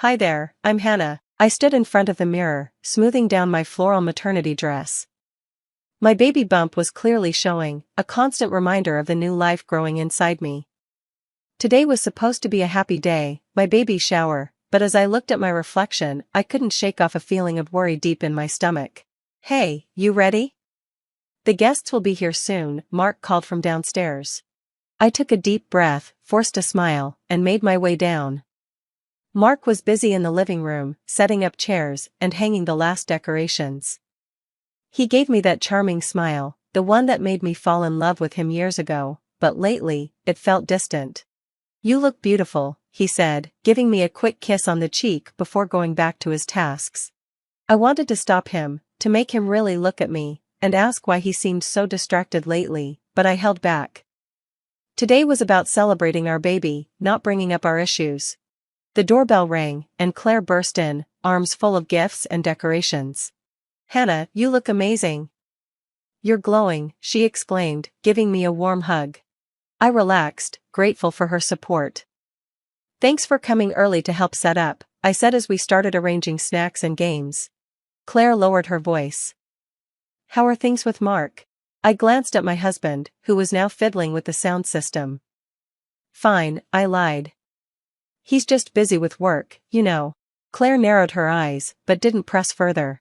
Hi there, I'm Hannah. I stood in front of the mirror, smoothing down my floral maternity dress. My baby bump was clearly showing, a constant reminder of the new life growing inside me. Today was supposed to be a happy day, my baby shower, but as I looked at my reflection, I couldn't shake off a feeling of worry deep in my stomach. Hey, you ready? The guests will be here soon, Mark called from downstairs. I took a deep breath, forced a smile, and made my way down. Mark was busy in the living room, setting up chairs and hanging the last decorations. He gave me that charming smile, the one that made me fall in love with him years ago, but lately, it felt distant. You look beautiful, he said, giving me a quick kiss on the cheek before going back to his tasks. I wanted to stop him, to make him really look at me, and ask why he seemed so distracted lately, but I held back. Today was about celebrating our baby, not bringing up our issues. The doorbell rang, and Claire burst in, arms full of gifts and decorations. Hannah, you look amazing. You're glowing, she exclaimed, giving me a warm hug. I relaxed, grateful for her support. Thanks for coming early to help set up, I said as we started arranging snacks and games. Claire lowered her voice. How are things with Mark? I glanced at my husband, who was now fiddling with the sound system. Fine, I lied. He's just busy with work, you know. Claire narrowed her eyes, but didn't press further.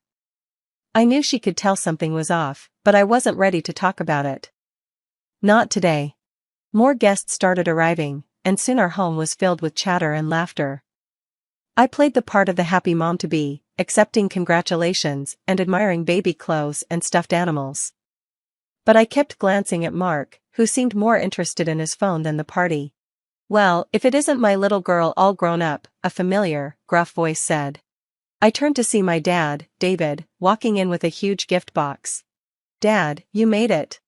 I knew she could tell something was off, but I wasn't ready to talk about it. Not today. More guests started arriving, and soon our home was filled with chatter and laughter. I played the part of the happy mom-to-be, accepting congratulations and admiring baby clothes and stuffed animals. But I kept glancing at Mark, who seemed more interested in his phone than the party. Well, if it isn't my little girl all grown up, a familiar, gruff voice said. I turned to see my dad, David, walking in with a huge gift box. Dad, you made it,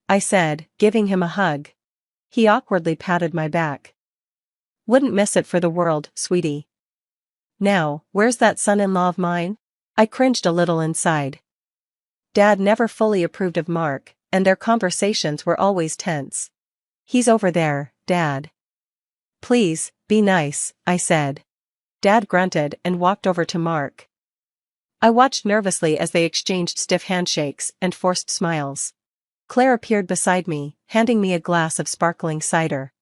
I said, giving him a hug. He awkwardly patted my back. Wouldn't miss it for the world, sweetie. Now, where's that son-in-law of mine? I cringed a little inside. Dad never fully approved of Mark, and their conversations were always tense. He's over there, Dad. Please, be nice, I said. Dad grunted and walked over to Mark. I watched nervously as they exchanged stiff handshakes and forced smiles. Claire appeared beside me, handing me a glass of sparkling cider.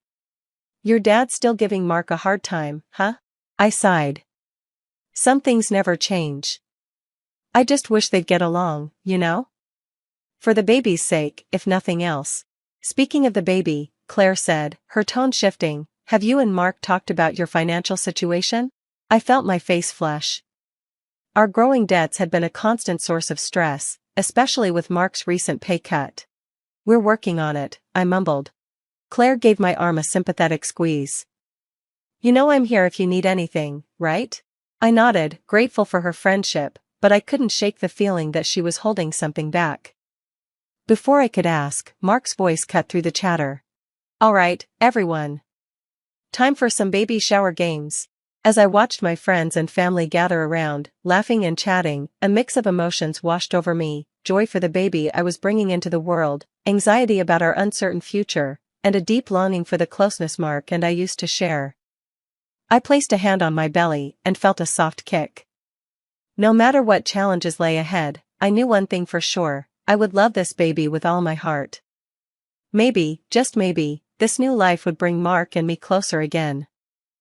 Your dad's still giving Mark a hard time, huh? I sighed. Some things never change. I just wish they'd get along, you know? For the baby's sake, if nothing else. Speaking of the baby, Claire said, her tone shifting, have you and Mark talked about your financial situation? I felt my face flush. Our growing debts had been a constant source of stress, especially with Mark's recent pay cut. We're working on it, I mumbled. Claire gave my arm a sympathetic squeeze. You know I'm here if you need anything, right? I nodded, grateful for her friendship, but I couldn't shake the feeling that she was holding something back. Before I could ask, Mark's voice cut through the chatter. All right, everyone. Time for some baby shower games. As I watched my friends and family gather around, laughing and chatting, a mix of emotions washed over me, joy for the baby I was bringing into the world, anxiety about our uncertain future, and a deep longing for the closeness Mark and I used to share. I placed a hand on my belly and felt a soft kick. No matter what challenges lay ahead, I knew one thing for sure, I would love this baby with all my heart. Maybe, just maybe, this new life would bring Mark and me closer again.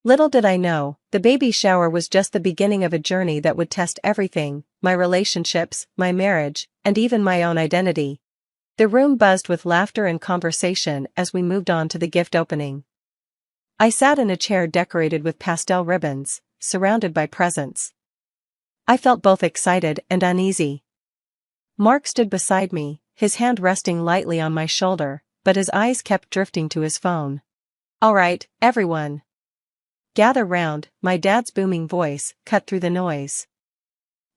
Little did I know, the baby shower was just the beginning of a journey that would test everything, my relationships, my marriage, and even my own identity. The room buzzed with laughter and conversation as we moved on to the gift opening. I sat in a chair decorated with pastel ribbons, surrounded by presents. I felt both excited and uneasy. Mark stood beside me, his hand resting lightly on my shoulder, but his eyes kept drifting to his phone. All right, everyone. Gather round, my dad's booming voice cut through the noise.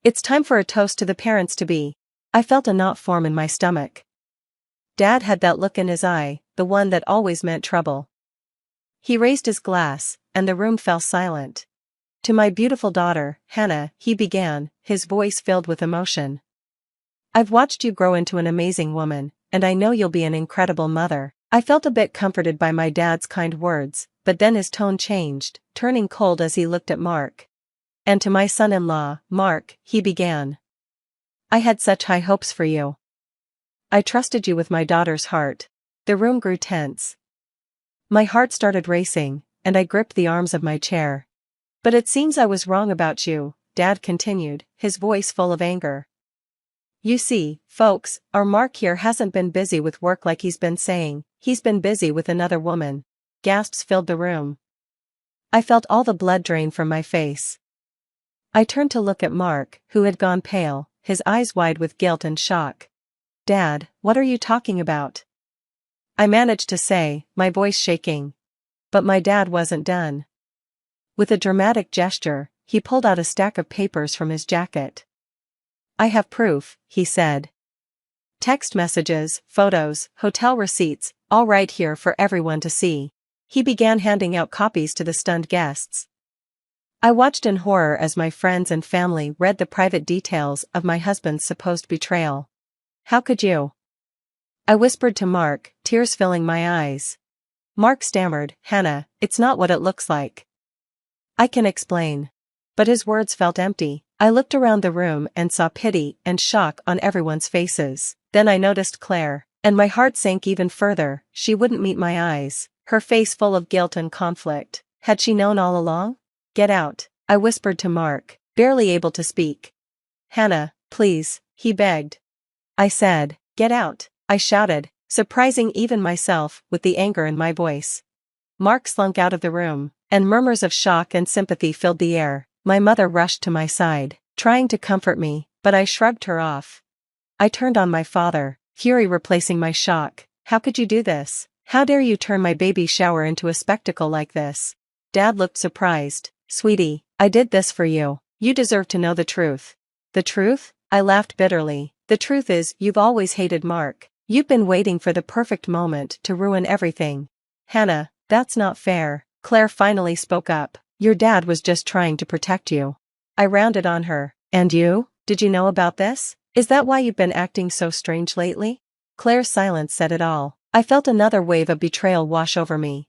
It's time for a toast to the parents-to-be. I felt a knot form in my stomach. Dad had that look in his eye, the one that always meant trouble. He raised his glass, and the room fell silent. To my beautiful daughter, Hannah, he began, his voice filled with emotion. I've watched you grow into an amazing woman, and I know you'll be an incredible mother. I felt a bit comforted by my dad's kind words, but then his tone changed, turning cold as he looked at Mark. "And to my son-in-law, Mark," he began. "I had such high hopes for you. I trusted you with my daughter's heart." The room grew tense. My heart started racing, and I gripped the arms of my chair. "But it seems I was wrong about you," Dad continued, his voice full of anger. "You see, folks, our Mark here hasn't been busy with work like he's been saying, he's been busy with another woman." Gasps filled the room. I felt all the blood drain from my face. I turned to look at Mark, who had gone pale, his eyes wide with guilt and shock. "Dad, what are you talking about?" I managed to say, my voice shaking. But my dad wasn't done. With a dramatic gesture, he pulled out a stack of papers from his jacket. "I have proof," he said. "Text messages, photos, hotel receipts, all right here for everyone to see." He began handing out copies to the stunned guests. I watched in horror as my friends and family read the private details of my husband's supposed betrayal. "How could you?" I whispered to Mark, tears filling my eyes. Mark stammered, "Hannah, it's not what it looks like. I can explain." But his words felt empty. I looked around the room and saw pity and shock on everyone's faces. Then I noticed Claire, and my heart sank even further. She wouldn't meet my eyes, her face full of guilt and conflict. Had she known all along? "Get out," I whispered to Mark, barely able to speak. "Hannah, please," he begged. I said, "Get out," I shouted, surprising even myself with the anger in my voice. Mark slunk out of the room, and murmurs of shock and sympathy filled the air. My mother rushed to my side, trying to comfort me, but I shrugged her off. I turned on my father, fury replacing my shock. "How could you do this? How dare you turn my baby shower into a spectacle like this?" Dad looked surprised. "Sweetie, I did this for you. You deserve to know the truth." "The truth?" I laughed bitterly. "The truth is, you've always hated Mark. You've been waiting for the perfect moment to ruin everything." "Hannah, that's not fair," Claire finally spoke up. "Your dad was just trying to protect you." I rounded on her. "And you? Did you know about this? Is that why you've been acting so strange lately?" Claire's silence said it all. I felt another wave of betrayal wash over me.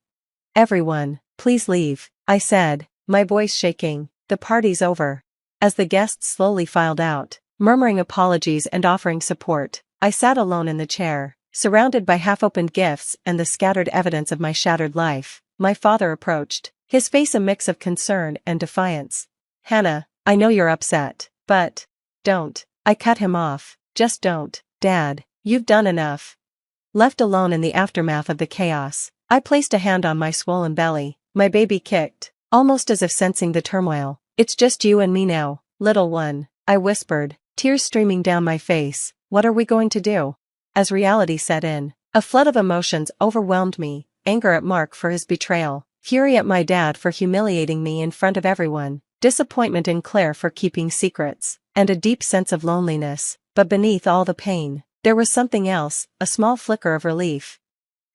"Everyone, please leave," I said, my voice shaking. "The party's over." As the guests slowly filed out, murmuring apologies and offering support, I sat alone in the chair, surrounded by half-opened gifts and the scattered evidence of my shattered life. My father approached, his face a mix of concern and defiance. "Hannah, I know you're upset, but don't." I cut him off. "Just don't, Dad, you've done enough." Left alone in the aftermath of the chaos, I placed a hand on my swollen belly. My baby kicked, almost as if sensing the turmoil. "It's just you and me now, little one," I whispered, tears streaming down my face. "What are we going to do?" As reality set in, a flood of emotions overwhelmed me: anger at Mark for his betrayal, fury at my dad for humiliating me in front of everyone, disappointment in Claire for keeping secrets, and a deep sense of loneliness. But beneath all the pain, there was something else, a small flicker of relief.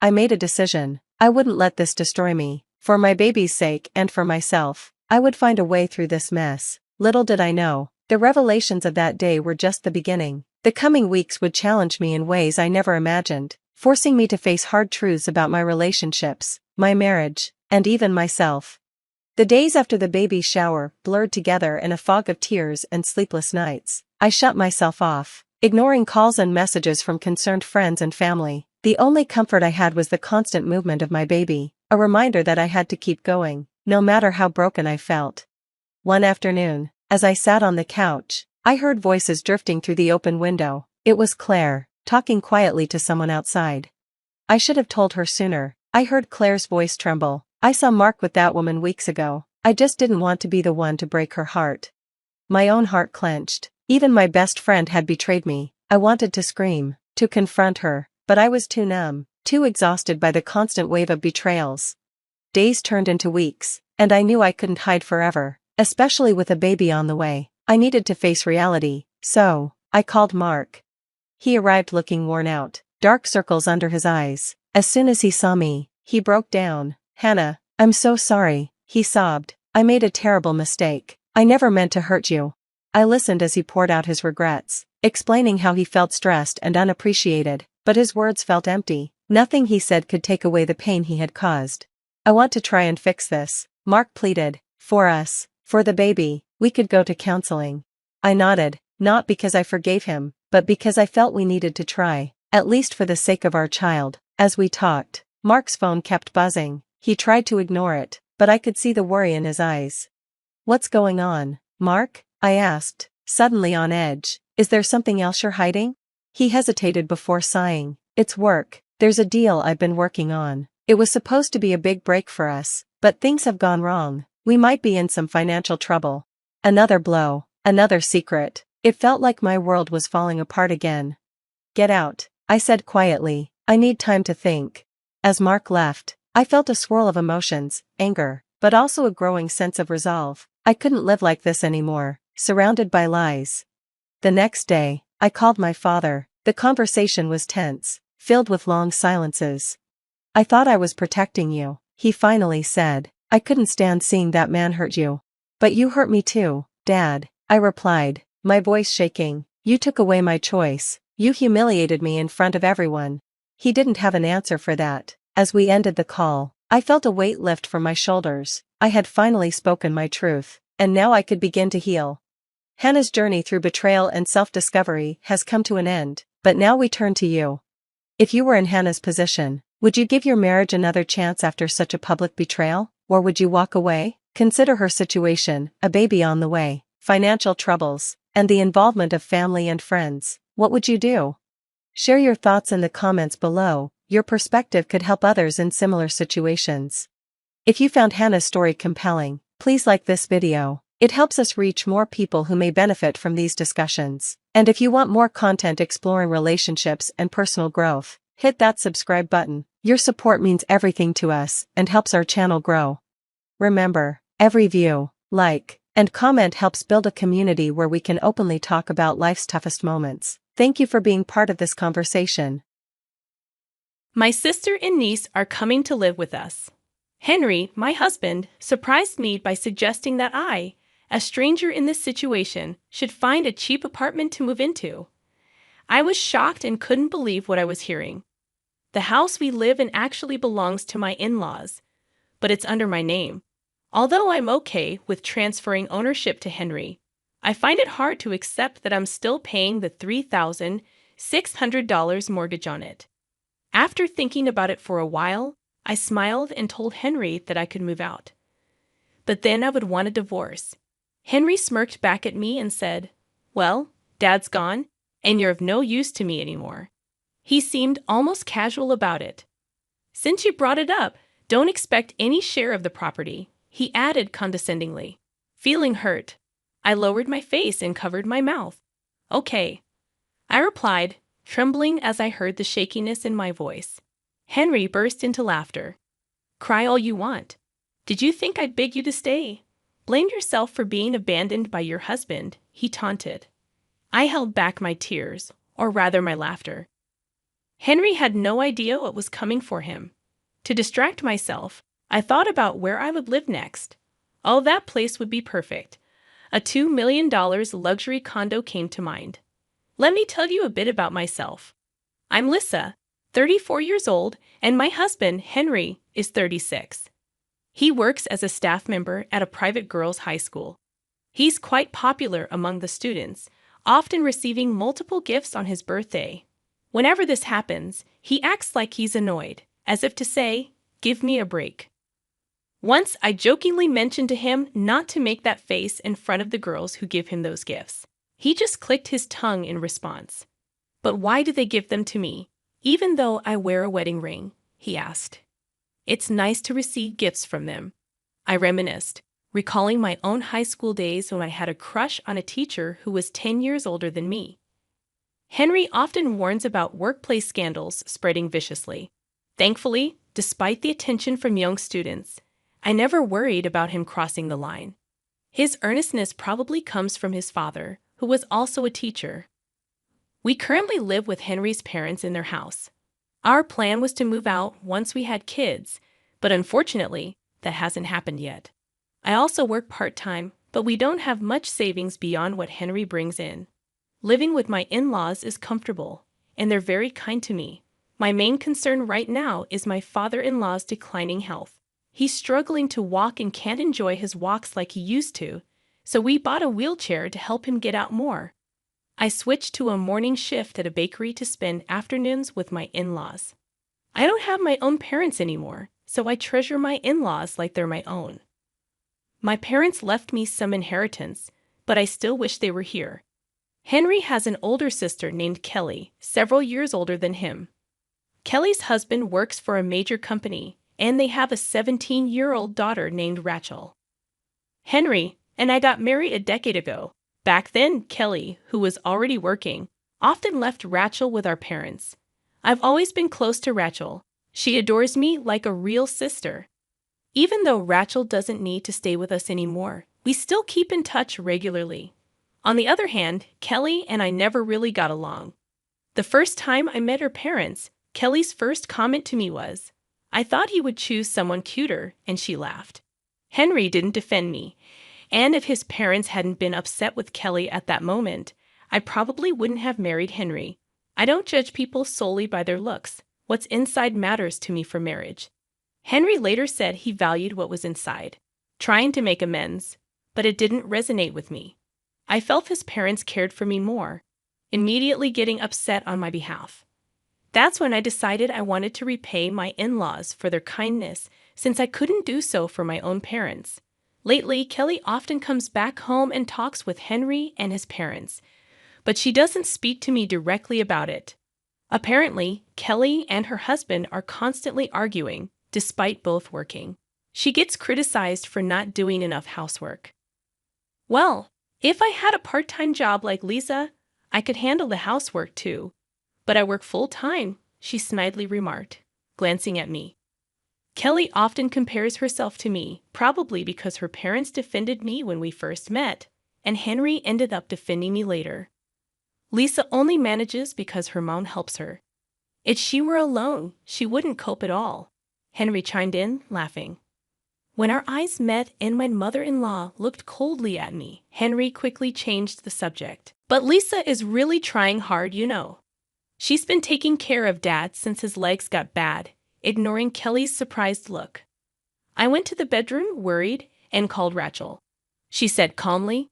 I made a decision. I wouldn't let this destroy me. For my baby's sake and for myself, I would find a way through this mess. Little did I know, the revelations of that day were just the beginning. The coming weeks would challenge me in ways I never imagined, forcing me to face hard truths about my relationships, my marriage, and even myself. The days after the baby shower blurred together in a fog of tears and sleepless nights. I shut myself off, ignoring calls and messages from concerned friends and family. The only comfort I had was the constant movement of my baby, a reminder that I had to keep going, no matter how broken I felt. One afternoon, as I sat on the couch, I heard voices drifting through the open window. It was Claire, talking quietly to someone outside. I should have told her sooner. I heard Claire's voice tremble. "I saw Mark with that woman weeks ago. I just didn't want to be the one to break her heart." My own heart clenched. Even my best friend had betrayed me. I wanted to scream, to confront her, but I was too numb, too exhausted by the constant wave of betrayals. Days turned into weeks, and I knew I couldn't hide forever, especially with a baby on the way. I needed to face reality, so I called Mark. He arrived looking worn out, dark circles under his eyes. As soon as he saw me, he broke down. "Hannah, I'm so sorry," he sobbed. "I made a terrible mistake. I never meant to hurt you." I listened as he poured out his regrets, explaining how he felt stressed and unappreciated, but his words felt empty. Nothing he said could take away the pain he had caused. I want to try and fix this, Mark pleaded. For us, for the baby, we could go to counseling. I nodded, not because I forgave him, but because I felt we needed to try, at least for the sake of our child. As we talked, Mark's phone kept buzzing. He tried to ignore it, but I could see the worry in his eyes. What's going on, Mark? I asked, suddenly on edge. Is there something else you're hiding? He hesitated before sighing. It's work. There's a deal I've been working on. It was supposed to be a big break for us, but things have gone wrong. We might be in some financial trouble. Another blow, another secret. It felt like my world was falling apart again. Get out, I said quietly. I need time to think. As Mark left, I felt a swirl of emotions, anger, but also a growing sense of resolve. I couldn't live like this anymore, surrounded by lies. The next day, I called my father. The conversation was tense, filled with long silences. I thought I was protecting you, he finally said. I couldn't stand seeing that man hurt you. But you hurt me too, Dad, I replied, my voice shaking. You took away my choice. You humiliated me in front of everyone. He didn't have an answer for that. As we ended the call, I felt a weight lift from my shoulders. I had finally spoken my truth, and now I could begin to heal. Hannah's journey through betrayal and self-discovery has come to an end, but now we turn to you. If you were in Hannah's position, would you give your marriage another chance after such a public betrayal? Or would you walk away? Consider her situation, a baby on the way, financial troubles, and the involvement of family and friends. What would you do? Share your thoughts in the comments below. Your perspective could help others in similar situations. If you found Hannah's story compelling, please like this video. It helps us reach more people who may benefit from these discussions. And if you want more content exploring relationships and personal growth, hit that subscribe button. Your support means everything to us and helps our channel grow. Remember, every view, like, and comment helps build a community where we can openly talk about life's toughest moments. Thank you for being part of this conversation. My sister and niece are coming to live with us. Henry, my husband, surprised me by suggesting that I, a stranger in this situation, should find a cheap apartment to move into. I was shocked and couldn't believe what I was hearing. The house we live in actually belongs to my in-laws, but it's under my name. Although I'm okay with transferring ownership to Henry, I find it hard to accept that I'm still paying the $3,600 mortgage on it. After thinking about it for a while, I smiled and told Henry that I could move out. But then I would want a divorce. Henry smirked back at me and said, "Well, Dad's gone, and you're of no use to me anymore." He seemed almost casual about it. "Since you brought it up, don't expect any share of the property," he added condescendingly. Feeling hurt, I lowered my face and covered my mouth. "Okay," I replied, trembling as I heard the shakiness in my voice. Henry burst into laughter. "Cry all you want. Did you think I'd beg you to stay? Blame yourself for being abandoned by your husband," he taunted. I held back my tears, or rather my laughter. Henry had no idea what was coming for him. To distract myself, I thought about where I would live next. Oh, that place would be perfect. A $2 million luxury condo came to mind. Let me tell you a bit about myself. I'm Lissa, 34 years old, and my husband, Henry, is 36. He works as a staff member at a private girls' high school. He's quite popular among the students, often receiving multiple gifts on his birthday. Whenever this happens, he acts like he's annoyed, as if to say, "Give me a break." Once I jokingly mentioned to him not to make that face in front of the girls who give him those gifts. He just clicked his tongue in response. "But why do they give them to me, even though I wear a wedding ring?" he asked. "It's nice to receive gifts from them," I reminisced, recalling my own high school days when I had a crush on a teacher who was 10 years older than me. Henry often warns about workplace scandals spreading viciously. Thankfully, despite the attention from young students, I never worried about him crossing the line. His earnestness probably comes from his father, who was also a teacher. We currently live with Henry's parents in their house. Our plan was to move out once we had kids, but unfortunately, that hasn't happened yet. I also work part-time, but we don't have much savings beyond what Henry brings in. Living with my in-laws is comfortable, and they're very kind to me. My main concern right now is my father-in-law's declining health. He's struggling to walk and can't enjoy his walks like he used to, so we bought a wheelchair to help him get out more. I switched to a morning shift at a bakery to spend afternoons with my in-laws. I don't have my own parents anymore, so I treasure my in-laws like they're my own. My parents left me some inheritance, but I still wish they were here. Henry has an older sister named Kelly, several years older than him. Kelly's husband works for a major company, and they have a 17-year-old daughter named Rachel. Henry and I got married a decade ago. Back then, Kelly, who was already working, often left Rachel with our parents. I've always been close to Rachel. She adores me like a real sister. Even though Rachel doesn't need to stay with us anymore, we still keep in touch regularly. On the other hand, Kelly and I never really got along. The first time I met her parents, Kelly's first comment to me was, "I thought he would choose someone cuter," and she laughed. Henry didn't defend me, and if his parents hadn't been upset with Kelly at that moment, I probably wouldn't have married Henry. I don't judge people solely by their looks. What's inside matters to me for marriage. Henry later said he valued what was inside, trying to make amends, but it didn't resonate with me. I felt his parents cared for me more, immediately getting upset on my behalf. That's when I decided I wanted to repay my in-laws for their kindness, since I couldn't do so for my own parents. Lately, Kelly often comes back home and talks with Henry and his parents, but she doesn't speak to me directly about it. Apparently, Kelly and her husband are constantly arguing, despite both working. She gets criticized for not doing enough housework. Well, if I had a part-time job like Lisa, I could handle the housework too. But I work full-time, she snidely remarked, glancing at me. Kelly often compares herself to me, probably because her parents defended me when we first met, and Henry ended up defending me later. Lisa only manages because her mom helps her. If she were alone, she wouldn't cope at all, Henry chimed in, laughing. When our eyes met and my mother-in-law looked coldly at me, Henry quickly changed the subject. But Lisa is really trying hard, you know. She's been taking care of Dad since his legs got bad, ignoring Kelly's surprised look. I went to the bedroom, worried, and called Rachel. She said calmly,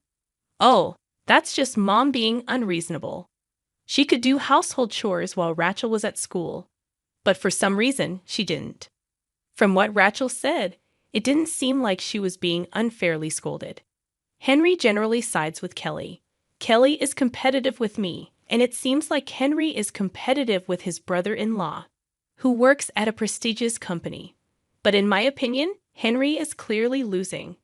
"Oh, that's just Mom being unreasonable." She could do household chores while Rachel was at school, but for some reason, she didn't. From what Rachel said, it didn't seem like she was being unfairly scolded. Henry generally sides with Kelly. Kelly is competitive with me, and it seems like Henry is competitive with his brother-in-law, who works at a prestigious company. But in my opinion, Henry is clearly losing.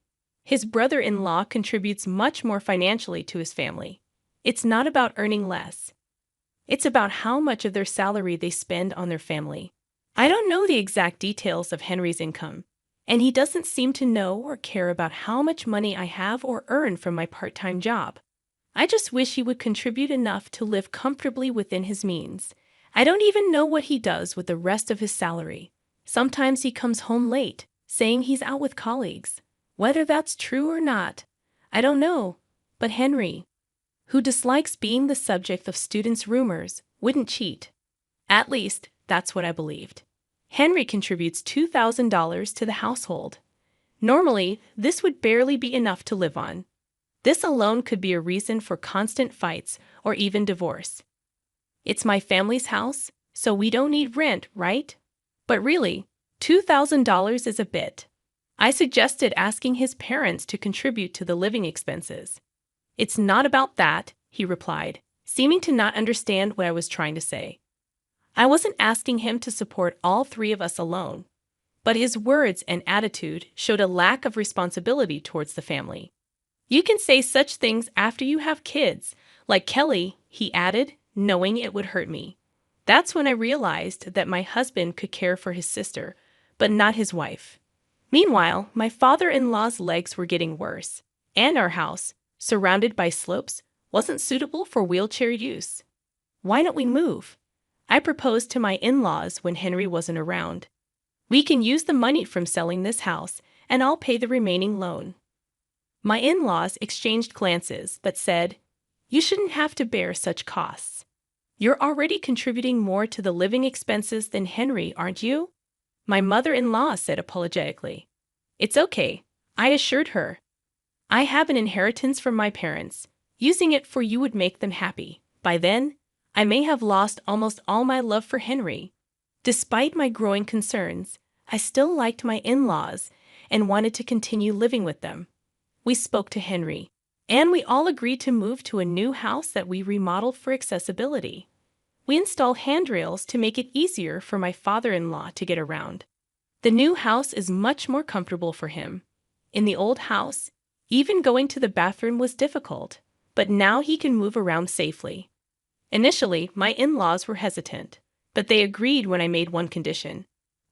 His brother-in-law contributes much more financially to his family. It's not about earning less. It's about how much of their salary they spend on their family. I don't know the exact details of Henry's income, and he doesn't seem to know or care about how much money I have or earn from my part-time job. I just wish he would contribute enough to live comfortably within his means. I don't even know what he does with the rest of his salary. Sometimes he comes home late, saying he's out with colleagues. Whether that's true or not, I don't know. But Henry, who dislikes being the subject of students' rumors, wouldn't cheat. At least, that's what I believed. Henry contributes $2,000 to the household. Normally, this would barely be enough to live on. This alone could be a reason for constant fights or even divorce. It's my family's house, so we don't need rent, right? But really, $2,000 is a bit. I suggested asking his parents to contribute to the living expenses. "It's not about that," he replied, seeming to not understand what I was trying to say. I wasn't asking him to support all three of us alone, but his words and attitude showed a lack of responsibility towards the family. "You can say such things after you have kids, like Kelly," he added, knowing it would hurt me. That's when I realized that my husband could care for his sister, but not his wife. Meanwhile, my father-in-law's legs were getting worse, and our house, surrounded by slopes, wasn't suitable for wheelchair use. Why don't we move? I proposed to my in-laws when Henry wasn't around. "We can use the money from selling this house, and I'll pay the remaining loan." My in-laws exchanged glances but said, "You shouldn't have to bear such costs. You're already contributing more to the living expenses than Henry, aren't you?" My mother-in-law said apologetically, It's okay, I assured her. I have an inheritance from my parents. Using it for you would make them happy. By then, I may have lost almost all my love for Henry. Despite my growing concerns, I still liked my in-laws and wanted to continue living with them. We spoke to Henry, and we all agreed to move to a new house that we remodeled for accessibility. We installed handrails to make it easier for my father-in-law to get around. The new house is much more comfortable for him. In the old house, even going to the bathroom was difficult, but now he can move around safely. Initially, my in-laws were hesitant, but they agreed when I made one condition: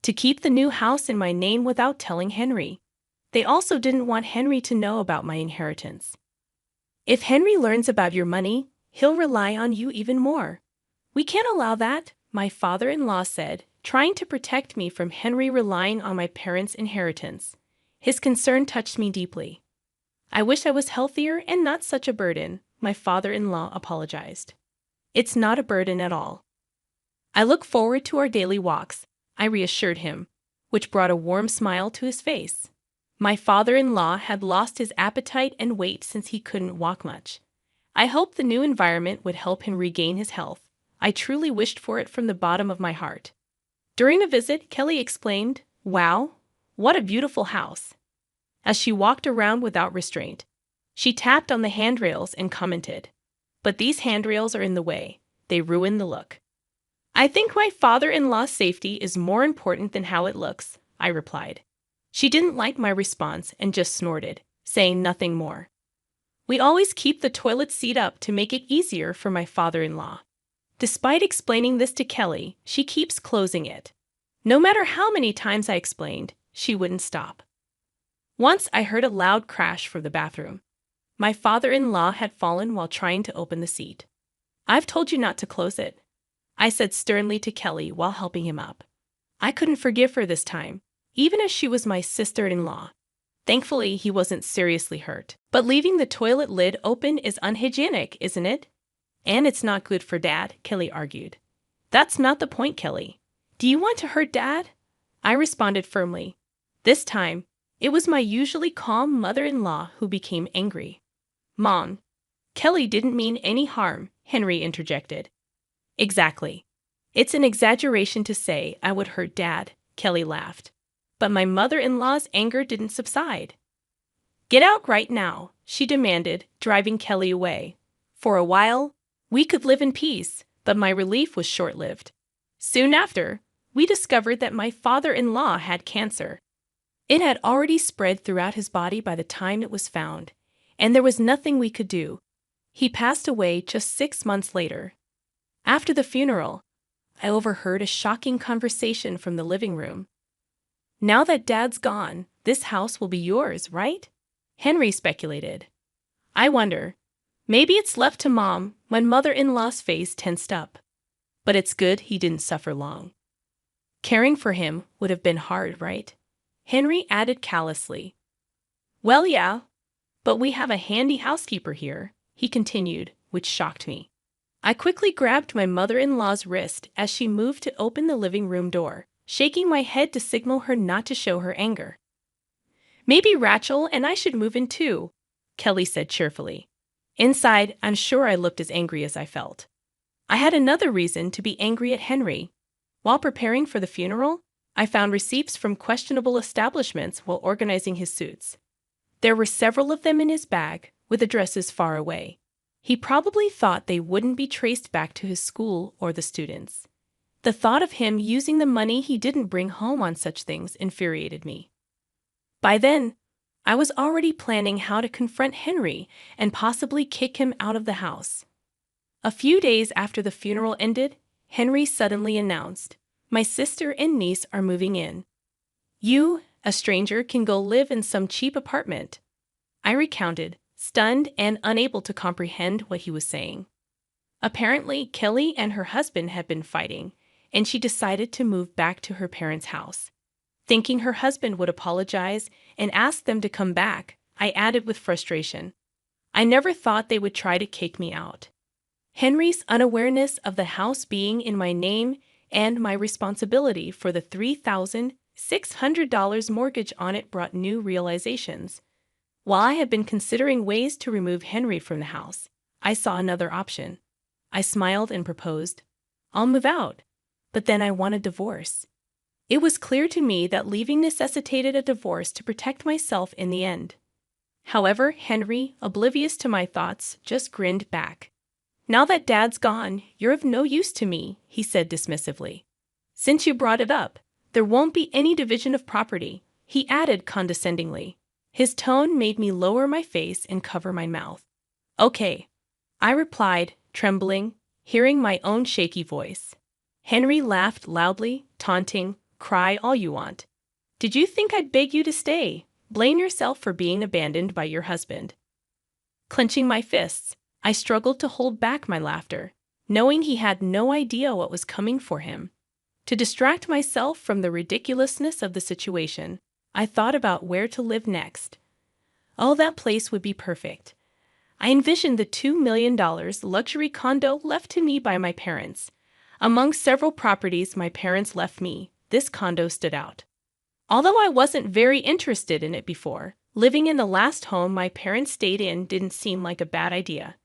to keep the new house in my name without telling Henry. They also didn't want Henry to know about my inheritance. If Henry learns about your money, he'll rely on you even more. We can't allow that, my father-in-law said, trying to protect me from Henry relying on my parents' inheritance. His concern touched me deeply. I wish I was healthier and not such a burden, my father-in-law apologized. It's not a burden at all. I look forward to our daily walks, I reassured him, which brought a warm smile to his face. My father-in-law had lost his appetite and weight since he couldn't walk much. I hoped the new environment would help him regain his health. I truly wished for it from the bottom of my heart. During the visit, Kelly explained, "Wow, what a beautiful house," as she walked around without restraint. She tapped on the handrails and commented, "But these handrails are in the way. They ruin the look." "I think my father-in-law's safety is more important than how it looks," I replied. She didn't like my response and just snorted, saying nothing more. We always keep the toilet seat up to make it easier for my father-in-law. Despite explaining this to Kelly, she keeps closing it. No matter how many times I explained, she wouldn't stop. Once I heard a loud crash from the bathroom. My father-in-law had fallen while trying to open the seat. "I've told you not to close it," I said sternly to Kelly while helping him up. I couldn't forgive her this time, even as she was my sister-in-law. Thankfully, he wasn't seriously hurt. "But leaving the toilet lid open is unhygienic, isn't it? And it's not good for Dad," Kelly argued. "That's not the point, Kelly. Do you want to hurt Dad?" I responded firmly. This time, it was my usually calm mother-in-law who became angry. "Mom, Kelly didn't mean any harm," Henry interjected. "Exactly. It's an exaggeration to say I would hurt Dad," Kelly laughed. But my mother-in-law's anger didn't subside. "Get out right now," she demanded, driving Kelly away. For a while, we could live in peace, but my relief was short-lived. Soon after, we discovered that my father-in-law had cancer. It had already spread throughout his body by the time it was found, and there was nothing we could do. He passed away just 6 months later. After the funeral, I overheard a shocking conversation from the living room. "Now that Dad's gone, this house will be yours, right?" Henry speculated. "I wonder. Maybe it's left to Mom." My mother-in-law's face tensed up. But it's good he didn't suffer long. "Caring for him would have been hard, right?" Henry added callously. "Well, yeah, but we have a handy housekeeper here," he continued, which shocked me. I quickly grabbed my mother-in-law's wrist as she moved to open the living room door, shaking my head to signal her not to show her anger. "Maybe Rachel and I should move in too," Kelly said cheerfully. Inside, I'm sure I looked as angry as I felt. I had another reason to be angry at Henry. While preparing for the funeral, I found receipts from questionable establishments while organizing his suits. There were several of them in his bag, with addresses far away. He probably thought they wouldn't be traced back to his school or the students. The thought of him using the money he didn't bring home on such things infuriated me. By then, I was already planning how to confront Henry and possibly kick him out of the house. A few days after the funeral ended, Henry suddenly announced, "My sister and niece are moving in. You, a stranger, can go live in some cheap apartment." I recounted, stunned and unable to comprehend what he was saying. Apparently, Kelly and her husband had been fighting, and she decided to move back to her parents' house. Thinking her husband would apologize and ask them to come back, I added with frustration, "I never thought they would try to kick me out." Henry's unawareness of the house being in my name and my responsibility for the $600 mortgage on it brought new realizations. While I had been considering ways to remove Henry from the house, I saw another option. I smiled and proposed, "I'll move out." But then I want a divorce. It was clear to me that leaving necessitated a divorce to protect myself in the end. However, Henry, oblivious to my thoughts, just grinned back. "Now that Dad's gone, you're of no use to me," he said dismissively. "Since you brought it up, there won't be any division of property," he added condescendingly. His tone made me lower my face and cover my mouth. "Okay," I replied, trembling, hearing my own shaky voice. Henry laughed loudly, taunting, "Cry all you want. Did you think I'd beg you to stay? Blame yourself for being abandoned by your husband." Clenching my fists, I struggled to hold back my laughter, knowing he had no idea what was coming for him. To distract myself from the ridiculousness of the situation, I thought about where to live next. Oh, that place would be perfect. I envisioned the $2 million luxury condo left to me by my parents. Among several properties my parents left me, this condo stood out. Although I wasn't very interested in it before, living in the last home my parents stayed in didn't seem like a bad idea.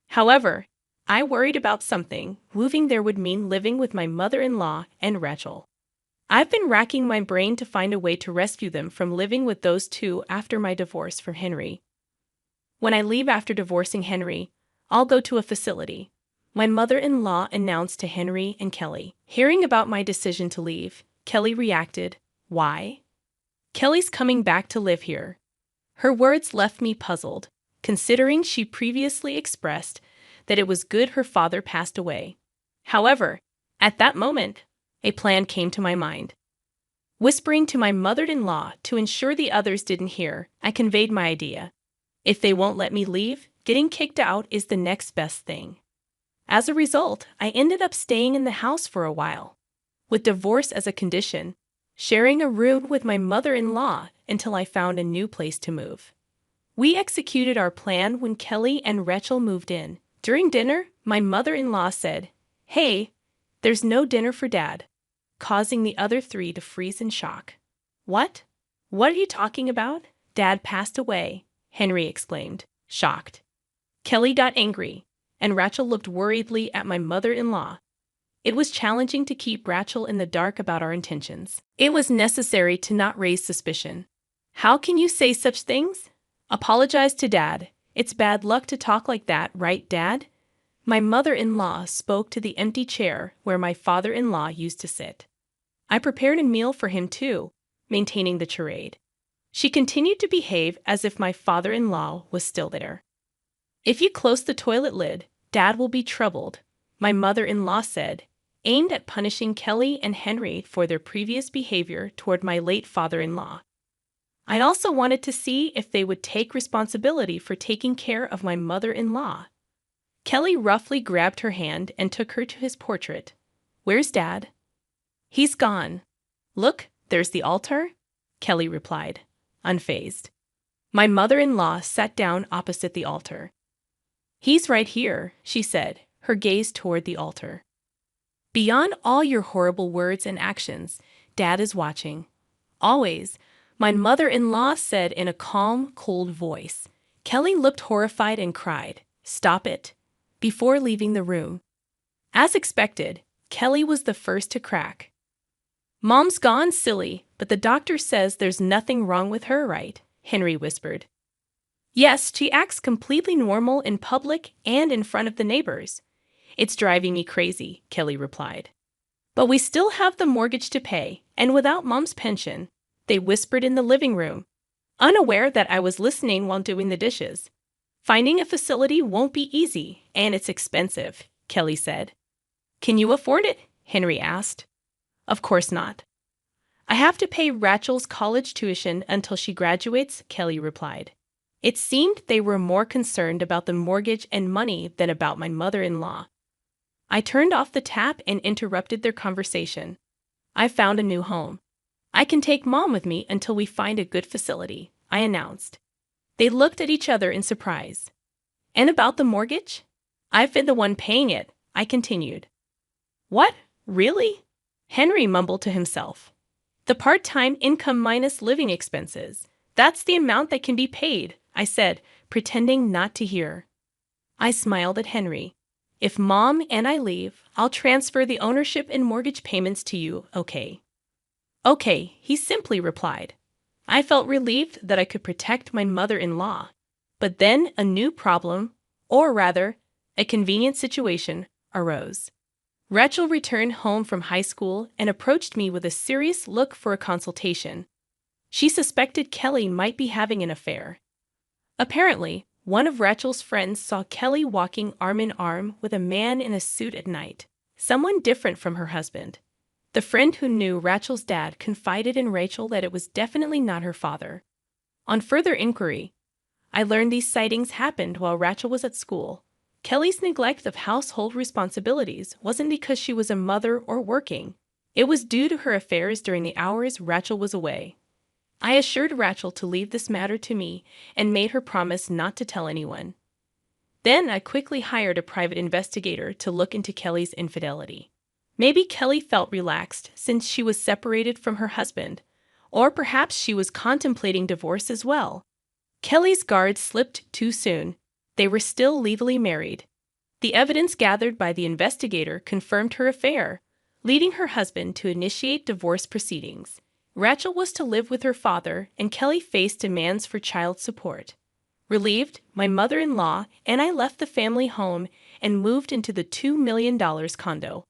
However, I worried about something. Moving there would mean living with my mother-in-law and Rachel. I've been racking my brain to find a way to rescue them from living with those two after my divorce from Henry. When I leave after divorcing Henry, I'll go to a facility, my mother-in-law announced to Henry and Kelly. Hearing about my decision to leave, Kelly reacted, "Why?" "Kelly's coming back to live here." Her words left me puzzled, considering she previously expressed that it was good her father passed away. However, at that moment, a plan came to my mind. Whispering to my mother-in-law to ensure the others didn't hear, I conveyed my idea. If they won't let me leave, getting kicked out is the next best thing. As a result, I ended up staying in the house for a while, with divorce as a condition, sharing a room with my mother-in-law until I found a new place to move. We executed our plan when Kelly and Rachel moved in. During dinner, my mother-in-law said, "Hey, there's no dinner for Dad," causing the other three to freeze in shock. "What? What are you talking about?" "Dad passed away," Henry exclaimed, shocked. Kelly got angry, and Rachel looked worriedly at my mother-in-law. It was challenging to keep Rachel in the dark about our intentions. It was necessary to not raise suspicion. "How can you say such things? Apologize to Dad. It's bad luck to talk like that, right, Dad?" My mother-in-law spoke to the empty chair where my father-in-law used to sit. I prepared a meal for him too, maintaining the charade. She continued to behave as if my father-in-law was still there. "If you close the toilet lid, Dad will be troubled," my mother-in-law said, aimed at punishing Kelly and Henry for their previous behavior toward my late father-in-law. I also wanted to see if they would take responsibility for taking care of my mother-in-law. Kelly roughly grabbed her hand and took her to his portrait. "Where's Dad?" "He's gone. Look, there's the altar," Kelly replied, unfazed. My mother-in-law sat down opposite the altar. "He's right here," she said, her gaze toward the altar. "Beyond all your horrible words and actions, Dad is watching. Always," my mother-in-law said in a calm, cold voice. Kelly looked horrified and cried, "Stop it," before leaving the room. As expected, Kelly was the first to crack. "Mom's gone, silly, but the doctor says there's nothing wrong with her, right?" Henry whispered. "Yes, she acts completely normal in public and in front of the neighbors. It's driving me crazy," Kelly replied. "But we still have the mortgage to pay, and without Mom's pension," they whispered in the living room, unaware that I was listening while doing the dishes. "Finding a facility won't be easy, and it's expensive," Kelly said. "Can you afford it?" Henry asked. "Of course not." "I have to pay Rachel's college tuition until she graduates," Kelly replied. It seemed they were more concerned about the mortgage and money than about my mother-in-law. I turned off the tap and interrupted their conversation. "I found a new home. I can take Mom with me until we find a good facility," I announced. They looked at each other in surprise. "And about the mortgage?" "I've been the one paying it," I continued. "What? Really?" Henry mumbled to himself. The part-time income minus living expenses. That's the amount that can be paid, I said, pretending not to hear. I smiled at Henry. If Mom and I leave, I'll transfer the ownership and mortgage payments to you, okay? Okay, he simply replied. I felt relieved that I could protect my mother-in-law. But then a new problem, or rather, a convenient situation, arose. Rachel returned home from high school and approached me with a serious look for a consultation. She suspected Kelly might be having an affair. Apparently, one of Rachel's friends saw Kelly walking arm in arm with a man in a suit at night, someone different from her husband. The friend who knew Rachel's dad confided in Rachel that it was definitely not her father. On further inquiry, I learned these sightings happened while Rachel was at school. Kelly's neglect of household responsibilities wasn't because she was a mother or working. It was due to her affairs during the hours Rachel was away. I assured Rachel to leave this matter to me and made her promise not to tell anyone. Then I quickly hired a private investigator to look into Kelly's infidelity. Maybe Kelly felt relaxed since she was separated from her husband, or perhaps she was contemplating divorce as well. Kelly's guard slipped too soon. They were still legally married. The evidence gathered by the investigator confirmed her affair, leading her husband to initiate divorce proceedings. Rachel was to live with her father, and Kelly faced demands for child support. Relieved, my mother-in-law and I left the family home and moved into the $2 million condo.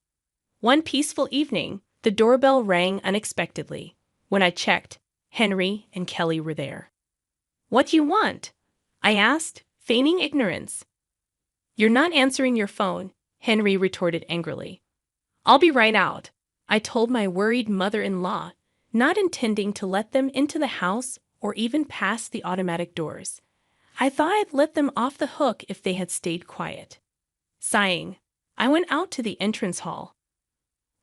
One peaceful evening, the doorbell rang unexpectedly. When I checked, Henry and Kelly were there. "What do you want?" I asked, feigning ignorance. "You're not answering your phone," Henry retorted angrily. "I'll be right out," I told my worried mother-in-law, not intending to let them into the house or even past the automatic doors. I thought I'd let them off the hook if they had stayed quiet. Sighing, I went out to the entrance hall.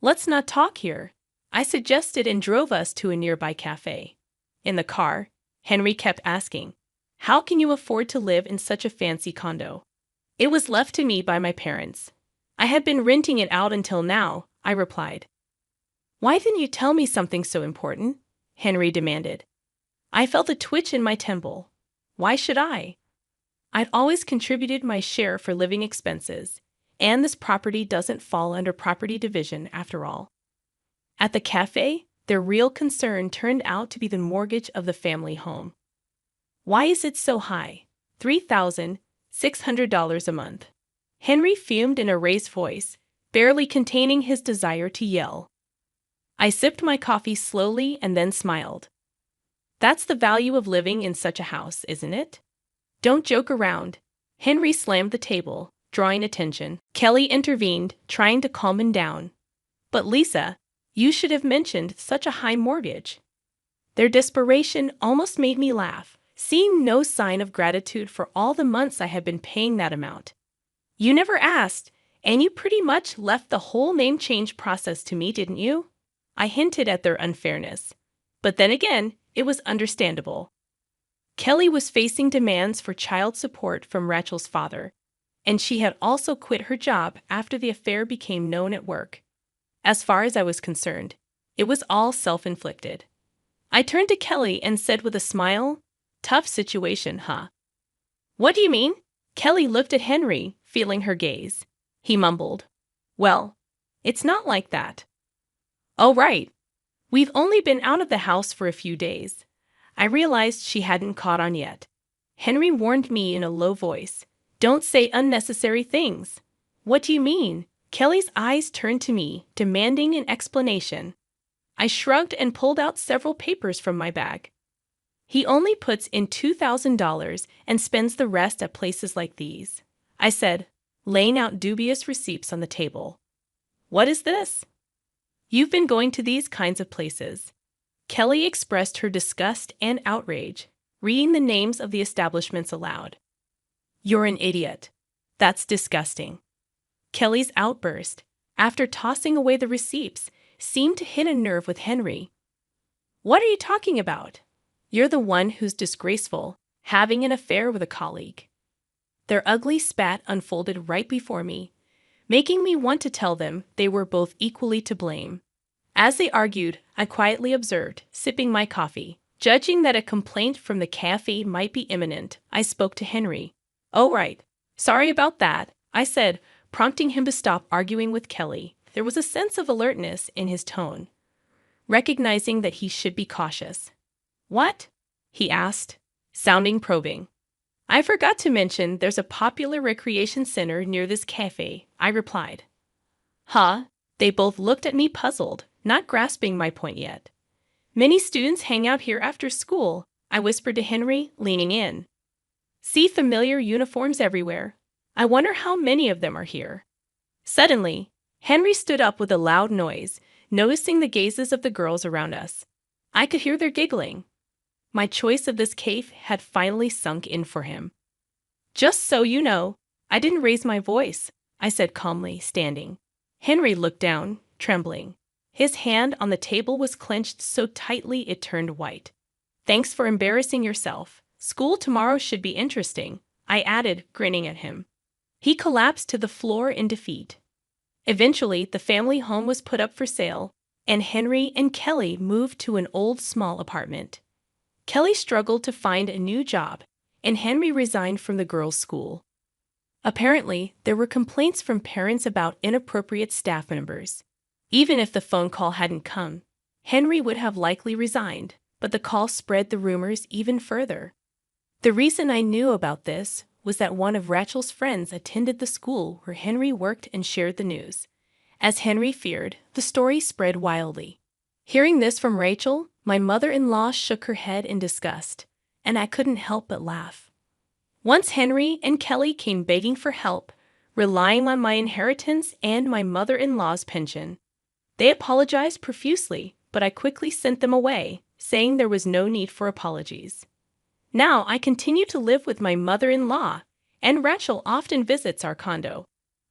"Let's not talk here," I suggested and drove us to a nearby cafe. In the car, Henry kept asking, "How can you afford to live in such a fancy condo?" "It was left to me by my parents. I had been renting it out until now," I replied. "Why didn't you tell me something so important?" Henry demanded. I felt a twitch in my temple. Why should I? I'd always contributed my share for living expenses, and this property doesn't fall under property division after all. At the cafe, their real concern turned out to be the mortgage of the family home. "Why is it so high? $3,600 a month." Henry fumed in a raised voice, barely containing his desire to yell. I sipped my coffee slowly and then smiled. "That's the value of living in such a house, isn't it? Don't joke around." Henry slammed the table, drawing attention. Kelly intervened, trying to calm him down. "But Lisa, you should have mentioned such a high mortgage." Their desperation almost made me laugh, seeing no sign of gratitude for all the months I had been paying that amount. "You never asked, and you pretty much left the whole name change process to me, didn't you?" I hinted at their unfairness. But then again, it was understandable. Kelly was facing demands for child support from Rachel's father, and she had also quit her job after the affair became known at work. As far as I was concerned, it was all self-inflicted. I turned to Kelly and said with a smile, "Tough situation, huh?" "What do you mean?" Kelly looked at Henry, feeling her gaze. He mumbled, "Well, it's not like that." "Oh, right. We've only been out of the house for a few days." I realized she hadn't caught on yet. Henry warned me in a low voice, "Don't say unnecessary things." "What do you mean?" Kelly's eyes turned to me, demanding an explanation. I shrugged and pulled out several papers from my bag. "He only puts in $2,000 and spends the rest at places like these," I said, laying out dubious receipts on the table. "What is this?" "You've been going to these kinds of places." Kelly expressed her disgust and outrage, reading the names of the establishments aloud. "You're an idiot. That's disgusting." Kelly's outburst, after tossing away the receipts, seemed to hit a nerve with Henry. "What are you talking about? You're the one who's disgraceful, having an affair with a colleague." Their ugly spat unfolded right before me, making me want to tell them they were both equally to blame. As they argued, I quietly observed, sipping my coffee. Judging that a complaint from the cafe might be imminent, I spoke to Henry. "Oh, right. Sorry about that," I said, prompting him to stop arguing with Kelly. There was a sense of alertness in his tone, recognizing that he should be cautious. "What?" he asked, sounding probing. "I forgot to mention there's a popular recreation center near this cafe," I replied. "Huh?" They both looked at me puzzled, not grasping my point yet. "Many students hang out here after school," I whispered to Henry, leaning in. "See familiar uniforms everywhere. I wonder how many of them are here." Suddenly, Henry stood up with a loud noise, noticing the gazes of the girls around us. I could hear their giggling. My choice of this cave had finally sunk in for him. "Just so you know, I didn't raise my voice," I said calmly, standing. Henry looked down, trembling. His hand on the table was clenched so tightly it turned white. "Thanks for embarrassing yourself. School tomorrow should be interesting," I added, grinning at him. He collapsed to the floor in defeat. Eventually, the family home was put up for sale, and Henry and Kelly moved to an old small apartment. Kelly struggled to find a new job, and Henry resigned from the girls' school. Apparently, there were complaints from parents about inappropriate staff members. Even if the phone call hadn't come, Henry would have likely resigned, but the call spread the rumors even further. The reason I knew about this was that one of Rachel's friends attended the school where Henry worked and shared the news. As Henry feared, the story spread wildly. Hearing this from Rachel, my mother-in-law shook her head in disgust, and I couldn't help but laugh. Once Henry and Kelly came begging for help, relying on my inheritance and my mother-in-law's pension. They apologized profusely, but I quickly sent them away, saying there was no need for apologies. Now I continue to live with my mother-in-law, and Rachel often visits our condo.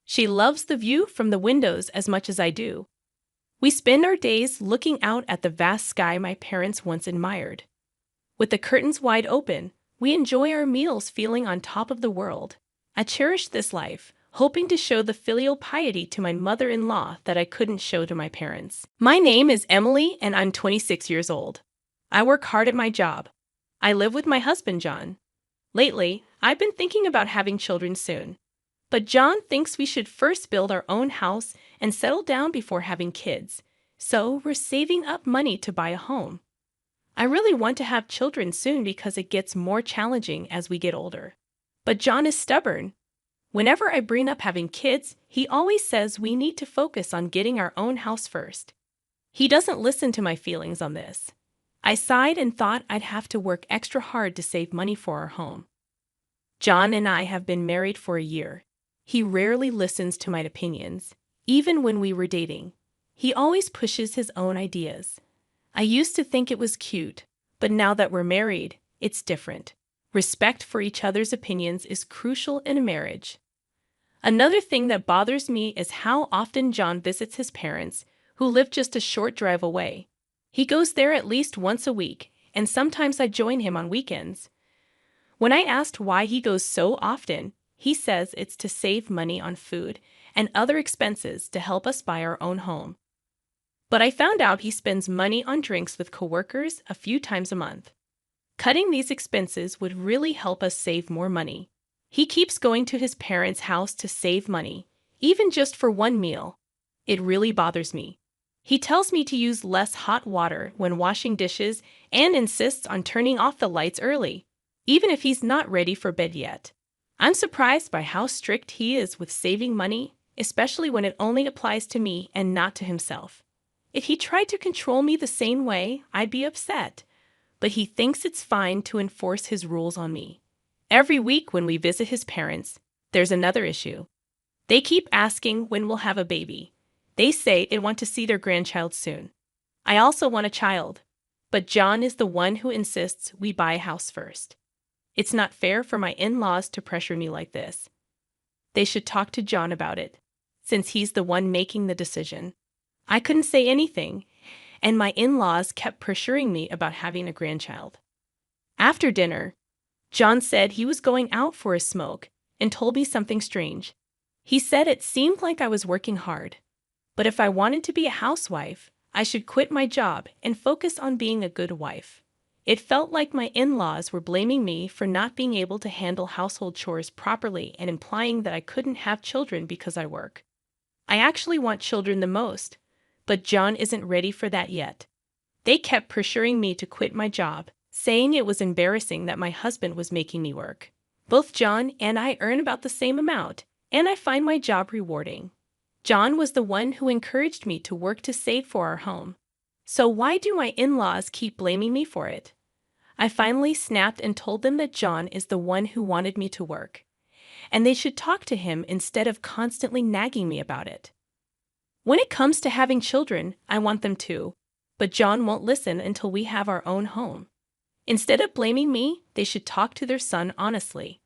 She loves the view from the windows as much as I do. We spend our days looking out at the vast sky my parents once admired. With the curtains wide open, we enjoy our meals feeling on top of the world. I cherish this life, hoping to show the filial piety to my mother-in-law that I couldn't show to my parents. My name is Emily, and I'm 26 years old. I work hard at my job. I live with my husband, John. Lately, I've been thinking about having children soon. But John thinks we should first build our own house and settle down before having kids, so we're saving up money to buy a home. I really want to have children soon because it gets more challenging as we get older. But John is stubborn. Whenever I bring up having kids, he always says we need to focus on getting our own house first. He doesn't listen to my feelings on this. I sighed and thought I'd have to work extra hard to save money for our home. John and I have been married for a year. He rarely listens to my opinions, even when we were dating. He always pushes his own ideas. I used to think it was cute, but now that we're married, it's different. Respect for each other's opinions is crucial in a marriage. Another thing that bothers me is how often John visits his parents, who live just a short drive away. He goes there at least once a week, and sometimes I join him on weekends. When I asked why he goes so often, he says it's to save money on food and other expenses to help us buy our own home. But I found out he spends money on drinks with coworkers a few times a month. Cutting these expenses would really help us save more money. He keeps going to his parents' house to save money, even just for one meal. It really bothers me. He tells me to use less hot water when washing dishes and insists on turning off the lights early, even if he's not ready for bed yet. I'm surprised by how strict he is with saving money, especially when it only applies to me and not to himself. If he tried to control me the same way, I'd be upset, but he thinks it's fine to enforce his rules on me. Every week when we visit his parents, there's another issue. They keep asking when we'll have a baby. They say they want to see their grandchild soon. I also want a child, but John is the one who insists we buy a house first. It's not fair for my in-laws to pressure me like this. They should talk to John about it, since he's the one making the decision. I couldn't say anything, and my in-laws kept pressuring me about having a grandchild. After dinner, John said he was going out for a smoke and told me something strange. He said it seemed like I was working hard, but if I wanted to be a housewife, I should quit my job and focus on being a good wife. It felt like my in-laws were blaming me for not being able to handle household chores properly and implying that I couldn't have children because I work. I actually want children the most, but John isn't ready for that yet. They kept pressuring me to quit my job, saying it was embarrassing that my husband was making me work. Both John and I earn about the same amount, and I find my job rewarding. John was the one who encouraged me to work to save for our home. So why do my in-laws keep blaming me for it? I finally snapped and told them that John is the one who wanted me to work, and they should talk to him instead of constantly nagging me about it. When it comes to having children, I want them too, but John won't listen until we have our own home. Instead of blaming me, they should talk to their son honestly.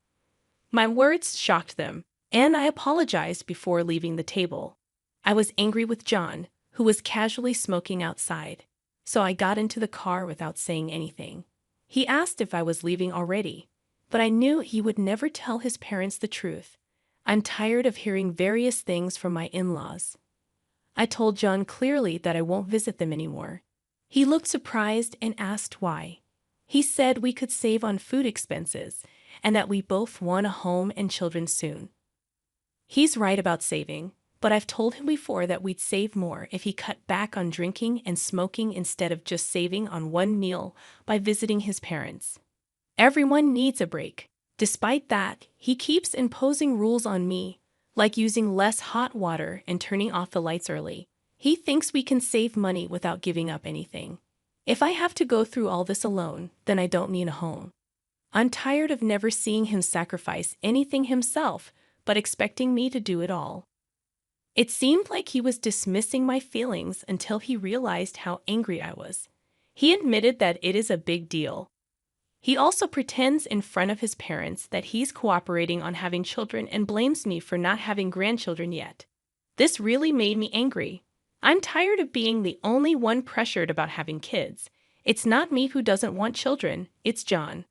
My words shocked them, and I apologized before leaving the table. I was angry with John, who was casually smoking outside, so I got into the car without saying anything. He asked if I was leaving already, but I knew he would never tell his parents the truth. I'm tired of hearing various things from my in-laws. I told John clearly that I won't visit them anymore. He looked surprised and asked why. He said we could save on food expenses and that we both want a home and children soon. He's right about saving, but I've told him before that we'd save more if he cut back on drinking and smoking instead of just saving on one meal by visiting his parents. Everyone needs a break. Despite that, he keeps imposing rules on me, like using less hot water and turning off the lights early. He thinks we can save money without giving up anything. If I have to go through all this alone, then I don't need a home. I'm tired of never seeing him sacrifice anything himself, but expecting me to do it all. It seemed like he was dismissing my feelings until he realized how angry I was. He admitted that it is a big deal. He also pretends in front of his parents that he's cooperating on having children and blames me for not having grandchildren yet. This really made me angry. I'm tired of being the only one pressured about having kids. It's not me who doesn't want children, it's John.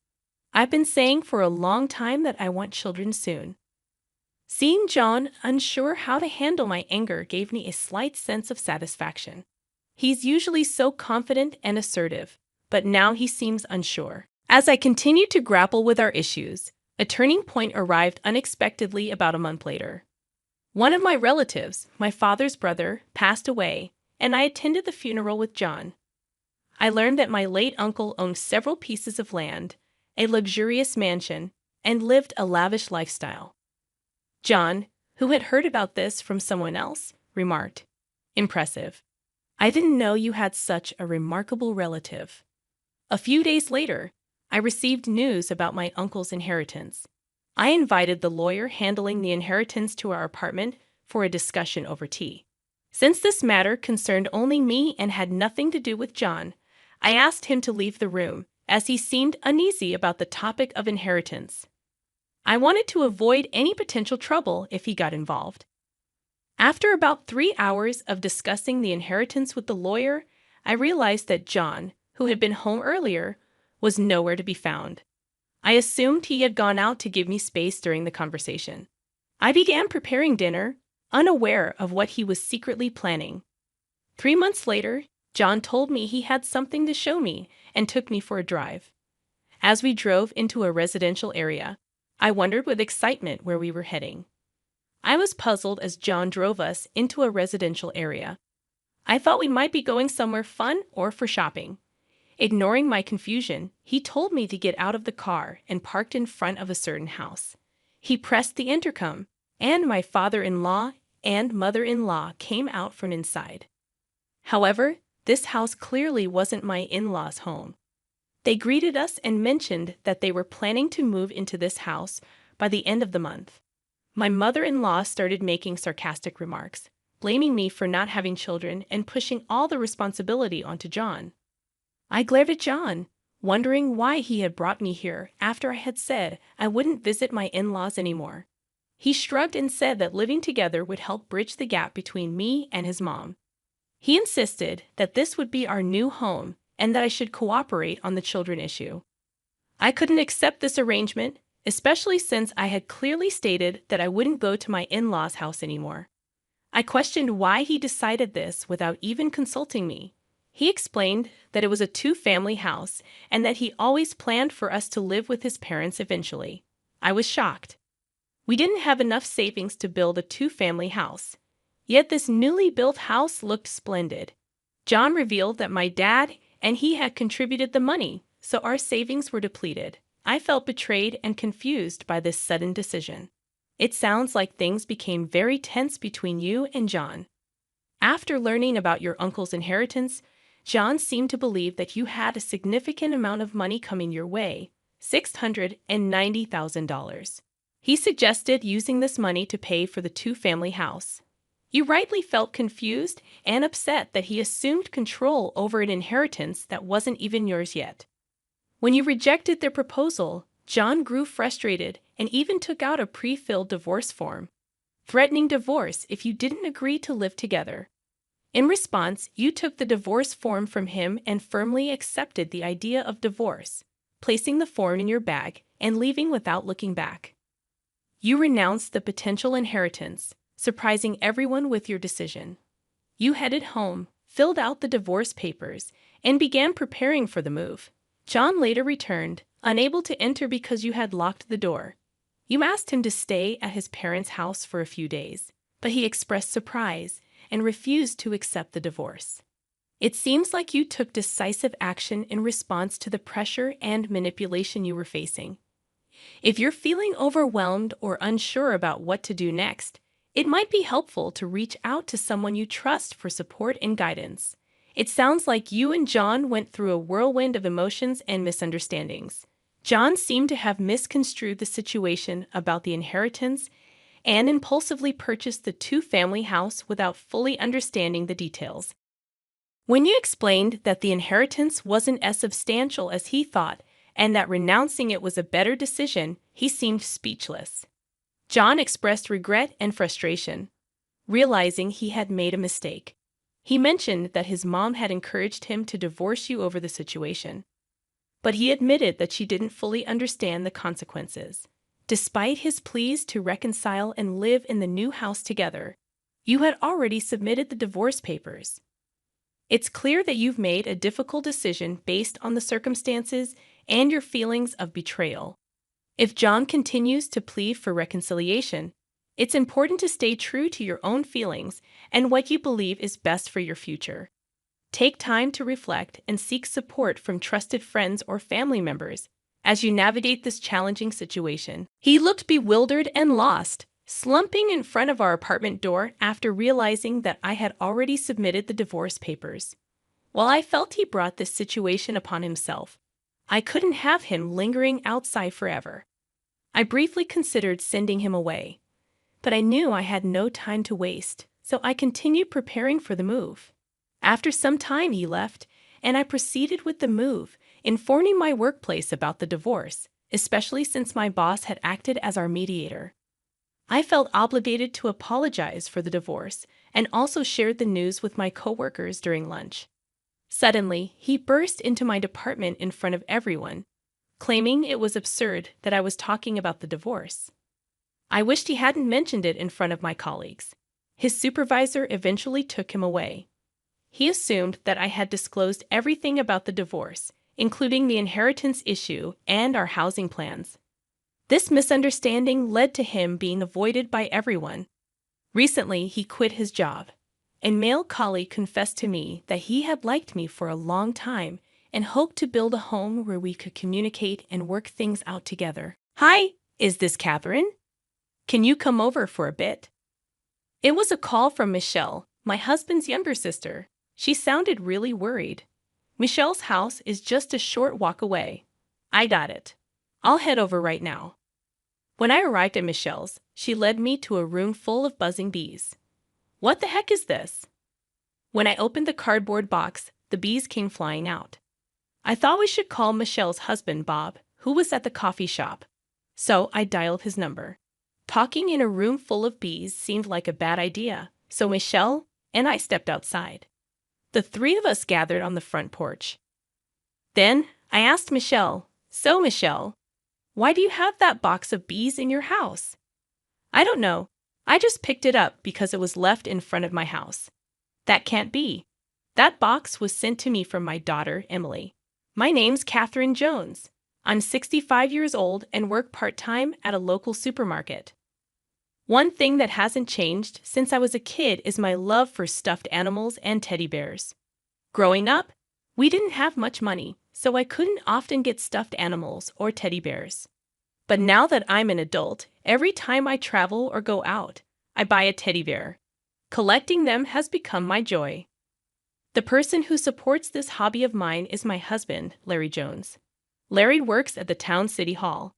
I've been saying for a long time that I want children soon. Seeing John unsure how to handle my anger gave me a slight sense of satisfaction. He's usually so confident and assertive, but now he seems unsure. As I continued to grapple with our issues, a turning point arrived unexpectedly about a month later. One of my relatives, my father's brother, passed away, and I attended the funeral with John. I learned that my late uncle owned several pieces of land, a luxurious mansion, and lived a lavish lifestyle. John, who had heard about this from someone else, remarked, "Impressive. I didn't know you had such a remarkable relative." A few days later, I received news about my uncle's inheritance. I invited the lawyer handling the inheritance to our apartment for a discussion over tea. Since this matter concerned only me and had nothing to do with John, I asked him to leave the room, as he seemed uneasy about the topic of inheritance. I wanted to avoid any potential trouble if he got involved. After about 3 hours of discussing the inheritance with the lawyer, I realized that John, who had been home earlier, was nowhere to be found. I assumed he had gone out to give me space during the conversation. I began preparing dinner, unaware of what he was secretly planning. 3 months later, John told me he had something to show me and took me for a drive. As we drove into a residential area, I wondered with excitement where we were heading. I was puzzled as John drove us into a residential area. I thought we might be going somewhere fun or for shopping. Ignoring my confusion, he told me to get out of the car and parked in front of a certain house. He pressed the intercom, and my father-in-law and mother-in-law came out from inside. However, this house clearly wasn't my in-laws' home. They greeted us and mentioned that they were planning to move into this house by the end of the month. My mother-in-law started making sarcastic remarks, blaming me for not having children and pushing all the responsibility onto John. I glared at John, wondering why he had brought me here after I had said I wouldn't visit my in-laws anymore. He shrugged and said that living together would help bridge the gap between me and his mom. He insisted that this would be our new home and that I should cooperate on the children issue. I couldn't accept this arrangement, especially since I had clearly stated that I wouldn't go to my in-laws' house anymore. I questioned why he decided this without even consulting me. He explained that it was a two-family house and that he always planned for us to live with his parents eventually. I was shocked. We didn't have enough savings to build a two-family house. Yet this newly built house looked splendid. John revealed that my dad and he had contributed the money, so our savings were depleted. I felt betrayed and confused by this sudden decision. It sounds like things became very tense between you and John. After learning about your uncle's inheritance, John seemed to believe that you had a significant amount of money coming your way, $690,000. He suggested using this money to pay for the two-family house. You rightly felt confused and upset that he assumed control over an inheritance that wasn't even yours yet. When you rejected their proposal, John grew frustrated and even took out a pre-filled divorce form, threatening divorce if you didn't agree to live together. In response, you took the divorce form from him and firmly accepted the idea of divorce, placing the form in your bag and leaving without looking back. You renounced the potential inheritance, surprising everyone with your decision. You headed home, filled out the divorce papers, and began preparing for the move. John later returned, unable to enter because you had locked the door. You asked him to stay at his parents' house for a few days, but he expressed surprise and refused to accept the divorce. It seems like you took decisive action in response to the pressure and manipulation you were facing. If you're feeling overwhelmed or unsure about what to do next, it might be helpful to reach out to someone you trust for support and guidance. It sounds like you and John went through a whirlwind of emotions and misunderstandings. John seemed to have misconstrued the situation about the inheritance and impulsively purchased the two-family house without fully understanding the details. When you explained that the inheritance wasn't as substantial as he thought and that renouncing it was a better decision, he seemed speechless. John expressed regret and frustration, realizing he had made a mistake. He mentioned that his mom had encouraged him to divorce you over the situation, but he admitted that she didn't fully understand the consequences. Despite his pleas to reconcile and live in the new house together, you had already submitted the divorce papers. It's clear that you've made a difficult decision based on the circumstances and your feelings of betrayal. If John continues to plead for reconciliation, it's important to stay true to your own feelings and what you believe is best for your future. Take time to reflect and seek support from trusted friends or family members as you navigate this challenging situation. He looked bewildered and lost, slumping in front of our apartment door after realizing that I had already submitted the divorce papers. While I felt he brought this situation upon himself, I couldn't have him lingering outside forever. I briefly considered sending him away, but I knew I had no time to waste, so I continued preparing for the move. After some time, he left, and I proceeded with the move, informing my workplace about the divorce, especially since my boss had acted as our mediator. I felt obligated to apologize for the divorce and also shared the news with my coworkers during lunch. Suddenly, he burst into my department in front of everyone, claiming it was absurd that I was talking about the divorce. I wished he hadn't mentioned it in front of my colleagues. His supervisor eventually took him away. He assumed that I had disclosed everything about the divorce, including the inheritance issue and our housing plans. This misunderstanding led to him being avoided by everyone. Recently, he quit his job. A male colleague confessed to me that he had liked me for a long time and hoped to build a home where we could communicate and work things out together. "Hi, is this Catherine? Can you come over for a bit?" It was a call from Michelle, my husband's younger sister. She sounded really worried. Michelle's house is just a short walk away. I got it. I'll head over right now. When I arrived at Michelle's, she led me to a room full of buzzing bees. What the heck is this? When I opened the cardboard box, the bees came flying out. I thought we should call Michelle's husband, Bob, who was at the coffee shop. So I dialed his number. Talking in a room full of bees seemed like a bad idea, so Michelle and I stepped outside. The three of us gathered on the front porch. Then I asked Michelle, "So, Michelle, why do you have that box of bees in your house?" "I don't know. I just picked it up because it was left in front of my house. That can't be. That box was sent to me from my daughter, Emily. My name's Catherine Jones. I'm 65 years old and work part-time at a local supermarket. One thing that hasn't changed since I was a kid is my love for stuffed animals and teddy bears. Growing up, we didn't have much money, so I couldn't often get stuffed animals or teddy bears. But now that I'm an adult, every time I travel or go out, I buy a teddy bear. Collecting them has become my joy. The person who supports this hobby of mine is my husband, Larry Jones. Larry works at the town city hall.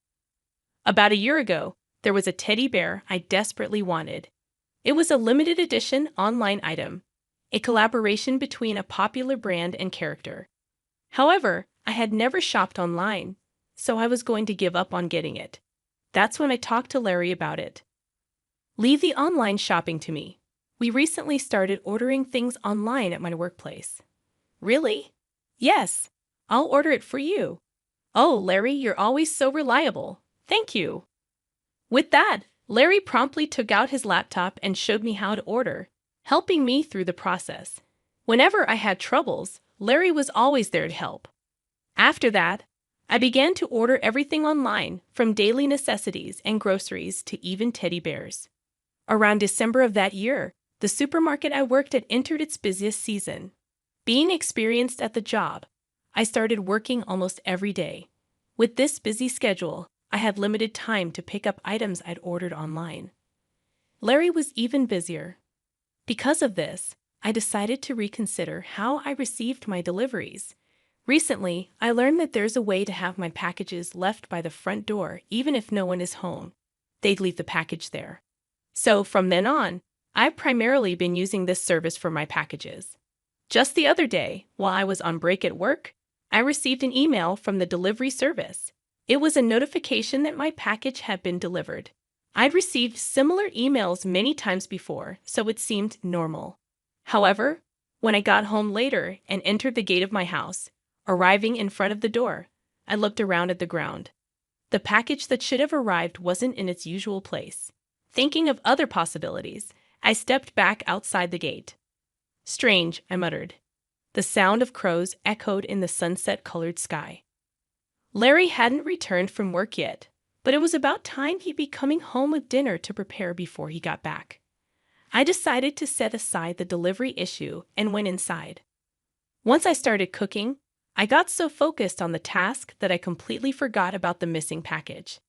About a year ago, there was a teddy bear I desperately wanted. It was a limited edition online item, a collaboration between a popular brand and character. However, I had never shopped online, so I was going to give up on getting it. That's when I talked to Larry about it. Leave the online shopping to me. We recently started ordering things online at my workplace. Really? Yes. I'll order it for you. Oh, Larry, you're always so reliable. Thank you. With that, Larry promptly took out his laptop and showed me how to order, helping me through the process. Whenever I had troubles, Larry was always there to help. After that, I began to order everything online, from daily necessities and groceries to even teddy bears. Around December of that year, the supermarket I worked at entered its busiest season. Being experienced at the job, I started working almost every day. With this busy schedule, I had limited time to pick up items I'd ordered online. Larry was even busier. Because of this, I decided to reconsider how I received my deliveries. Recently, I learned that there's a way to have my packages left by the front door even if no one is home. They'd leave the package there. So from then on, I've primarily been using this service for my packages. Just the other day, while I was on break at work, I received an email from the delivery service. It was a notification that my package had been delivered. I'd received similar emails many times before, so it seemed normal. However, when I got home later and entered the gate of my house, arriving in front of the door, I looked around at the ground. The package that should have arrived wasn't in its usual place. Thinking of other possibilities, I stepped back outside the gate. Strange, I muttered. The sound of crows echoed in the sunset-colored sky. Larry hadn't returned from work yet, but it was about time he'd be coming home with dinner to prepare before he got back. I decided to set aside the delivery issue and went inside. Once I started cooking, I got so focused on the task that I completely forgot about the missing package.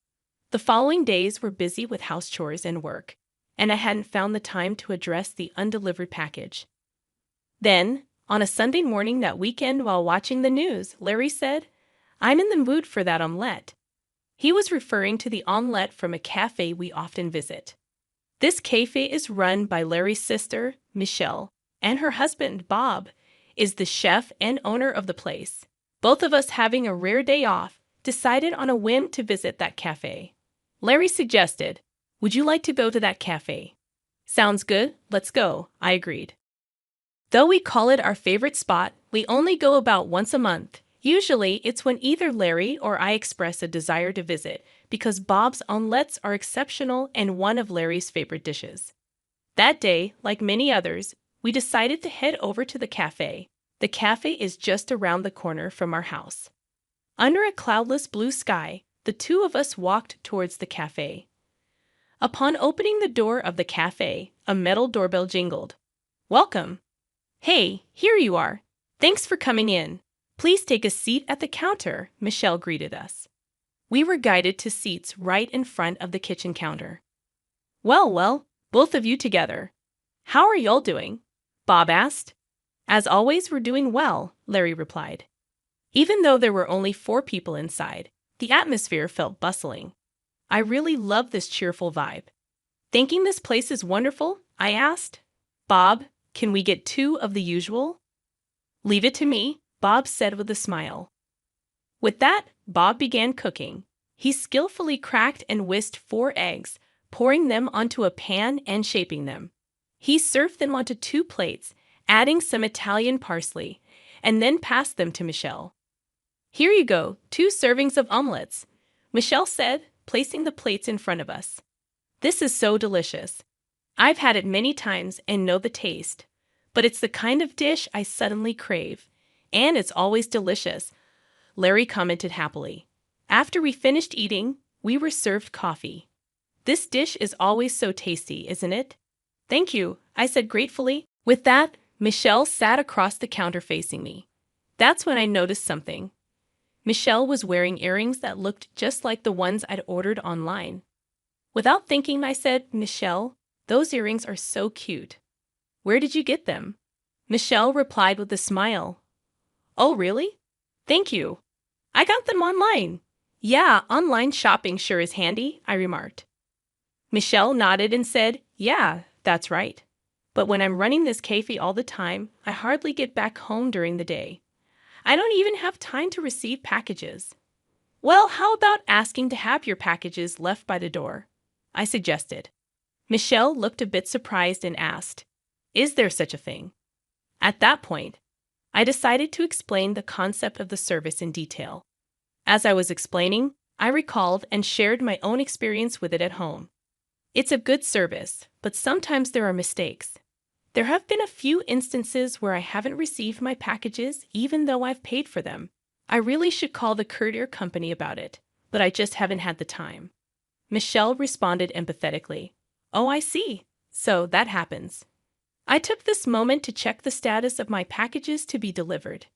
The following days were busy with house chores and work, and I hadn't found the time to address the undelivered package. Then, on a Sunday morning that weekend while watching the news, Larry said, "I'm in the mood for that omelette." He was referring to the omelette from a cafe we often visit. This cafe is run by Larry's sister, Michelle, and her husband, Bob, is the chef and owner of the place. Both of us, having a rare day off, decided on a whim to visit that cafe. Larry suggested, "Would you like to go to that cafe?" "Sounds good, let's go," I agreed. Though we call it our favorite spot, we only go about once a month. Usually, it's when either Larry or I express a desire to visit, because Bob's omelettes are exceptional and one of Larry's favorite dishes. That day, like many others, we decided to head over to the cafe. The cafe is just around the corner from our house. Under a cloudless blue sky, the two of us walked towards the cafe. Upon opening the door of the cafe, a metal doorbell jingled. "Welcome." "Hey, here you are. Thanks for coming in. Please take a seat at the counter," Michelle greeted us. We were guided to seats right in front of the kitchen counter. Well, both of you together. "How are y'all doing?" Bob asked. "As always, we're doing well," Larry replied. Even though there were only 4 people inside, the atmosphere felt bustling. I really love this cheerful vibe. "Thinking this place is wonderful?" I asked. "Bob, can we get 2 of the usual?" "Leave it to me," Bob said with a smile. With that, Bob began cooking. He skillfully cracked and whisked 4 eggs, pouring them onto a pan and shaping them. He served them onto 2 plates, adding some Italian parsley, and then passed them to Michelle. "Here you go, 2 servings of omelettes," Michelle said, placing the plates in front of us. "This is so delicious. I've had it many times and know the taste, but it's the kind of dish I suddenly crave. And it's always delicious, Larry commented happily. After we finished eating, we were served coffee. This dish is always so tasty, isn't it? Thank you, I said gratefully. With that, Michelle sat across the counter facing me. That's when I noticed something. Michelle was wearing earrings that looked just like the ones I'd ordered online. Without thinking, I said, "Michelle, those earrings are so cute. Where did you get them?" Michelle replied with a smile. "Oh, really? Thank you. I got them online." "Yeah, online shopping sure is handy," I remarked. Michelle nodded and said, "Yeah, that's right. But when I'm running this cafe all the time, I hardly get back home during the day. I don't even have time to receive packages." "Well, how about asking to have your packages left by the door?" I suggested. Michelle looked a bit surprised and asked, "Is there such a thing?" At that point, I decided to explain the concept of the service in detail. As I was explaining, I recalled and shared my own experience with it at home. It's a good service, but sometimes there are mistakes. There have been a few instances where I haven't received my packages even though I've paid for them. I really should call the courier company about it, but I just haven't had the time. Michelle responded empathetically. "Oh, I see. So that happens." I took this moment to check the status of my packages to be delivered.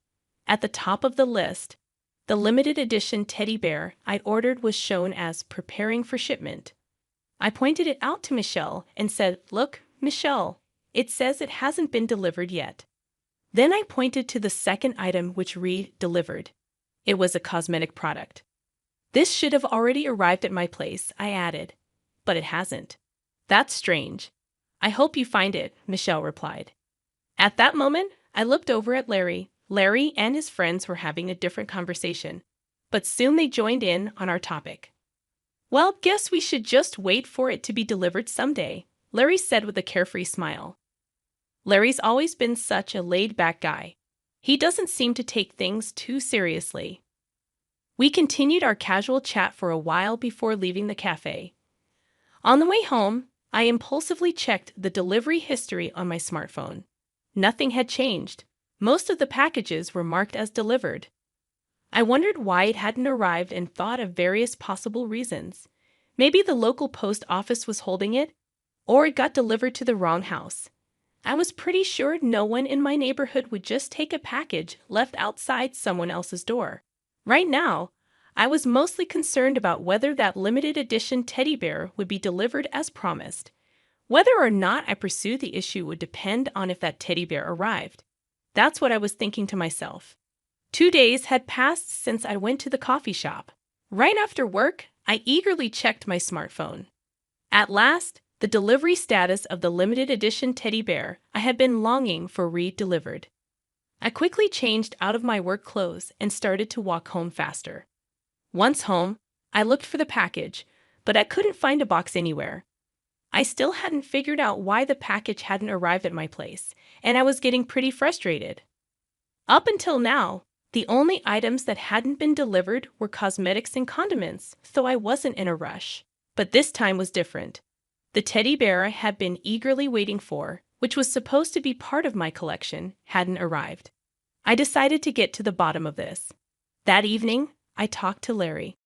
At the top of the list, the limited edition teddy bear I'd ordered was shown as preparing for shipment. I pointed it out to Michelle and said, "Look, Michelle, it says it hasn't been delivered yet." Then I pointed to the second item which read delivered. It was a cosmetic product. "This should have already arrived at my place," I added, "but it hasn't." "That's strange. I hope you find it," Michelle replied. At that moment, I looked over at Larry. Larry and his friends were having a different conversation, but soon they joined in on our topic. "Well, guess we should just wait for it to be delivered someday," Larry said with a carefree smile. Larry's always been such a laid-back guy. He doesn't seem to take things too seriously. We continued our casual chat for a while before leaving the cafe. On the way home, I impulsively checked the delivery history on my smartphone. Nothing had changed. Most of the packages were marked as delivered. I wondered why it hadn't arrived and thought of various possible reasons. Maybe the local post office was holding it, or it got delivered to the wrong house. I was pretty sure no one in my neighborhood would just take a package left outside someone else's door. Right now, I was mostly concerned about whether that limited edition teddy bear would be delivered as promised. Whether or not I pursued the issue would depend on if that teddy bear arrived. That's what I was thinking to myself. 2 days had passed since I went to the coffee shop. Right after work, I eagerly checked my smartphone. At last, the delivery status of the limited edition teddy bear I had been longing for re-delivered. I quickly changed out of my work clothes and started to walk home faster. Once home, I looked for the package, but I couldn't find a box anywhere. I still hadn't figured out why the package hadn't arrived at my place, and I was getting pretty frustrated. Up until now, the only items that hadn't been delivered were cosmetics and condiments, so I wasn't in a rush. But this time was different. The teddy bear I had been eagerly waiting for, which was supposed to be part of my collection, hadn't arrived. I decided to get to the bottom of this. That evening, I talked to Larry.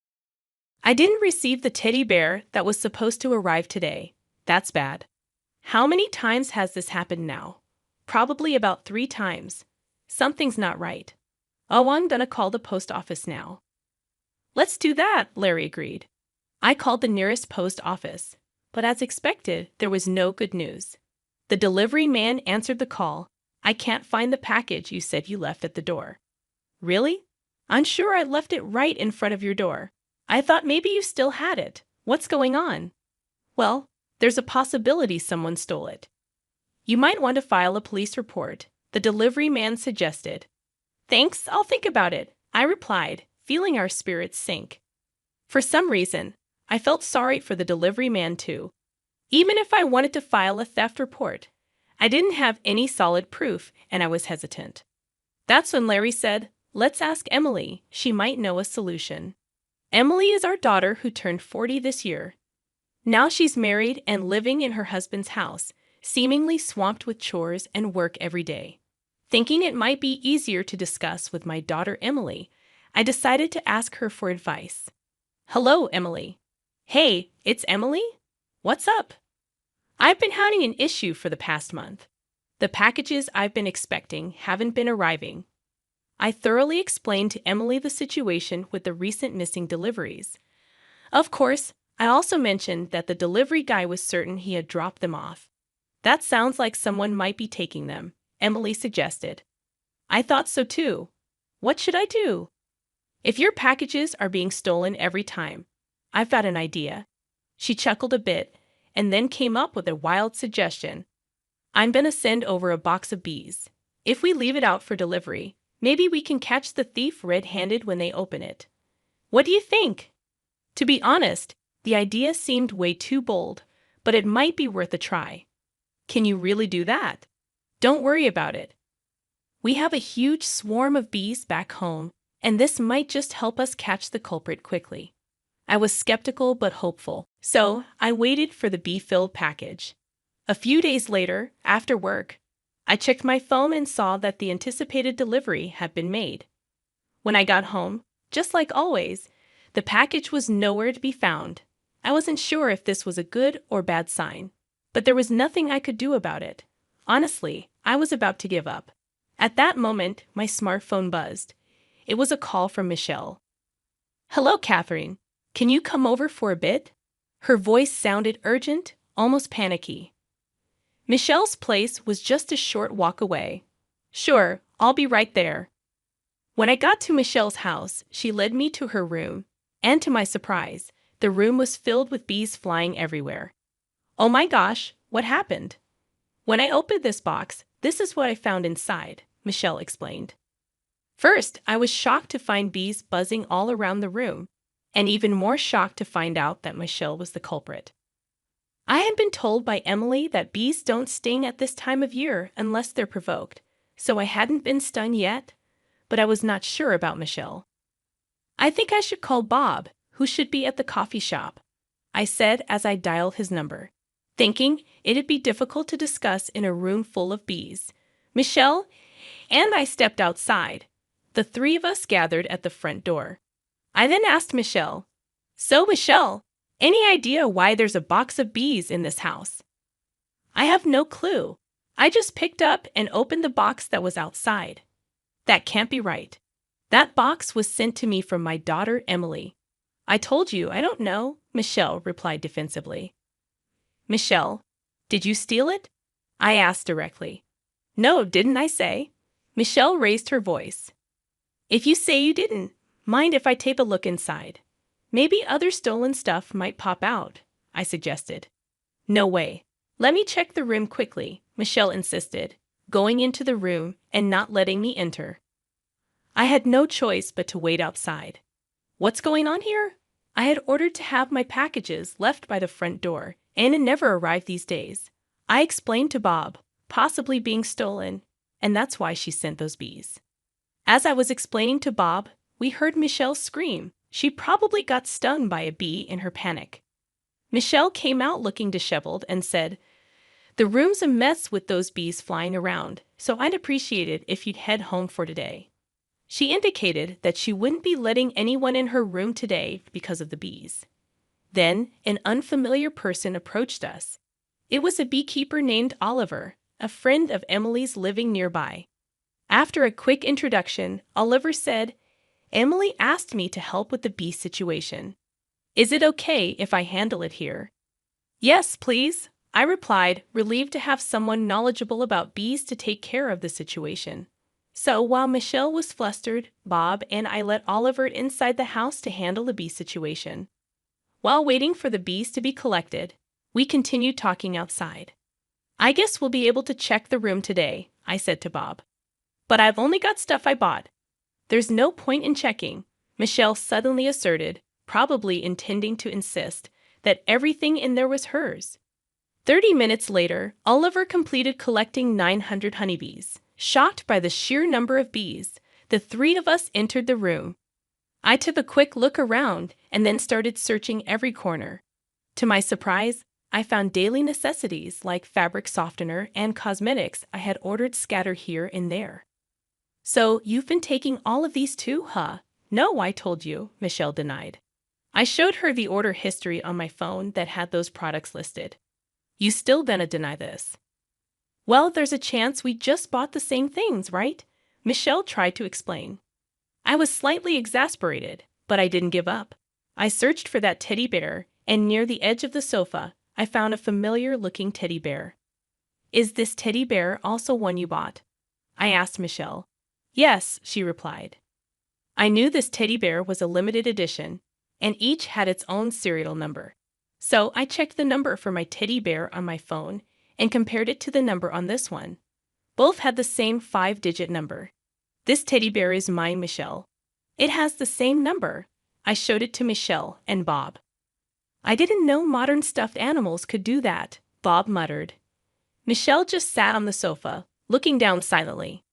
"I didn't receive the teddy bear that was supposed to arrive today. That's bad. How many times has this happened now?" "Probably about 3 times. Something's not right." "Oh, I'm gonna call the post office now." "Let's do that," Larry agreed. I called the nearest post office, but as expected, there was no good news. The delivery man answered the call. "I can't find the package you said you left at the door." "Really? I'm sure I left it right in front of your door. I thought maybe you still had it. What's going on?" "Well, there's a possibility someone stole it. You might want to file a police report," the delivery man suggested. "Thanks, I'll think about it," I replied, feeling our spirits sink. For some reason, I felt sorry for the delivery man too. Even if I wanted to file a theft report, I didn't have any solid proof and I was hesitant. That's when Larry said, "Let's ask Emily. She might know a solution." Emily is our daughter who turned 40 this year. Now she's married and living in her husband's house, seemingly swamped with chores and work every day. Thinking it might be easier to discuss with my daughter Emily, I decided to ask her for advice. Hello, Emily. Hey, it's Emily? What's up? I've been having an issue for the past month. The packages I've been expecting haven't been arriving. I thoroughly explained to Emily the situation with the recent missing deliveries. Of course, I also mentioned that the delivery guy was certain he had dropped them off. That sounds like someone might be taking them, Emily suggested. I thought so too. What should I do? If your packages are being stolen every time, I've got an idea. She chuckled a bit and then came up with a wild suggestion. I'm going to send over a box of bees. If we leave it out for delivery, maybe we can catch the thief red-handed when they open it. What do you think? To be honest, the idea seemed way too bold, but it might be worth a try. Can you really do that? Don't worry about it. We have a huge swarm of bees back home, and this might just help us catch the culprit quickly. I was skeptical but hopeful, so I waited for the bee-filled package. A few days later, after work, I checked my phone and saw that the anticipated delivery had been made. When I got home, just like always, the package was nowhere to be found. I wasn't sure if this was a good or bad sign, but there was nothing I could do about it. Honestly, I was about to give up. At that moment, my smartphone buzzed. It was a call from Michelle. Hello, Catherine. Can you come over for a bit? Her voice sounded urgent, almost panicky. Michelle's place was just a short walk away. Sure, I'll be right there. When I got to Michelle's house, she led me to her room, and to my surprise, the room was filled with bees flying everywhere. Oh my gosh, what happened? When I opened this box, this is what I found inside, Michelle explained. First, I was shocked to find bees buzzing all around the room, and even more shocked to find out that Michelle was the culprit. I had been told by Emily that bees don't sting at this time of year unless they're provoked, so I hadn't been stung yet, but I was not sure about Michelle. I think I should call Bob, who should be at the coffee shop, I said as I dialed his number, thinking it'd be difficult to discuss in a room full of bees. Michelle and I stepped outside. The three of us gathered at the front door. I then asked Michelle, So, Michelle, any idea why there's a box of bees in this house? I have no clue. I just picked up and opened the box that was outside. That can't be right. That box was sent to me from my daughter Emily. I told you, I don't know, Michelle replied defensively. Michelle, did you steal it? I asked directly. No, didn't I say? Michelle raised her voice. If you say you didn't, mind if I take a look inside? Maybe other stolen stuff might pop out, I suggested. No way. Let me check the room quickly, Michelle insisted, going into the room and not letting me enter. I had no choice but to wait outside. What's going on here? I had ordered to have my packages left by the front door, and it never arrived these days. I explained to Bob, possibly being stolen, and that's why she sent those bees. As I was explaining to Bob, we heard Michelle scream. She probably got stung by a bee in her panic. Michelle came out looking disheveled and said, The room's a mess with those bees flying around, so I'd appreciate it if you'd head home for today. She indicated that she wouldn't be letting anyone in her room today because of the bees. Then an unfamiliar person approached us. It was a beekeeper named Oliver, a friend of Emily's living nearby. After a quick introduction, Oliver said, Emily asked me to help with the bee situation. Is it okay if I handle it here? Yes, please, I replied, relieved to have someone knowledgeable about bees to take care of the situation. So while Michelle was flustered, Bob and I let Oliver inside the house to handle the bee situation. While waiting for the bees to be collected, we continued talking outside. I guess we'll be able to check the room today, I said to Bob. But I've only got stuff I bought. There's no point in checking, Michelle suddenly asserted, probably intending to insist that everything in there was hers. 30 minutes later, Oliver completed collecting 900 honeybees. Shocked by the sheer number of bees, the three of us entered the room. I took a quick look around and then started searching every corner. To my surprise, I found daily necessities like fabric softener and cosmetics I had ordered scattered here and there. So, you've been taking all of these too, huh? No, I told you, Michelle denied. I showed her the order history on my phone that had those products listed. You still gonna deny this? Well, there's a chance we just bought the same things, right? Michelle tried to explain. I was slightly exasperated, but I didn't give up. I searched for that teddy bear, and near the edge of the sofa, I found a familiar-looking teddy bear. Is this teddy bear also one you bought? I asked Michelle. Yes, she replied. I knew this teddy bear was a limited edition, and each had its own serial number. So I checked the number for my teddy bear on my phone and compared it to the number on this one. Both had the same 5-digit number. This teddy bear is mine, Michelle. It has the same number. I showed it to Michelle and Bob. I didn't know modern stuffed animals could do that, Bob muttered. Michelle just sat on the sofa, looking down silently.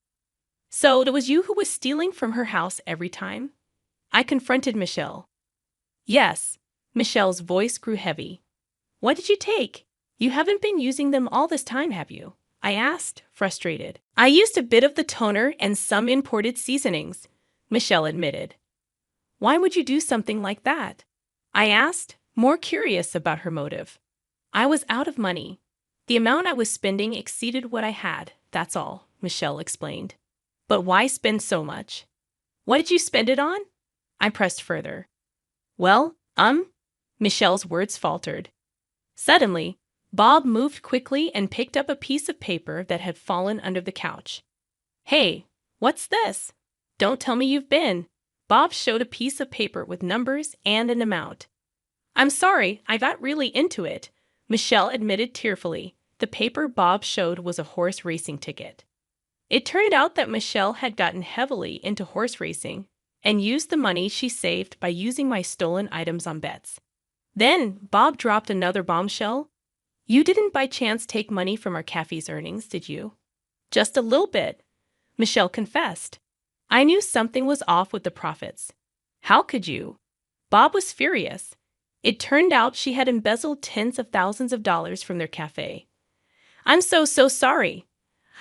So it was you who was stealing from her house every time? I confronted Michelle. Yes. Michelle's voice grew heavy. What did you take? You haven't been using them all this time, have you? I asked, frustrated. I used a bit of the toner and some imported seasonings, Michelle admitted. Why would you do something like that? I asked, more curious about her motive. I was out of money. The amount I was spending exceeded what I had, that's all, Michelle explained. But why spend so much? What did you spend it on? I pressed further. Well, Michelle's words faltered. Suddenly, Bob moved quickly and picked up a piece of paper that had fallen under the couch. Hey, what's this? Don't tell me you've been. Bob showed a piece of paper with numbers and an amount. I'm sorry, I got really into it, Michelle admitted tearfully. The paper Bob showed was a horse racing ticket. It turned out that Michelle had gotten heavily into horse racing and used the money she saved by using my stolen items on bets. Then Bob dropped another bombshell. You didn't by chance take money from our cafe's earnings, did you? Just a little bit, Michelle confessed. I knew something was off with the profits. How could you? Bob was furious. It turned out she had embezzled tens of thousands of dollars from their cafe. I'm so sorry.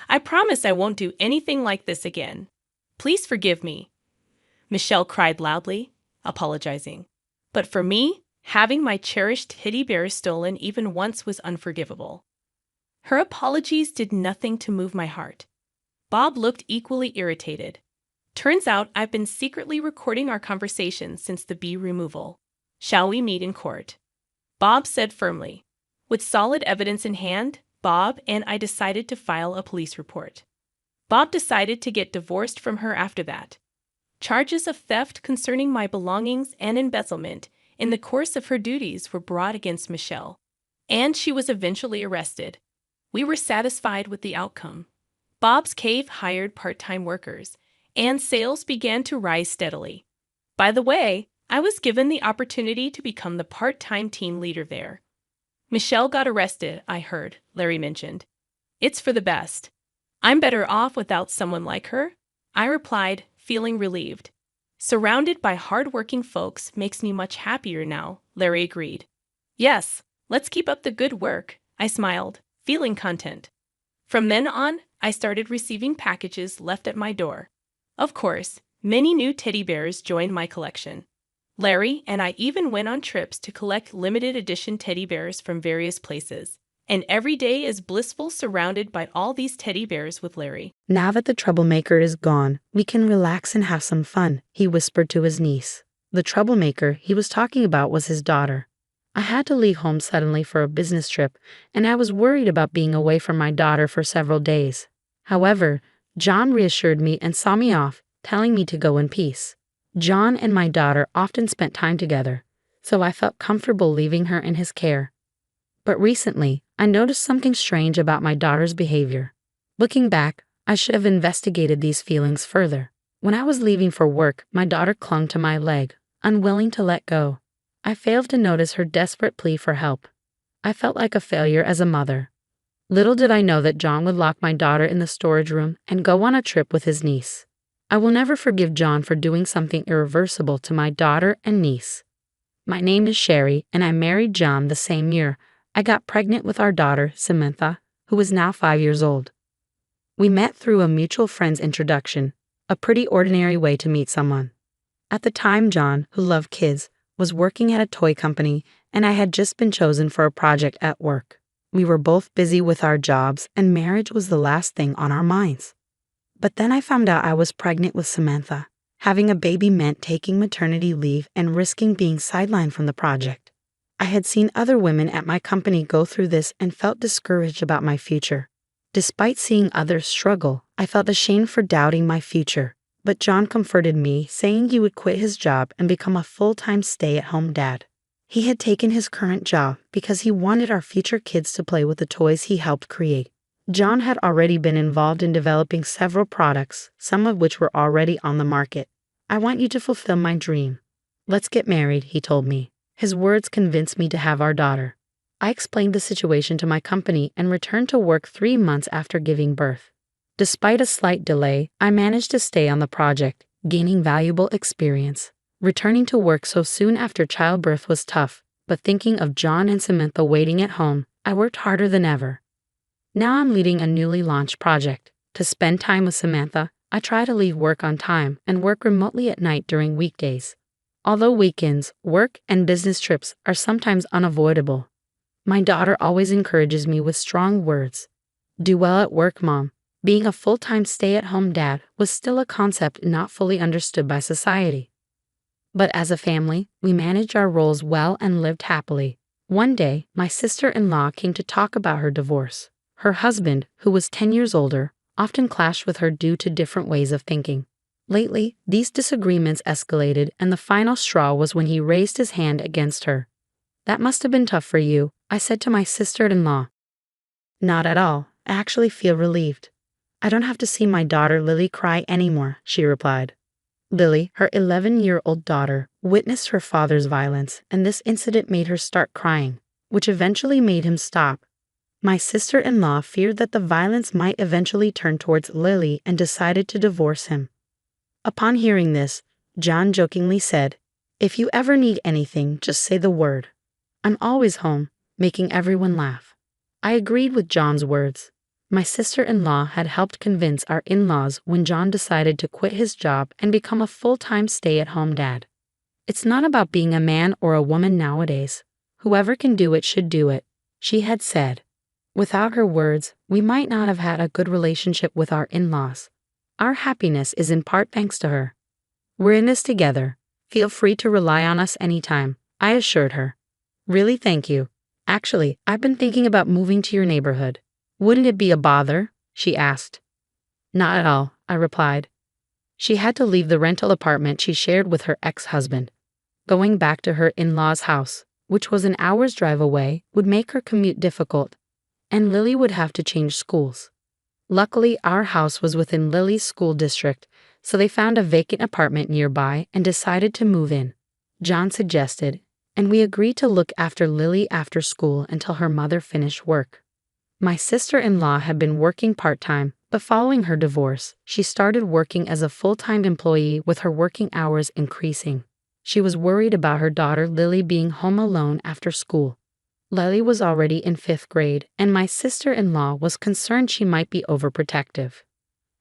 I promise I won't do anything like this again. Please forgive me, Michelle cried loudly, apologizing. But for me, having my cherished teddy bear stolen even once was unforgivable. Her apologies did nothing to move my heart. Bob looked equally irritated. Turns out I've been secretly recording our conversation since the bee removal. Shall we meet in court? Bob said firmly. With solid evidence in hand, Bob and I decided to file a police report. Bob decided to get divorced from her after that. Charges of theft concerning my belongings and embezzlement in the course of her duties were brought against Michelle, and she was eventually arrested. We were satisfied with the outcome. Bob's cave hired part-time workers, and sales began to rise steadily. By the way, I was given the opportunity to become the part-time team leader there. Michelle got arrested, I heard, Larry mentioned. It's for the best. I'm better off without someone like her, I replied, feeling relieved. Surrounded by hard-working folks makes me much happier now, Larry agreed. Yes, let's keep up the good work, I smiled, feeling content. From then on, I started receiving packages left at my door. Of course, many new teddy bears joined my collection. Larry and I even went on trips to collect limited edition teddy bears from various places. And every day is blissful surrounded by all these teddy bears with Larry. Now that the troublemaker is gone, we can relax and have some fun, he whispered to his niece. The troublemaker he was talking about was his daughter. I had to leave home suddenly for a business trip, and I was worried about being away from my daughter for several days. However, John reassured me and saw me off, telling me to go in peace. John and my daughter often spent time together, so I felt comfortable leaving her in his care. But recently, I noticed something strange about my daughter's behavior. Looking back, I should have investigated these feelings further. When I was leaving for work, my daughter clung to my leg, unwilling to let go. I failed to notice her desperate plea for help. I felt like a failure as a mother. Little did I know that John would lock my daughter in the storage room and go on a trip with his niece. I will never forgive John for doing something irreversible to my daughter and niece. My name is Sherry, and I married John the same year. I got pregnant with our daughter, Samantha, who is now 5 years old. We met through a mutual friend's introduction, a pretty ordinary way to meet someone. At the time, John, who loved kids, was working at a toy company, and I had just been chosen for a project at work. We were both busy with our jobs, and marriage was the last thing on our minds. But then I found out I was pregnant with Samantha. Having a baby meant taking maternity leave and risking being sidelined from the project. I had seen other women at my company go through this and felt discouraged about my future. Despite seeing others struggle, I felt ashamed for doubting my future. But John comforted me, saying he would quit his job and become a full-time stay-at-home dad. He had taken his current job because he wanted our future kids to play with the toys he helped create. John had already been involved in developing several products, some of which were already on the market. I want you to fulfill my dream. Let's get married, he told me. His words convinced me to have our daughter. I explained the situation to my company and returned to work 3 months after giving birth. Despite a slight delay, I managed to stay on the project, gaining valuable experience. Returning to work so soon after childbirth was tough, but thinking of John and Samantha waiting at home, I worked harder than ever. Now I'm leading a newly launched project. To spend time with Samantha, I try to leave work on time and work remotely at night during weekdays. Although weekends, work, and business trips are sometimes unavoidable. My daughter always encourages me with strong words. Do well at work, Mom. Being a full-time stay-at-home dad was still a concept not fully understood by society. But as a family, we managed our roles well and lived happily. One day, my sister-in-law came to talk about her divorce. Her husband, who was 10 years older, often clashed with her due to different ways of thinking. Lately, these disagreements escalated, and the final straw was when he raised his hand against her. That must have been tough for you, I said to my sister-in-law. Not at all. I actually feel relieved. I don't have to see my daughter Lily cry anymore, she replied. Lily, her 11-year-old daughter, witnessed her father's violence, and this incident made her start crying, which eventually made him stop. My sister-in-law feared that the violence might eventually turn towards Lily and decided to divorce him. Upon hearing this, John jokingly said, "If you ever need anything, just say the word. I'm always home," making everyone laugh. I agreed with John's words. My sister-in-law had helped convince our in-laws when John decided to quit his job and become a full-time stay-at-home dad. It's not about being a man or a woman nowadays. Whoever can do it should do it, she had said. Without her words, we might not have had a good relationship with our in-laws. Our happiness is in part thanks to her. We're in this together. Feel free to rely on us anytime, I assured her. Really, thank you. Actually, I've been thinking about moving to your neighborhood. Wouldn't it be a bother? She asked. Not at all, I replied. She had to leave the rental apartment she shared with her ex-husband. Going back to her in-laws' house, which was an hour's drive away, would make her commute difficult, and Lily would have to change schools. Luckily, our house was within Lily's school district, so they found a vacant apartment nearby and decided to move in. John suggested, and we agreed to look after Lily after school until her mother finished work. My sister-in-law had been working part-time, but following her divorce, she started working as a full-time employee with her working hours increasing. She was worried about her daughter Lily being home alone after school. Lily was already in 5th grade, and my sister-in-law was concerned she might be overprotective.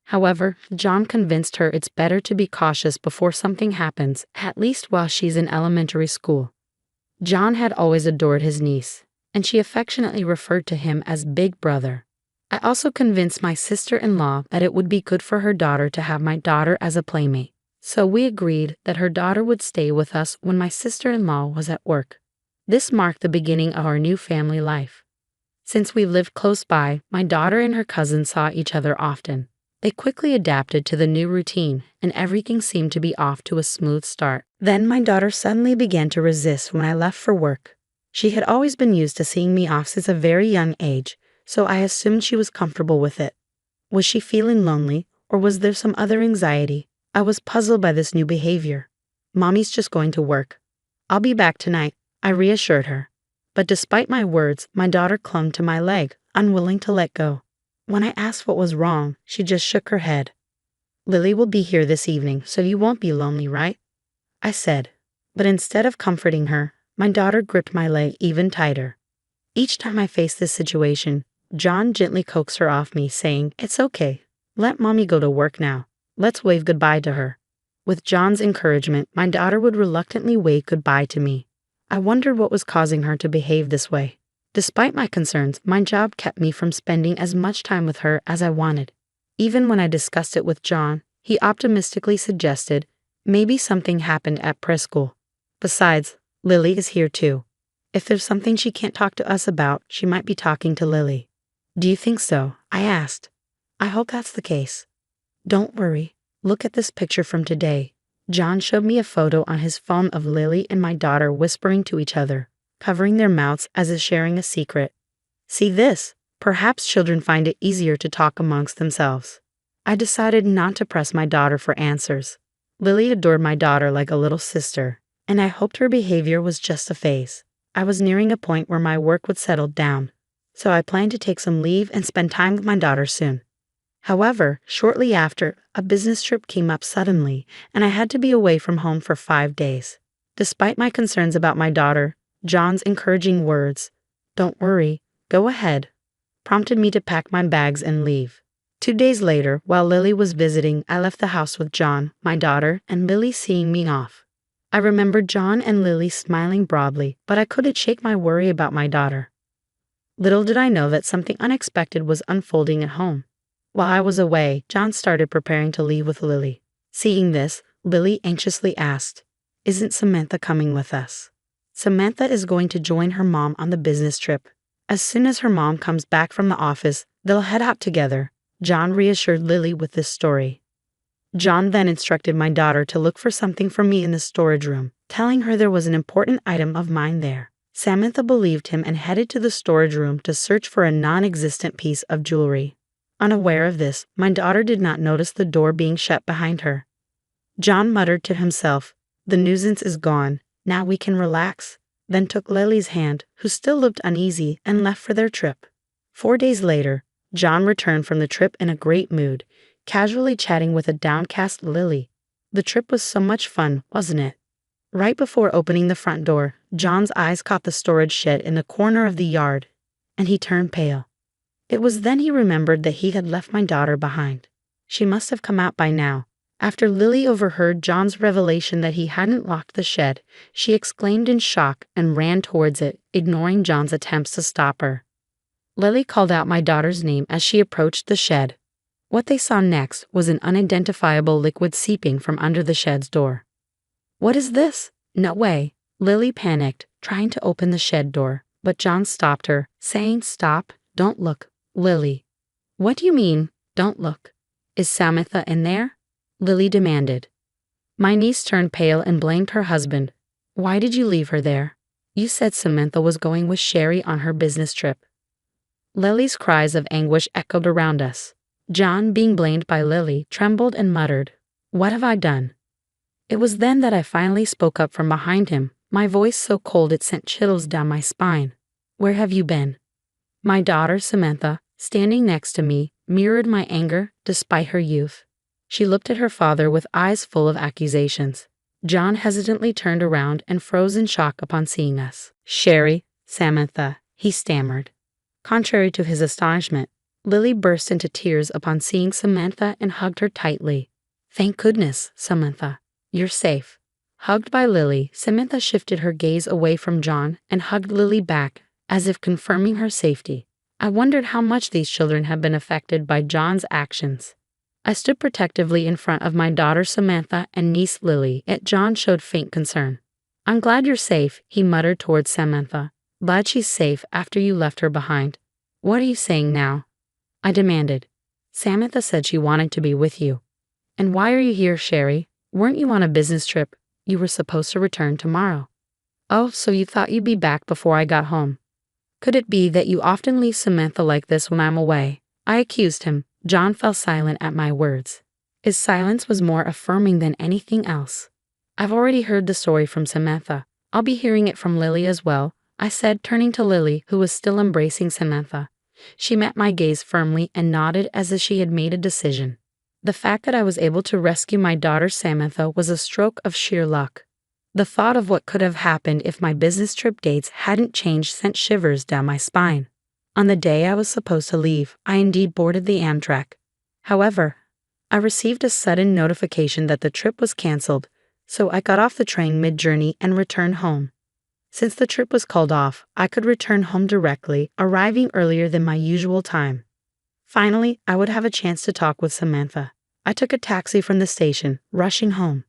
However, John convinced her it's better to be cautious before something happens, at least while she's in elementary school. John had always adored his niece, and she affectionately referred to him as Big Brother. I also convinced my sister-in-law that it would be good for her daughter to have my daughter as a playmate, so we agreed that her daughter would stay with us when my sister-in-law was at work. This marked the beginning of our new family life. Since we lived close by, my daughter and her cousin saw each other often. They quickly adapted to the new routine, and everything seemed to be off to a smooth start. Then my daughter suddenly began to resist when I left for work. She had always been used to seeing me off since a very young age, so I assumed she was comfortable with it. Was she feeling lonely, or was there some other anxiety? I was puzzled by this new behavior. Mommy's just going to work. I'll be back tonight, I reassured her. But despite my words, my daughter clung to my leg, unwilling to let go. When I asked what was wrong, she just shook her head. Lily will be here this evening, so you won't be lonely, right? I said. But instead of comforting her, my daughter gripped my leg even tighter. Each time I faced this situation, John gently coaxed her off me, saying, "It's okay. Let mommy go to work now. Let's wave goodbye to her." With John's encouragement, my daughter would reluctantly wave goodbye to me. I wondered what was causing her to behave this way. Despite my concerns, my job kept me from spending as much time with her as I wanted. Even when I discussed it with John, he optimistically suggested, maybe something happened at preschool. Besides, Lily is here too. If there's something she can't talk to us about, she might be talking to Lily. "Do you think so?" I asked. "I hope that's the case." "Don't worry. Look at this picture from today." John showed me a photo on his phone of Lily and my daughter whispering to each other, covering their mouths as if sharing a secret. "See this? Perhaps children find it easier to talk amongst themselves." I decided not to press my daughter for answers. Lily adored my daughter like a little sister, and I hoped her behavior was just a phase. I was nearing a point where my work would settle down, so I planned to take some leave and spend time with my daughter soon. However, shortly after, a business trip came up suddenly, and I had to be away from home for 5 days. Despite my concerns about my daughter, John's encouraging words, "Don't worry, go ahead," prompted me to pack my bags and leave. 2 days later, while Lily was visiting, I left the house with John, my daughter, and Lily seeing me off. I remembered John and Lily smiling broadly, but I couldn't shake my worry about my daughter. Little did I know that something unexpected was unfolding at home. While I was away, John started preparing to leave with Lily. Seeing this, Lily anxiously asked, "Isn't Samantha coming with us?" "Samantha is going to join her mom on the business trip. As soon as her mom comes back from the office, they'll head out together," John reassured Lily with this story. John then instructed my daughter to look for something for me in the storage room, telling her there was an important item of mine there. Samantha believed him and headed to the storage room to search for a non-existent piece of jewelry. Unaware of this, my daughter did not notice the door being shut behind her. John muttered to himself, "The nuisance is gone, now we can relax," then took Lily's hand, who still looked uneasy, and left for their trip. 4 days later, John returned from the trip in a great mood, casually chatting with a downcast Lily. The trip was so much fun, wasn't it? Right before opening the front door, John's eyes caught the storage shed in the corner of the yard, and he turned pale. It was then he remembered that he had left my daughter behind. She must have come out by now. After Lily overheard John's revelation that he hadn't locked the shed, she exclaimed in shock and ran towards it, ignoring John's attempts to stop her. Lily called out my daughter's name as she approached the shed. What they saw next was an unidentifiable liquid seeping from under the shed's door. "What is this? No way!" Lily panicked, trying to open the shed door, but John stopped her, saying, "Stop, don't look." "Lily, what do you mean, don't look? Is Samantha in there?" Lily demanded. My niece turned pale and blamed her husband. "Why did you leave her there? You said Samantha was going with Sherry on her business trip." Lily's cries of anguish echoed around us. John, being blamed by Lily, trembled and muttered, "What have I done?" It was then that I finally spoke up from behind him, my voice so cold it sent chills down my spine. "Where have you been?" My daughter, Samantha, standing next to me, mirrored my anger despite her youth. She looked at her father with eyes full of accusations. John hesitantly turned around and froze in shock upon seeing us. "Sherry, Samantha," he stammered. Contrary to his astonishment, Lily burst into tears upon seeing Samantha and hugged her tightly. "Thank goodness, Samantha. You're safe." Hugged by Lily, Samantha shifted her gaze away from John and hugged Lily back, as if confirming her safety. I wondered how much these children had been affected by John's actions. I stood protectively in front of my daughter Samantha and niece Lily, yet John showed faint concern. "I'm glad you're safe," he muttered towards Samantha. "Glad she's safe after you left her behind." "What are you saying now?" I demanded. "Samantha said she wanted to be with you." "And why are you here, Sherry? Weren't you on a business trip? You were supposed to return tomorrow." "Oh, so you thought you'd be back before I got home. Could it be that you often leave Samantha like this when I'm away?" I accused him. John fell silent at my words. His silence was more affirming than anything else. "I've already heard the story from Samantha. I'll be hearing it from Lily as well," I said, turning to Lily, who was still embracing Samantha. She met my gaze firmly and nodded as if she had made a decision. The fact that I was able to rescue my daughter Samantha was a stroke of sheer luck. The thought of what could have happened if my business trip dates hadn't changed sent shivers down my spine. On the day I was supposed to leave, I indeed boarded the Amtrak. However, I received a sudden notification that the trip was canceled, so I got off the train mid-journey and returned home. Since the trip was called off, I could return home directly, arriving earlier than my usual time. Finally, I would have a chance to talk with Samantha. I took a taxi from the station, rushing home.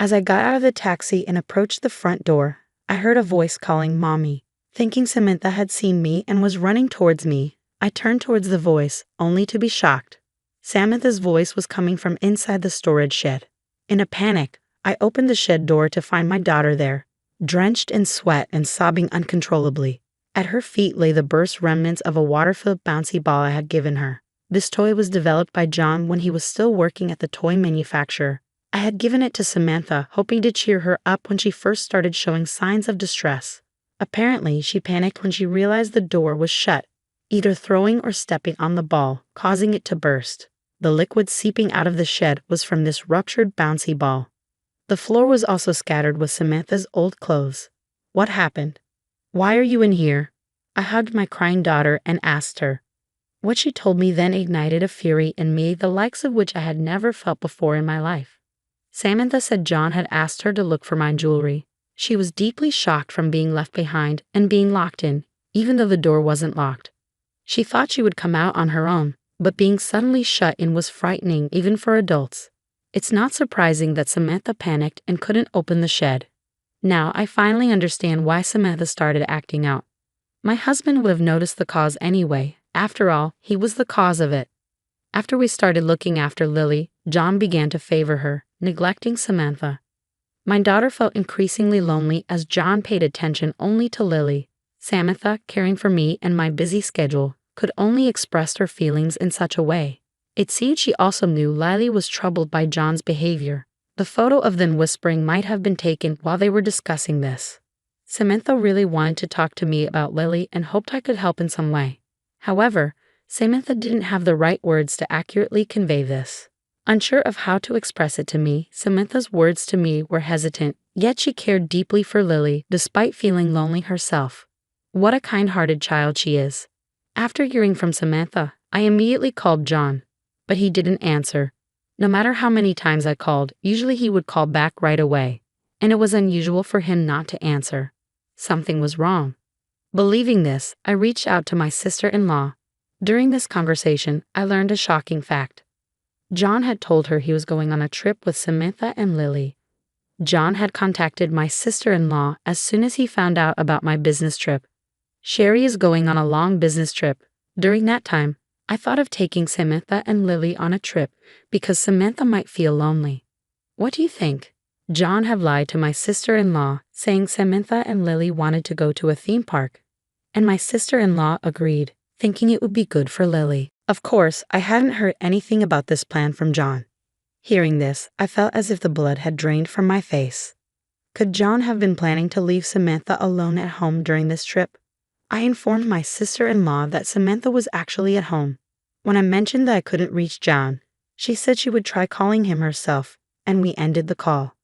As I got out of the taxi and approached the front door, I heard a voice calling Mommy. Thinking Samantha had seen me and was running towards me, I turned towards the voice, only to be shocked. Samantha's voice was coming from inside the storage shed. In a panic, I opened the shed door to find my daughter there, drenched in sweat and sobbing uncontrollably. At her feet lay the burst remnants of a water-filled bouncy ball I had given her. This toy was developed by John when he was still working at the toy manufacturer. I had given it to Samantha, hoping to cheer her up when she first started showing signs of distress. Apparently, she panicked when she realized the door was shut, either throwing or stepping on the ball, causing it to burst. The liquid seeping out of the shed was from this ruptured bouncy ball. The floor was also scattered with Samantha's old clothes. What happened? Why are you in here? I hugged my crying daughter and asked her. What she told me then ignited a fury in me the likes of which I had never felt before in my life. Samantha said John had asked her to look for my jewelry. She was deeply shocked from being left behind and being locked in, even though the door wasn't locked. She thought she would come out on her own, but being suddenly shut in was frightening even for adults. It's not surprising that Samantha panicked and couldn't open the shed. Now I finally understand why Samantha started acting out. My husband would have noticed the cause anyway. After all, he was the cause of it. After we started looking after Lily, John began to favor her, neglecting Samantha. My daughter felt increasingly lonely as John paid attention only to Lily. Samantha, caring for me and my busy schedule, could only express her feelings in such a way. It seemed she also knew Lily was troubled by John's behavior. The photo of them whispering might have been taken while they were discussing this. Samantha really wanted to talk to me about Lily and hoped I could help in some way. However, Samantha didn't have the right words to accurately convey this. Unsure of how to express it to me, Samantha's words to me were hesitant, yet she cared deeply for Lily despite feeling lonely herself. What a kind-hearted child she is. After hearing from Samantha, I immediately called John, but he didn't answer. No matter how many times I called, usually he would call back right away, and it was unusual for him not to answer. Something was wrong. Believing this, I reached out to my sister-in-law. During this conversation, I learned a shocking fact. John had told her he was going on a trip with Samantha and Lily. John had contacted my sister-in-law as soon as he found out about my business trip. Sherry is going on a long business trip. During that time, I thought of taking Samantha and Lily on a trip because Samantha might feel lonely. What do you think? John had lied to my sister-in-law, saying Samantha and Lily wanted to go to a theme park. And my sister-in-law agreed, thinking it would be good for Lily. Of course, I hadn't heard anything about this plan from John. Hearing this, I felt as if the blood had drained from my face. Could John have been planning to leave Samantha alone at home during this trip? I informed my sister-in-law that Samantha was actually at home. When I mentioned that I couldn't reach John, she said she would try calling him herself, and we ended the call.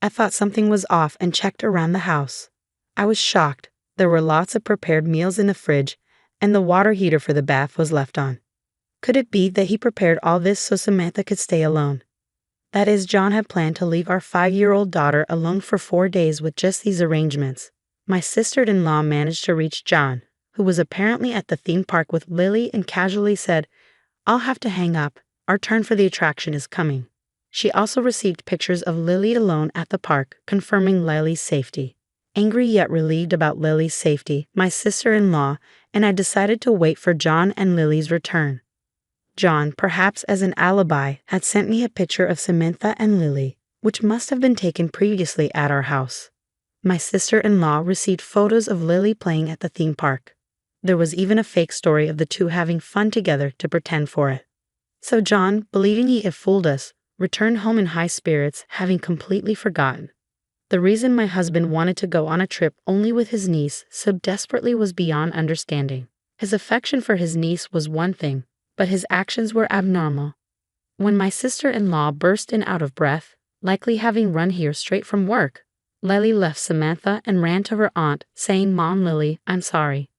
I thought something was off and checked around the house. I was shocked. There were lots of prepared meals in the fridge, and the water heater for the bath was left on. Could it be that he prepared all this so Samantha could stay alone? That is, John had planned to leave our 5-year-old daughter alone for 4 days with just these arrangements. My sister-in-law managed to reach John, who was apparently at the theme park with Lily, and casually said, "I'll have to hang up. Our turn for the attraction is coming." She also received pictures of Lily alone at the park, confirming Lily's safety. Angry yet relieved about Lily's safety, my sister-in-law and I decided to wait for John and Lily's return. John, perhaps as an alibi, had sent me a picture of Samantha and Lily, which must have been taken previously at our house. My sister-in-law received photos of Lily playing at the theme park. There was even a fake story of the two having fun together to pretend for it. So John, believing he had fooled us, returned home in high spirits, having completely forgotten. The reason my husband wanted to go on a trip only with his niece so desperately was beyond understanding. His affection for his niece was one thing, but his actions were abnormal. When my sister-in-law burst in out of breath, likely having run here straight from work, Lily left Samantha and ran to her aunt, saying, "Mom, Lily, I'm sorry."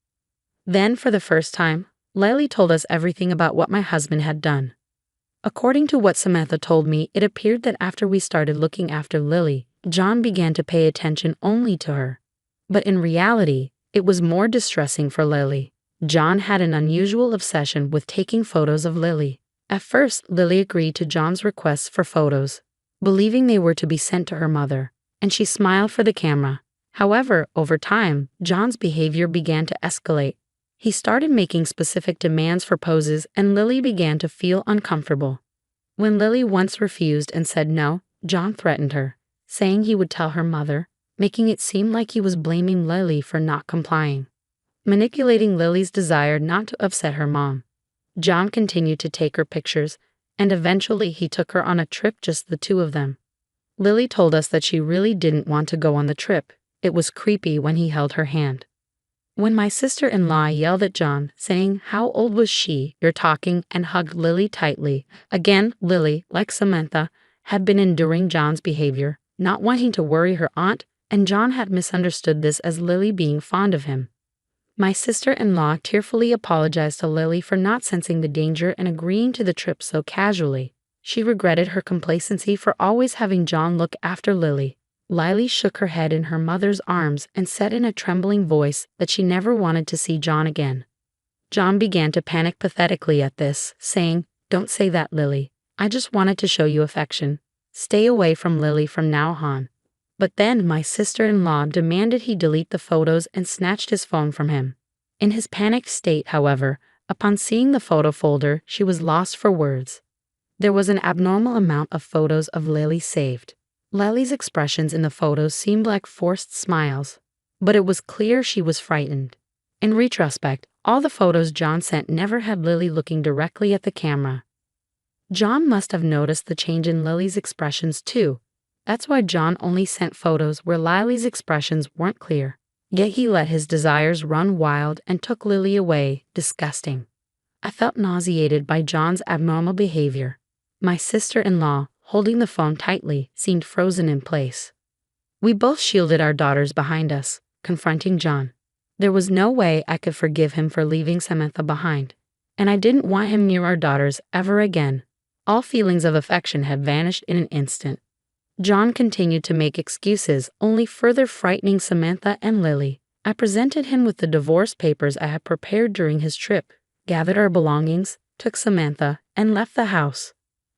Then, for the first time, Lily told us everything about what my husband had done. According to what Samantha told me, it appeared that after we started looking after Lily, John began to pay attention only to her. But in reality, it was more distressing for Lily. John had an unusual obsession with taking photos of Lily. At first, Lily agreed to John's requests for photos, believing they were to be sent to her mother, and she smiled for the camera. However, over time, John's behavior began to escalate. He started making specific demands for poses, and Lily began to feel uncomfortable. When Lily once refused and said no, John threatened her, saying he would tell her mother, making it seem like he was blaming Lily for not complying, manipulating Lily's desire not to upset her mom. John continued to take her pictures, and eventually he took her on a trip, just the two of them. Lily told us that she really didn't want to go on the trip. It was creepy when he held her hand. When my sister-in-law yelled at John, saying, "How old was she? You're talking," and hugged Lily tightly. Again, Lily, like Samantha, had been enduring John's behavior, not wanting to worry her aunt, and John had misunderstood this as Lily being fond of him. My sister-in-law tearfully apologized to Lily for not sensing the danger and agreeing to the trip so casually. She regretted her complacency for always having John look after Lily. Lily shook her head in her mother's arms and said in a trembling voice that she never wanted to see John again. John began to panic pathetically at this, saying, "Don't say that, Lily. I just wanted to show you affection. Stay away from Lily from now on." But then my sister-in-law demanded he delete the photos and snatched his phone from him. In his panicked state, however, upon seeing the photo folder, she was lost for words. There was an abnormal amount of photos of Lily saved. Lily's expressions in the photos seemed like forced smiles, but it was clear she was frightened. In retrospect, all the photos John sent never had Lily looking directly at the camera. John must have noticed the change in Lily's expressions too. That's why John only sent photos where Lily's expressions weren't clear. Yet he let his desires run wild and took Lily away. Disgusting. I felt nauseated by John's abnormal behavior. My sister-in-law, holding the phone tightly, seemed frozen in place. We both shielded our daughters behind us, confronting John. There was no way I could forgive him for leaving Samantha behind, and I didn't want him near our daughters ever again. All feelings of affection had vanished in an instant. John continued to make excuses, only further frightening Samantha and Lily. I presented him with the divorce papers I had prepared during his trip, gathered our belongings, took Samantha, and left the house.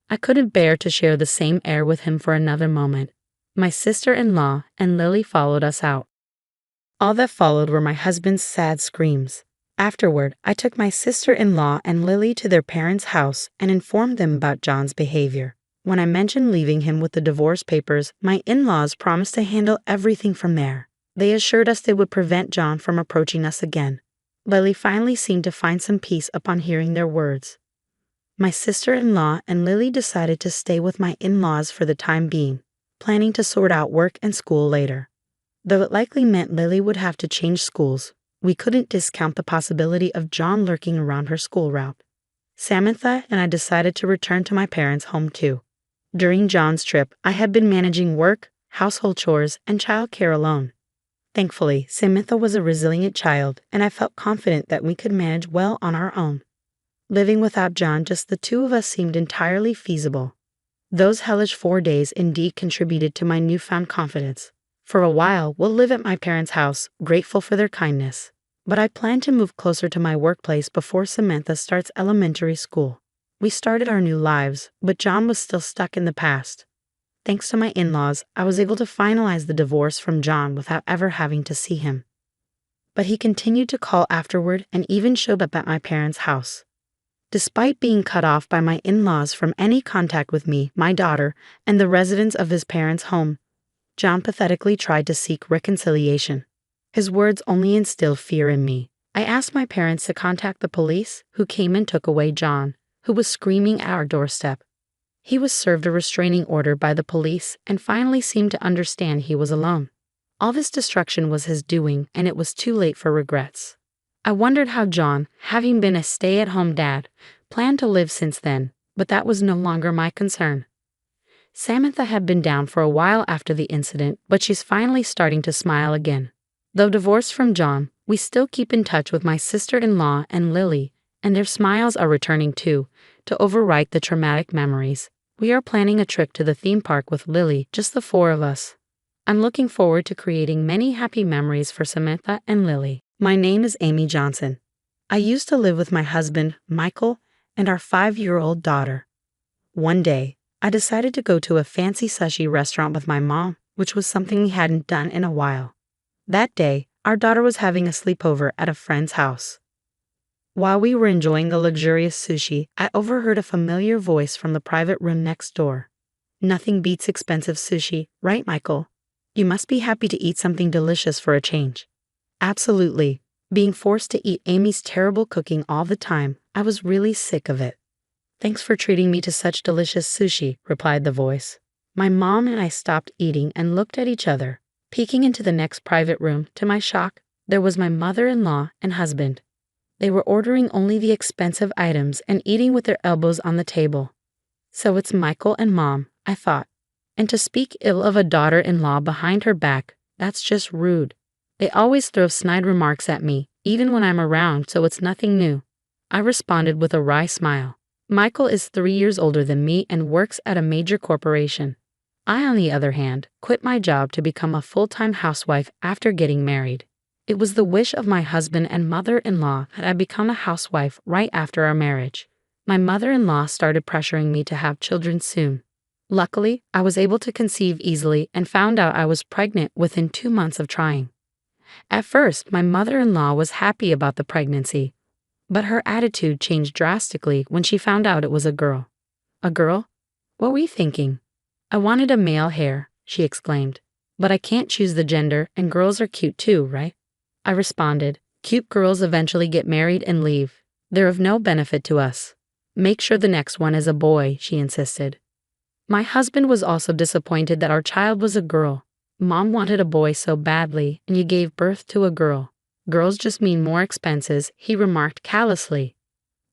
I couldn't bear to share the same air with him for another moment. My sister-in-law and Lily followed us out. All that followed were my husband's sad screams. Afterward, I took my sister-in-law and Lily to their parents' house and informed them about John's behavior. When I mentioned leaving him with the divorce papers, my in-laws promised to handle everything from there. They assured us they would prevent John from approaching us again. Lily finally seemed to find some peace upon hearing their words. My sister-in-law and Lily decided to stay with my in-laws for the time being, planning to sort out work and school later. Though it likely meant Lily would have to change schools, we couldn't discount the possibility of John lurking around her school route. Samantha and I decided to return to my parents' home too. During John's trip, I had been managing work, household chores, and childcare alone. Thankfully, Samantha was a resilient child, and I felt confident that we could manage well on our own. Living without John, just the two of us seemed entirely feasible. Those hellish 4 days indeed contributed to my newfound confidence. For a while, we'll live at my parents' house, grateful for their kindness. But I plan to move closer to my workplace before Samantha starts elementary school. We started our new lives, but John was still stuck in the past. Thanks to my in-laws, I was able to finalize the divorce from John without ever having to see him. But he continued to call afterward and even showed up at my parents' house. Despite being cut off by my in-laws from any contact with me, my daughter, and the residents of his parents' home, John pathetically tried to seek reconciliation. His words only instilled fear in me. I asked my parents to contact the police, who came and took away John, who was screaming at our doorstep. He was served a restraining order by the police and finally seemed to understand he was alone. All this destruction was his doing, and it was too late for regrets. I wondered how John, having been a stay-at-home dad, planned to live since then, but that was no longer my concern. Samantha had been down for a while after the incident, but she's finally starting to smile again. Though divorced from John, we still keep in touch with my sister-in-law and Lily, and their smiles are returning too, to overwrite the traumatic memories. We are planning a trip to the theme park with Lily, just the four of us. I'm looking forward to creating many happy memories for Samantha and Lily. My name is Amy Johnson. I used to live with my husband, Michael, and our 5-year-old daughter. One day, I decided to go to a fancy sushi restaurant with my mom, which was something we hadn't done in a while. That day, our daughter was having a sleepover at a friend's house. While we were enjoying the luxurious sushi, I overheard a familiar voice from the private room next door. Nothing beats expensive sushi, right, Michael? You must be happy to eat something delicious for a change. Absolutely. Being forced to eat Amy's terrible cooking all the time, I was really sick of it. Thanks for treating me to such delicious sushi, replied the voice. My mom and I stopped eating and looked at each other. Peeking into the next private room, to my shock, there was my mother-in-law and husband. They were ordering only the expensive items and eating with their elbows on the table. So it's Michael and Mom, I thought. And to speak ill of a daughter-in-law behind her back, that's just rude. They always throw snide remarks at me, even when I'm around, so it's nothing new. I responded with a wry smile. Michael is 3 years older than me and works at a major corporation. I, on the other hand, quit my job to become a full-time housewife after getting married. It was the wish of my husband and mother-in-law that I become a housewife right after our marriage. My mother-in-law started pressuring me to have children soon. Luckily, I was able to conceive easily and found out I was pregnant within 2 months of trying. At first, my mother-in-law was happy about the pregnancy, but her attitude changed drastically when she found out it was a girl. A girl? What were you thinking? I wanted a male hair, she exclaimed. But I can't choose the gender, and girls are cute too, right? I responded, cute girls eventually get married and leave. They're of no benefit to us. Make sure the next one is a boy, she insisted. My husband was also disappointed that our child was a girl. Mom wanted a boy so badly, and you gave birth to a girl. Girls just mean more expenses, he remarked callously.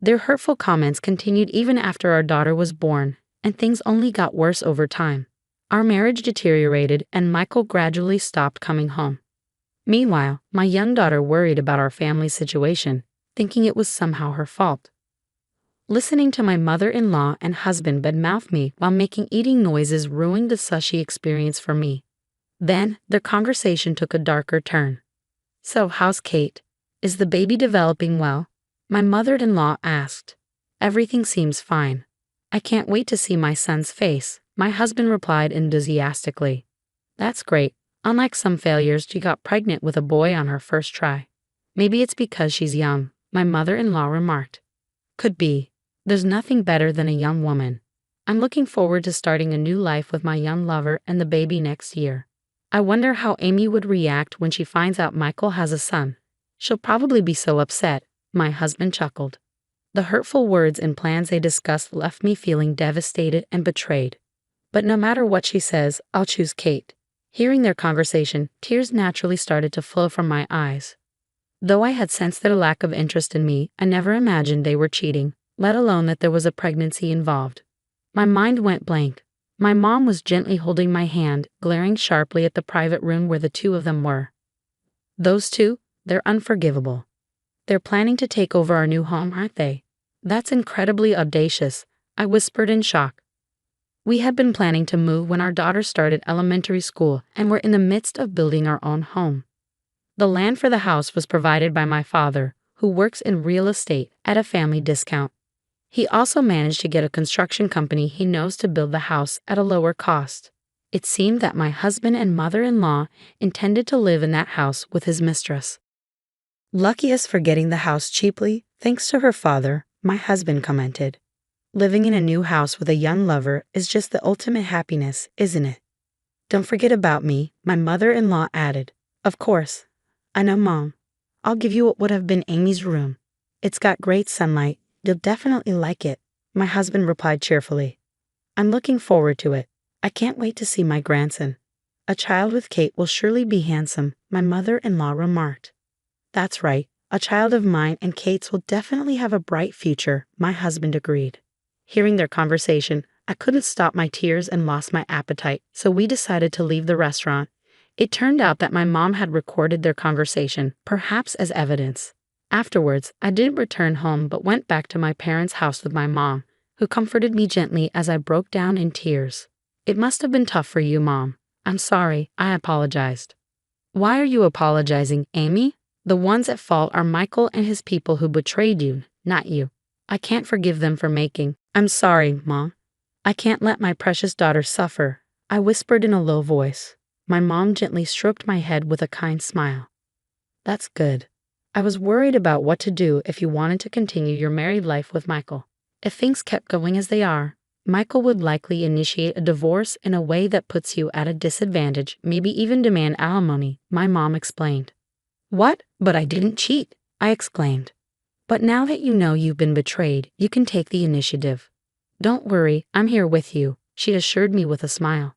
Their hurtful comments continued even after our daughter was born, and things only got worse over time. Our marriage deteriorated, and Michael gradually stopped coming home. Meanwhile, my young daughter worried about our family situation, thinking it was somehow her fault. Listening to my mother-in-law and husband badmouth me while making eating noises ruined the sushi experience for me. Then, their conversation took a darker turn. So, how's Kate? Is the baby developing well? My mother-in-law asked. Everything seems fine. I can't wait to see my son's face, my husband replied enthusiastically. That's great. Unlike some failures, she got pregnant with a boy on her first try. Maybe it's because she's young, my mother-in-law remarked. Could be. There's nothing better than a young woman. I'm looking forward to starting a new life with my young lover and the baby next year. I wonder how Amy would react when she finds out Michael has a son. She'll probably be so upset, my husband chuckled. The hurtful words and plans they discussed left me feeling devastated and betrayed. But no matter what she says, I'll choose Kate. Hearing their conversation, tears naturally started to flow from my eyes. Though I had sensed their lack of interest in me, I never imagined they were cheating, let alone that there was a pregnancy involved. My mind went blank. My mom was gently holding my hand, glaring sharply at the private room where the two of them were. Those two? They're unforgivable. They're planning to take over our new home, aren't they? That's incredibly audacious, I whispered in shock. We had been planning to move when our daughter started elementary school and were in the midst of building our own home. The land for the house was provided by my father, who works in real estate at a family discount. He also managed to get a construction company he knows to build the house at a lower cost. It seemed that my husband and mother-in-law intended to live in that house with his mistress. Lucky us for getting the house cheaply, thanks to her father, my husband commented. Living in a new house with a young lover is just the ultimate happiness, isn't it? Don't forget about me, my mother-in-law added. Of course. I know, Mom. I'll give you what would have been Amy's room. It's got great sunlight. You'll definitely like it, my husband replied cheerfully. I'm looking forward to it. I can't wait to see my grandson. A child with Kate will surely be handsome, my mother-in-law remarked. That's right. A child of mine and Kate's will definitely have a bright future, my husband agreed. Hearing their conversation, I couldn't stop my tears and lost my appetite, so we decided to leave the restaurant. It turned out that my mom had recorded their conversation, perhaps as evidence. Afterwards, I didn't return home but went back to my parents' house with my mom, who comforted me gently as I broke down in tears. It must have been tough for you, Mom. I'm sorry, I apologized. Why are you apologizing, Amy? The ones at fault are Michael and his people who betrayed you, not you. I can't forgive them for making. I'm sorry, Mom. I can't let my precious daughter suffer, I whispered in a low voice. My mom gently stroked my head with a kind smile. That's good. I was worried about what to do if you wanted to continue your married life with Michael. If things kept going as they are, Michael would likely initiate a divorce in a way that puts you at a disadvantage, maybe even demand alimony, my mom explained. What? But I didn't cheat, I exclaimed. But now that you know you've been betrayed, you can take the initiative. Don't worry, I'm here with you, she assured me with a smile.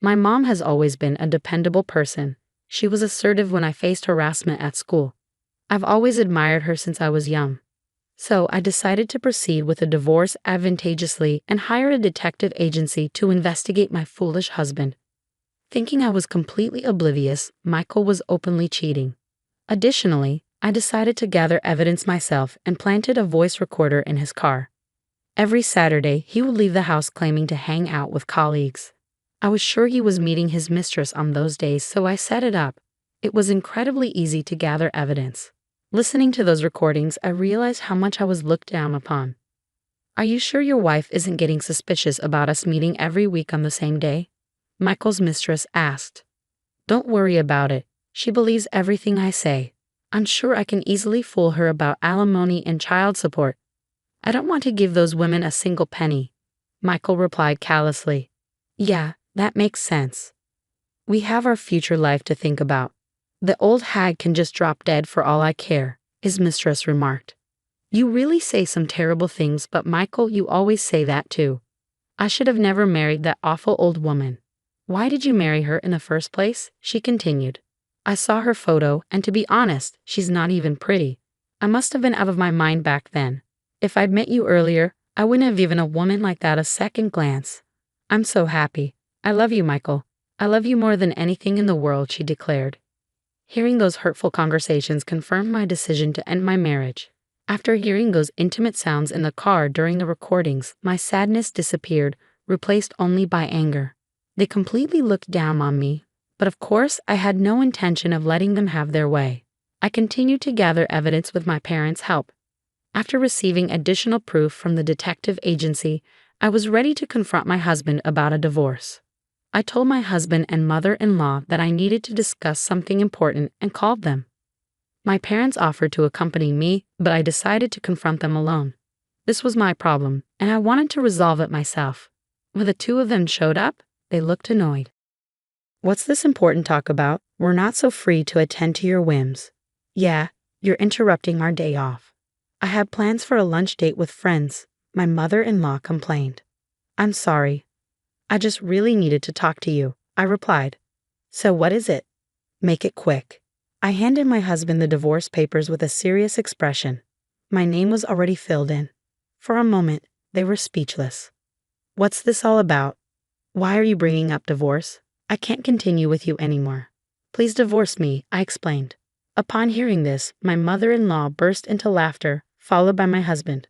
My mom has always been a dependable person. She was assertive when I faced harassment at school. I've always admired her since I was young. So I decided to proceed with a divorce advantageously and hire a detective agency to investigate my foolish husband. Thinking I was completely oblivious, Michael was openly cheating. Additionally, I decided to gather evidence myself and planted a voice recorder in his car. Every Saturday, he would leave the house claiming to hang out with colleagues. I was sure he was meeting his mistress on those days, so I set it up. It was incredibly easy to gather evidence. Listening to those recordings, I realized how much I was looked down upon. Are you sure your wife isn't getting suspicious about us meeting every week on the same day? Michael's mistress asked. Don't worry about it. She believes everything I say. I'm sure I can easily fool her about alimony and child support. I don't want to give those women a single penny, Michael replied callously. Yeah, that makes sense. We have our future life to think about. The old hag can just drop dead for all I care, his mistress remarked. You really say some terrible things, but Michael, you always say that too. I should have never married that awful old woman. Why did you marry her in the first place? She continued. I saw her photo, and to be honest, she's not even pretty. I must have been out of my mind back then. If I'd met you earlier, I wouldn't have given a woman like that a second glance. I'm so happy. I love you, Michael. I love you more than anything in the world, she declared. Hearing those hurtful conversations confirmed my decision to end my marriage. After hearing those intimate sounds in the car during the recordings, my sadness disappeared, replaced only by anger. They completely looked down on me, but of course I had no intention of letting them have their way. I continued to gather evidence with my parents' help. After receiving additional proof from the detective agency, I was ready to confront my husband about a divorce. I told my husband and mother-in-law that I needed to discuss something important and called them. My parents offered to accompany me, but I decided to confront them alone. This was my problem, and I wanted to resolve it myself. When the two of them showed up, they looked annoyed. What's this important talk about? We're not so free to attend to your whims. Yeah, you're interrupting our day off. I had plans for a lunch date with friends, my mother-in-law complained. I'm sorry. I just really needed to talk to you, I replied. So what is it? Make it quick. I handed my husband the divorce papers with a serious expression. My name was already filled in. For a moment, they were speechless. What's this all about? Why are you bringing up divorce? I can't continue with you anymore. Please divorce me, I explained. Upon hearing this, my mother-in-law burst into laughter, followed by my husband.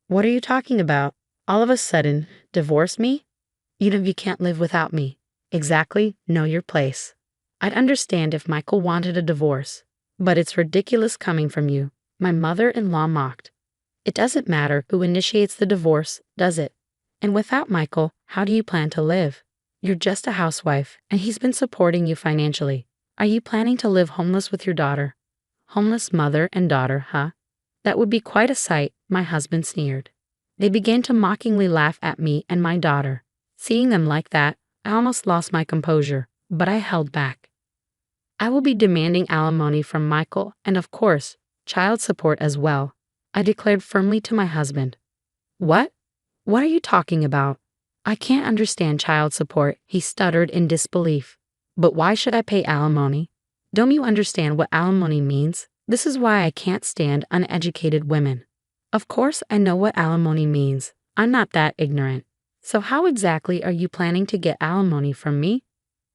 What are you talking about? All of a sudden, divorce me? You can't live without me. Exactly, know your place. I'd understand if Michael wanted a divorce, but it's ridiculous coming from you, my mother-in-law mocked. It doesn't matter who initiates the divorce, does it? And without Michael, how do you plan to live? You're just a housewife, and he's been supporting you financially. Are you planning to live homeless with your daughter? Homeless mother and daughter, huh? That would be quite a sight, my husband sneered. They began to mockingly laugh at me and my daughter. Seeing them like that, I almost lost my composure, but I held back. I will be demanding alimony from Michael and, of course, child support as well, I declared firmly to my husband. What? What are you talking about? I can't understand child support, he stuttered in disbelief. But why should I pay alimony? Don't you understand what alimony means? This is why I can't stand uneducated women. Of course I know what alimony means. I'm not that ignorant. So how exactly are you planning to get alimony from me?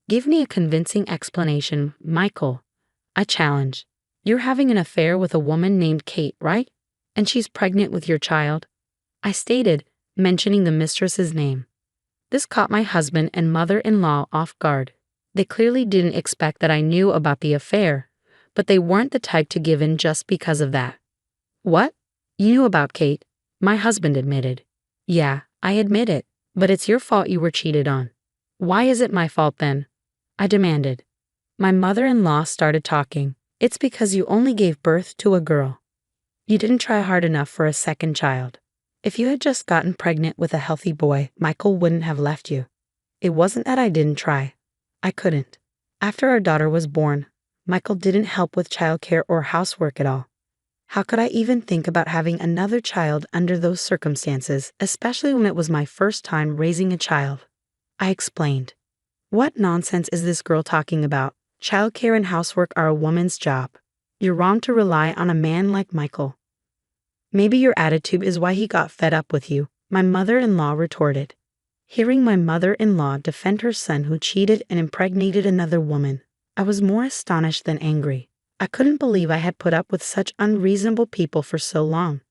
Give me a convincing explanation, Michael. I challenged. You're having an affair with a woman named Kate, right? And she's pregnant with your child? I stated, mentioning the mistress's name. This caught my husband and mother-in-law off guard. They clearly didn't expect that I knew about the affair, but they weren't the type to give in just because of that. What? You knew about Kate? My husband admitted. Yeah, I admit it, but it's your fault you were cheated on. Why is it my fault then? I demanded. My mother-in-law started talking. It's because you only gave birth to a girl. You didn't try hard enough for a second child. If you had just gotten pregnant with a healthy boy, Michael wouldn't have left you. It wasn't that I didn't try. I couldn't. After our daughter was born, Michael didn't help with childcare or housework at all. How could I even think about having another child under those circumstances, especially when it was my first time raising a child? I explained. What nonsense is this girl talking about? Childcare and housework are a woman's job. You're wrong to rely on a man like Michael. Maybe your attitude is why he got fed up with you, my mother-in-law retorted. Hearing my mother-in-law defend her son who cheated and impregnated another woman, I was more astonished than angry. I couldn't believe I had put up with such unreasonable people for so long.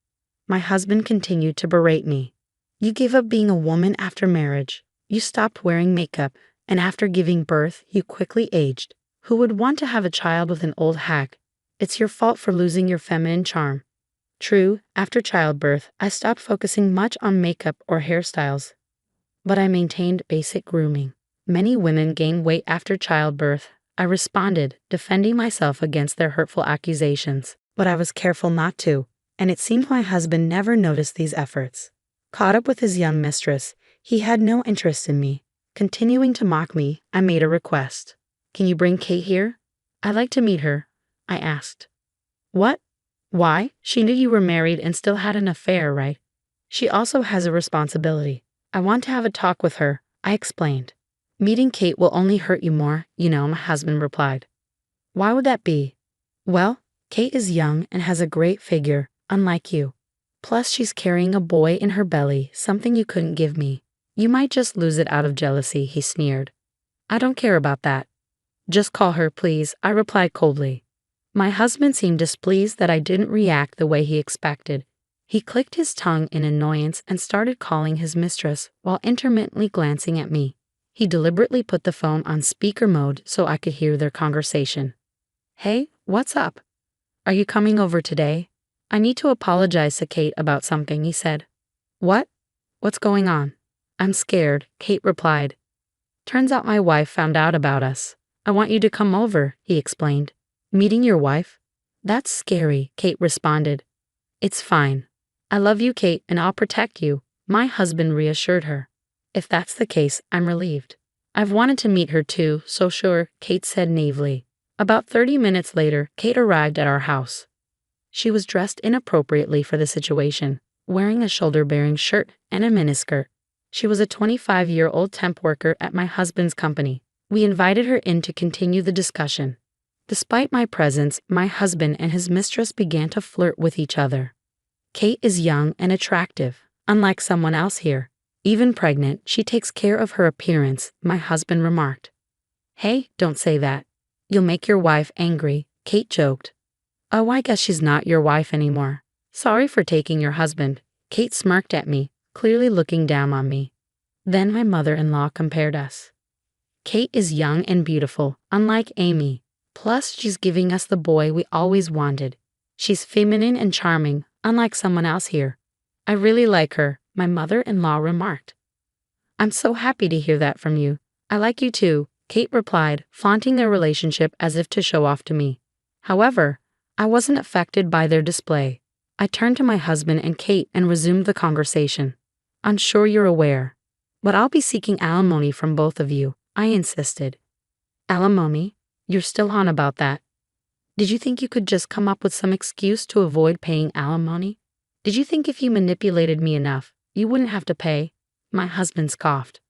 My husband continued to berate me. You gave up being a woman after marriage. You stopped wearing makeup, and after giving birth, you quickly aged. Who would want to have a child with an old hag? It's your fault for losing your feminine charm. True, after childbirth, I stopped focusing much on makeup or hairstyles, but I maintained basic grooming. Many women gain weight after childbirth, I responded, defending myself against their hurtful accusations. But I was careful not to, and it seemed my husband never noticed these efforts. Caught up with his young mistress, he had no interest in me. Continuing to mock me, I made a request. Can you bring Kate here? I'd like to meet her, I asked. What? Why? She knew you were married and still had an affair, right? She also has a responsibility. I want to have a talk with her, I explained. Meeting Kate will only hurt you more, my husband replied. Why would that be? Well, Kate is young and has a great figure, unlike you. Plus, she's carrying a boy in her belly, something you couldn't give me. You might just lose it out of jealousy, he sneered. I don't care about that. Just call her, please, I replied coldly. My husband seemed displeased that I didn't react the way he expected. He clicked his tongue in annoyance and started calling his mistress while intermittently glancing at me. He deliberately put the phone on speaker mode so I could hear their conversation. Hey, what's up? Are you coming over today? I need to apologize to Kate about something, he said. What? What's going on? I'm scared, Kate replied. Turns out my wife found out about us. I want you to come over, he explained. Meeting your wife? That's scary, Kate responded. It's fine. I love you, Kate, and I'll protect you, my husband reassured her. If that's the case, I'm relieved. I've wanted to meet her too, so sure, Kate said naively. About 30 minutes later, Kate arrived at our house. She was dressed inappropriately for the situation, wearing a shoulder-bearing shirt and a miniskirt. She was a 25-year-old temp worker at my husband's company. We invited her in to continue the discussion. Despite my presence, my husband and his mistress began to flirt with each other. Kate is young and attractive, unlike someone else here. Even pregnant, she takes care of her appearance, my husband remarked. Hey, don't say that. You'll make your wife angry, Kate joked. Oh, I guess she's not your wife anymore. Sorry for taking your husband. Kate smirked at me, clearly looking down on me. Then my mother-in-law compared us. Kate is young and beautiful, unlike Amy. Plus, she's giving us the boy we always wanted. She's feminine and charming, unlike someone else here. I really like her, my mother-in-law remarked. I'm so happy to hear that from you. I like you too, Kate replied, flaunting their relationship as if to show off to me. However, I wasn't affected by their display. I turned to my husband and Kate and resumed the conversation. I'm sure you're aware, but I'll be seeking alimony from both of you, I insisted. Alimony? You're still on about that. Did you think you could just come up with some excuse to avoid paying alimony? Did you think if you manipulated me enough, you wouldn't have to pay? My husband scoffed.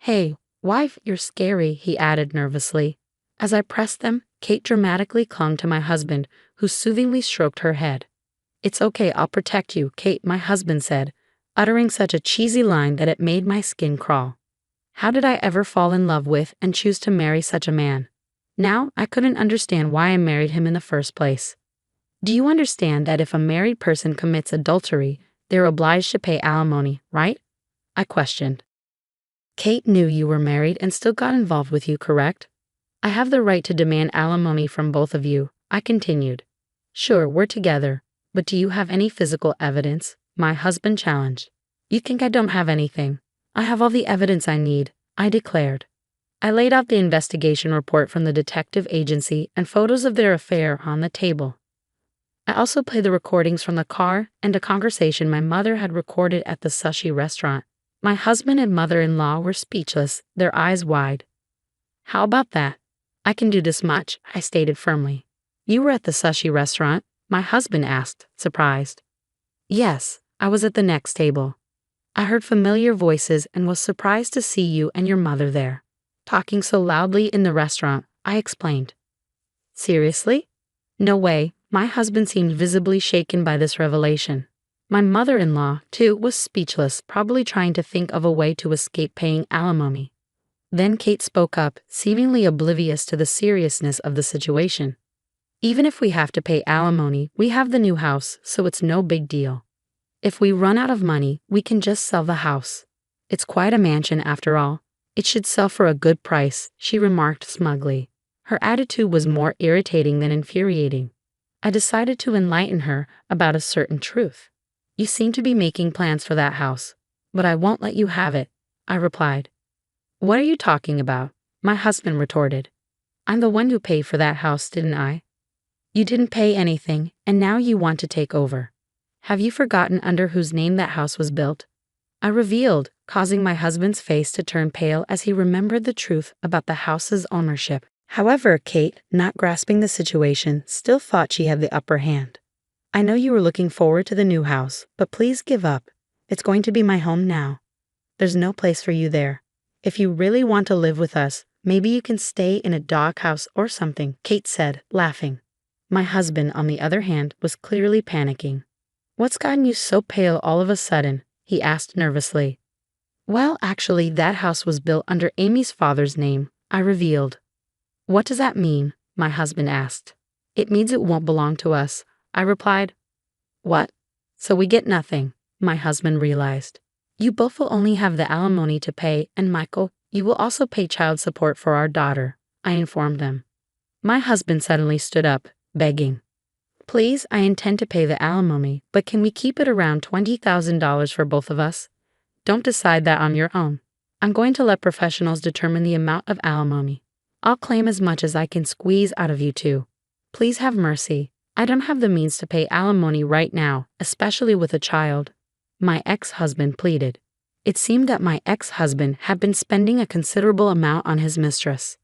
Hey, wife, you're scary, he added nervously. As I pressed them, Kate dramatically clung to my husband, who soothingly stroked her head. It's okay, I'll protect you, Kate, my husband said. uttering such a cheesy line that it made my skin crawl. How did I ever fall in love with and choose to marry such a man? Now, I couldn't understand why I married him in the first place. Do you understand that if a married person commits adultery, they're obliged to pay alimony, right? I questioned. Kate knew you were married and still got involved with you, correct? I have the right to demand alimony from both of you, I continued. Sure, we're together, but do you have any physical evidence? My husband challenged. You think I don't have anything? I have all the evidence I need, I declared. I laid out the investigation report from the detective agency and photos of their affair on the table. I also played the recordings from the car and a conversation my mother had recorded at the sushi restaurant. My husband and mother-in-law were speechless, their eyes wide. How about that? I can do this much, I stated firmly. You were at the sushi restaurant? My husband asked, surprised. Yes, I was at the next table. I heard familiar voices and was surprised to see you and your mother there. Talking so loudly in the restaurant, I explained. Seriously? No way, my husband seemed visibly shaken by this revelation. My mother-in-law, too, was speechless, probably trying to think of a way to escape paying alimony. Then Kate spoke up, seemingly oblivious to the seriousness of the situation. Even if we have to pay alimony, we have the new house, so it's no big deal. If we run out of money, we can just sell the house. It's quite a mansion after all. It should sell for a good price, she remarked smugly. Her attitude was more irritating than infuriating. I decided to enlighten her about a certain truth. You seem to be making plans for that house, but I won't let you have it, I replied. What are you talking about? My husband retorted. I'm the one who paid for that house, didn't I? You didn't pay anything, and now you want to take over. Have you forgotten under whose name that house was built? I revealed, causing my husband's face to turn pale as he remembered the truth about the house's ownership. However, Kate, not grasping the situation, still thought she had the upper hand. I know you were looking forward to the new house, but please give up. It's going to be my home now. There's no place for you there. If you really want to live with us, maybe you can stay in a doghouse or something, Kate said, laughing. My husband, on the other hand, was clearly panicking. What's gotten you so pale all of a sudden? He asked nervously. Well, actually, that house was built under Amy's father's name, I revealed. What does that mean? My husband asked. It means it won't belong to us, I replied. What? So we get nothing, my husband realized. You both will only have the alimony to pay, and Michael, you will also pay child support for our daughter, I informed them. My husband suddenly stood up, begging. Please, I intend to pay the alimony, but can we keep it around $20,000 for both of us? Don't decide that on your own. I'm going to let professionals determine the amount of alimony. I'll claim as much as I can squeeze out of you two. Please have mercy. I don't have the means to pay alimony right now, especially with a child. My ex-husband pleaded. It seemed that my ex-husband had been spending a considerable amount on his mistress.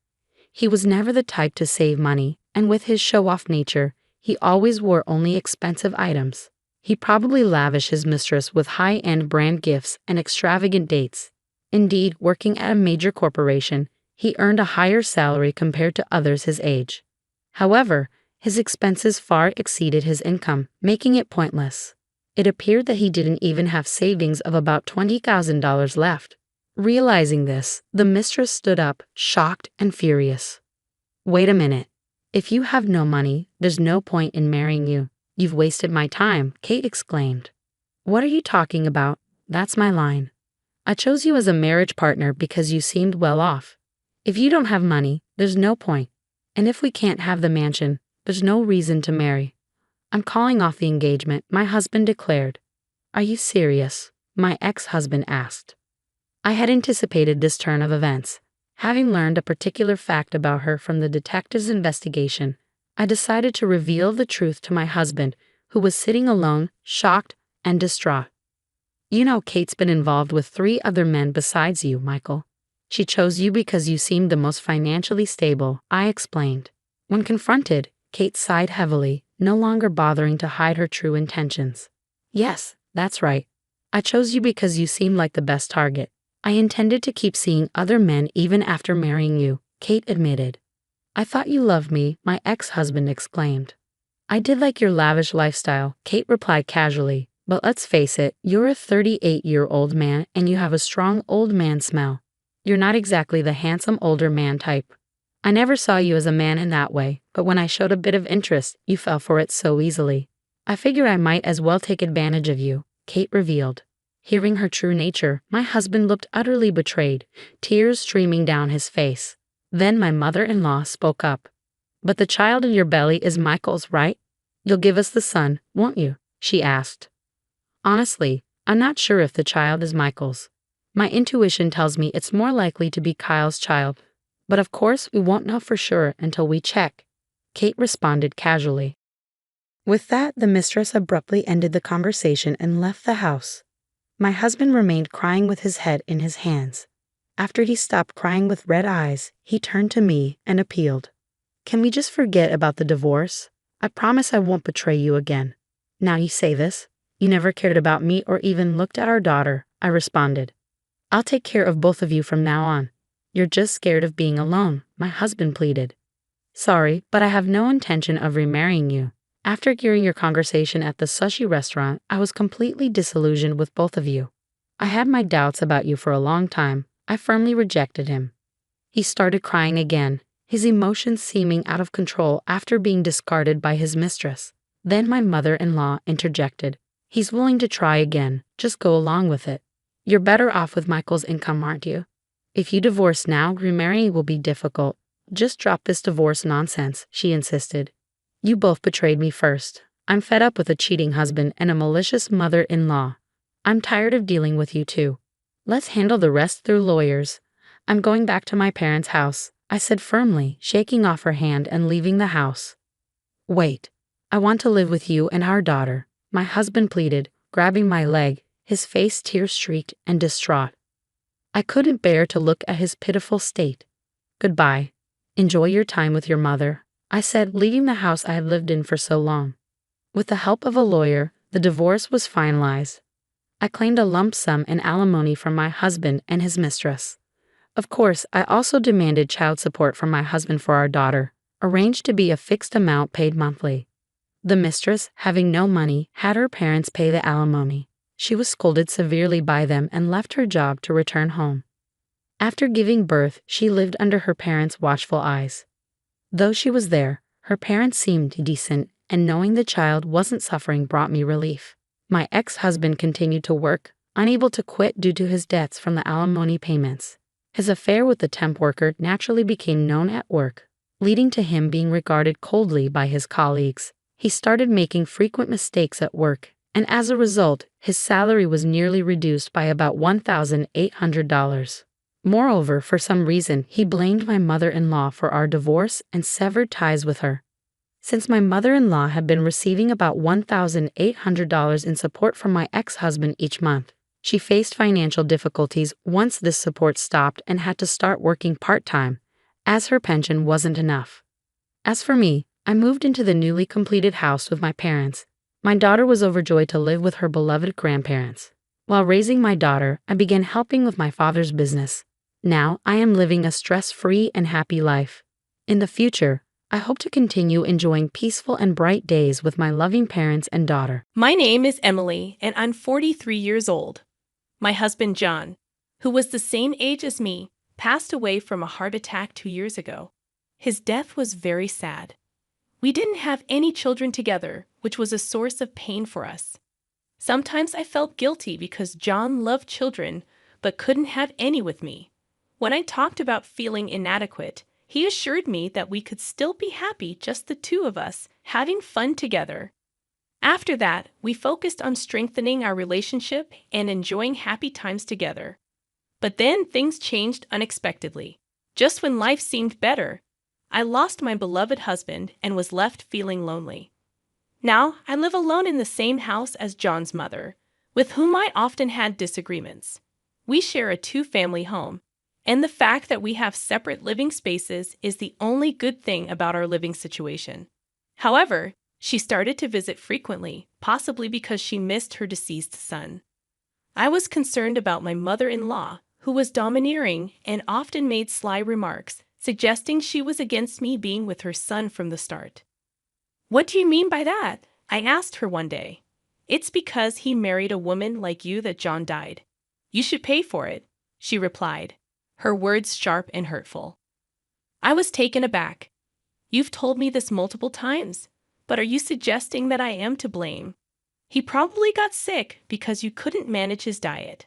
He was never the type to save money, and with his show-off nature, he always wore only expensive items. He probably lavished his mistress with high-end brand gifts and extravagant dates. Indeed, working at a major corporation, he earned a higher salary compared to others his age. However, his expenses far exceeded his income, making it pointless. It appeared that he didn't even have savings of about $20,000 left. Realizing this, the mistress stood up, shocked and furious. Wait a minute. If you have no money, there's no point in marrying you. You've wasted my time, Kate exclaimed. What are you talking about? That's my line. I chose you as a marriage partner because you seemed well off. If you don't have money, there's no point. And if we can't have the mansion, there's no reason to marry. I'm calling off the engagement, my husband declared. Are you serious? My ex-husband asked. I had anticipated this turn of events. Having learned a particular fact about her from the detective's investigation, I decided to reveal the truth to my husband, who was sitting alone, shocked and distraught. You know Kate's been involved with 3 other men besides you, Michael. She chose you because you seemed the most financially stable, I explained. When confronted, Kate sighed heavily, no longer bothering to hide her true intentions. Yes, that's right. I chose you because you seemed like the best target. I intended to keep seeing other men even after marrying you, Kate admitted. I thought you loved me, my ex-husband exclaimed. I did like your lavish lifestyle, Kate replied casually, But let's face it, you're a 38-year-old man and you have a strong old man smell. You're not exactly the handsome older man type. I never saw you as a man in that way, but when I showed a bit of interest, you fell for it so easily. I figured I might as well take advantage of you, Kate revealed. Hearing her true nature, my husband looked utterly betrayed, tears streaming down his face. Then my mother-in-law spoke up. But the child in your belly is Michael's, right? You'll give us the son, won't you? She asked. Honestly, I'm not sure if the child is Michael's. My intuition tells me it's more likely to be Kyle's child. But of course, we won't know for sure until we check, Kate responded casually. With that, the mistress abruptly ended the conversation and left the house. My husband remained crying with his head in his hands. After he stopped crying with red eyes, he turned to me and appealed. Can we just forget about the divorce? I promise I won't betray you again. Now you say this. You never cared about me or even looked at our daughter, I responded. I'll take care of both of you from now on. You're just scared of being alone, my husband pleaded. Sorry, but I have no intention of remarrying you. After hearing your conversation at the sushi restaurant, I was completely disillusioned with both of you. I had my doubts about you for a long time. I firmly rejected him. He started crying again, his emotions seeming out of control after being discarded by his mistress. Then my mother-in-law interjected. He's willing to try again, just go along with it. You're better off with Michael's income, aren't you? If you divorce now, remarrying will be difficult. Just drop this divorce nonsense, she insisted. You both betrayed me first. I'm fed up with a cheating husband and a malicious mother-in-law. I'm tired of dealing with you two. Let's handle the rest through lawyers. I'm going back to my parents' house, I said firmly, shaking off her hand and leaving the house. Wait. I want to live with you and our daughter, my husband pleaded, grabbing my leg, his face tear-streaked and distraught. I couldn't bear to look at his pitiful state. Goodbye. Enjoy your time with your mother, I said, leaving the house I had lived in for so long. With the help of a lawyer, the divorce was finalized. I claimed a lump sum in alimony from my husband and his mistress. Of course, I also demanded child support from my husband for our daughter, arranged to be a fixed amount paid monthly. The mistress, having no money, had her parents pay the alimony. She was scolded severely by them and left her job to return home. After giving birth, she lived under her parents' watchful eyes. Though she was there, her parents seemed decent, and knowing the child wasn't suffering brought me relief. My ex-husband continued to work, unable to quit due to his debts from the alimony payments. His affair with the temp worker naturally became known at work, leading to him being regarded coldly by his colleagues. He started making frequent mistakes at work, and as a result, his salary was nearly reduced by about $1,800. Moreover, for some reason, he blamed my mother-in-law for our divorce and severed ties with her. Since my mother-in-law had been receiving about $1,800 in support from my ex-husband each month, she faced financial difficulties once this support stopped and had to start working part-time, as her pension wasn't enough. As for me, I moved into the newly completed house with my parents. My daughter was overjoyed to live with her beloved grandparents. While raising my daughter, I began helping with my father's business. Now, I am living a stress-free and happy life. In the future, I hope to continue enjoying peaceful and bright days with my loving parents and daughter. My name is Emily, and I'm 43 years old. My husband, John, who was the same age as me, passed away from a heart attack 2 years ago. His death was very sad. We didn't have any children together, which was a source of pain for us. Sometimes I felt guilty because John loved children but couldn't have any with me. When I talked about feeling inadequate, he assured me that we could still be happy, just the two of us, having fun together. After that, we focused on strengthening our relationship and enjoying happy times together. But then things changed unexpectedly. Just when life seemed better, I lost my beloved husband and was left feeling lonely. Now, I live alone in the same house as John's mother, with whom I often had disagreements. We share a two-family home, and the fact that we have separate living spaces is the only good thing about our living situation. However, she started to visit frequently, possibly because she missed her deceased son. I was concerned about my mother-in-law, who was domineering and often made sly remarks, suggesting she was against me being with her son from the start. "What do you mean by that?" I asked her one day. It's because he married a woman like you that John died. You should pay for it, she replied, her words sharp and hurtful. I was taken aback. You've told me this multiple times, but are you suggesting that I am to blame? He probably got sick because you couldn't manage his diet.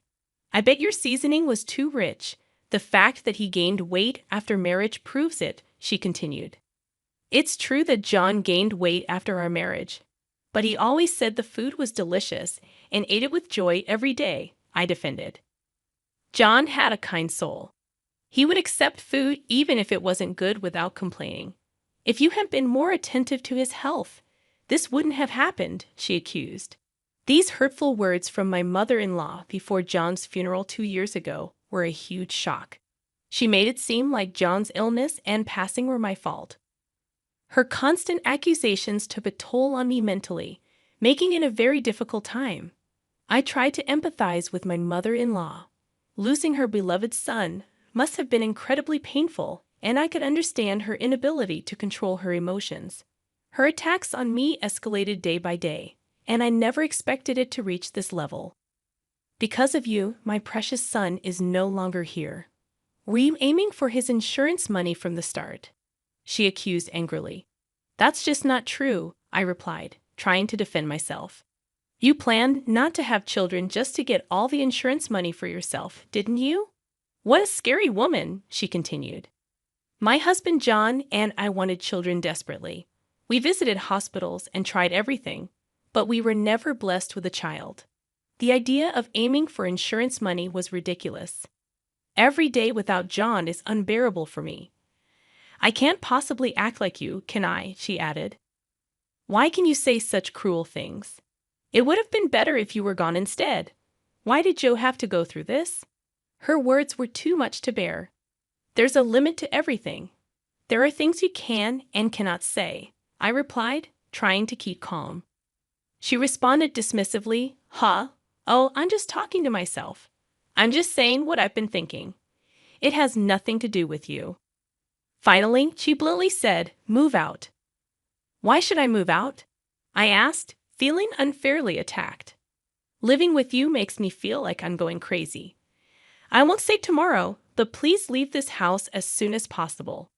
I bet your seasoning was too rich. The fact that he gained weight after marriage proves it, she continued. It's true that John gained weight after our marriage, but he always said the food was delicious and ate it with joy every day, I defended. John had a kind soul. He would accept food even if it wasn't good without complaining. If you had been more attentive to his health, this wouldn't have happened, she accused. These hurtful words from my mother-in-law before John's funeral 2 years ago were a huge shock. She made it seem like John's illness and passing were my fault. Her constant accusations took a toll on me mentally, making it a very difficult time. I tried to empathize with my mother-in-law. Losing her beloved son must have been incredibly painful, and I could understand her inability to control her emotions. Her attacks on me escalated day by day, and I never expected it to reach this level. Because of you, my precious son is no longer here. Were you aiming for his insurance money from the start? She accused angrily. That's just not true, I replied, trying to defend myself. You planned not to have children just to get all the insurance money for yourself, didn't you? What a scary woman, she continued. My husband John and I wanted children desperately. We visited hospitals and tried everything, but we were never blessed with a child. The idea of aiming for insurance money was ridiculous. Every day without John is unbearable for me. I can't possibly act like you, can I? She added. Why can you say such cruel things? It would have been better if you were gone instead. Why did Joe have to go through this? Her words were too much to bear. There's a limit to everything. There are things you can and cannot say, I replied, trying to keep calm. She responded dismissively, Oh, I'm just talking to myself. I'm just saying what I've been thinking. It has nothing to do with you. Finally, she bluntly said, Move out. Why should I move out? I asked, feeling unfairly attacked. Living with you makes me feel like I'm going crazy. I won't say tomorrow, but please leave this house as soon as possible.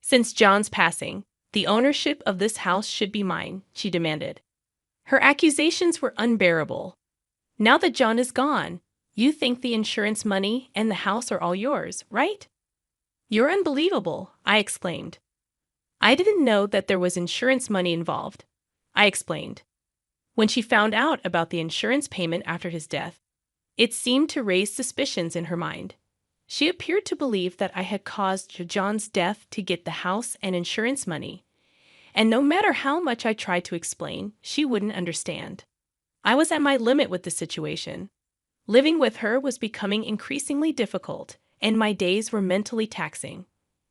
Since John's passing, the ownership of this house should be mine, she demanded. Her accusations were unbearable. Now that John is gone, you think the insurance money and the house are all yours, right? You're unbelievable, I exclaimed. I didn't know that there was insurance money involved, I explained. When she found out about the insurance payment after his death, it seemed to raise suspicions in her mind. She appeared to believe that I had caused John's death to get the house and insurance money, and no matter how much I tried to explain, she wouldn't understand. I was at my limit with the situation. Living with her was becoming increasingly difficult, and my days were mentally taxing.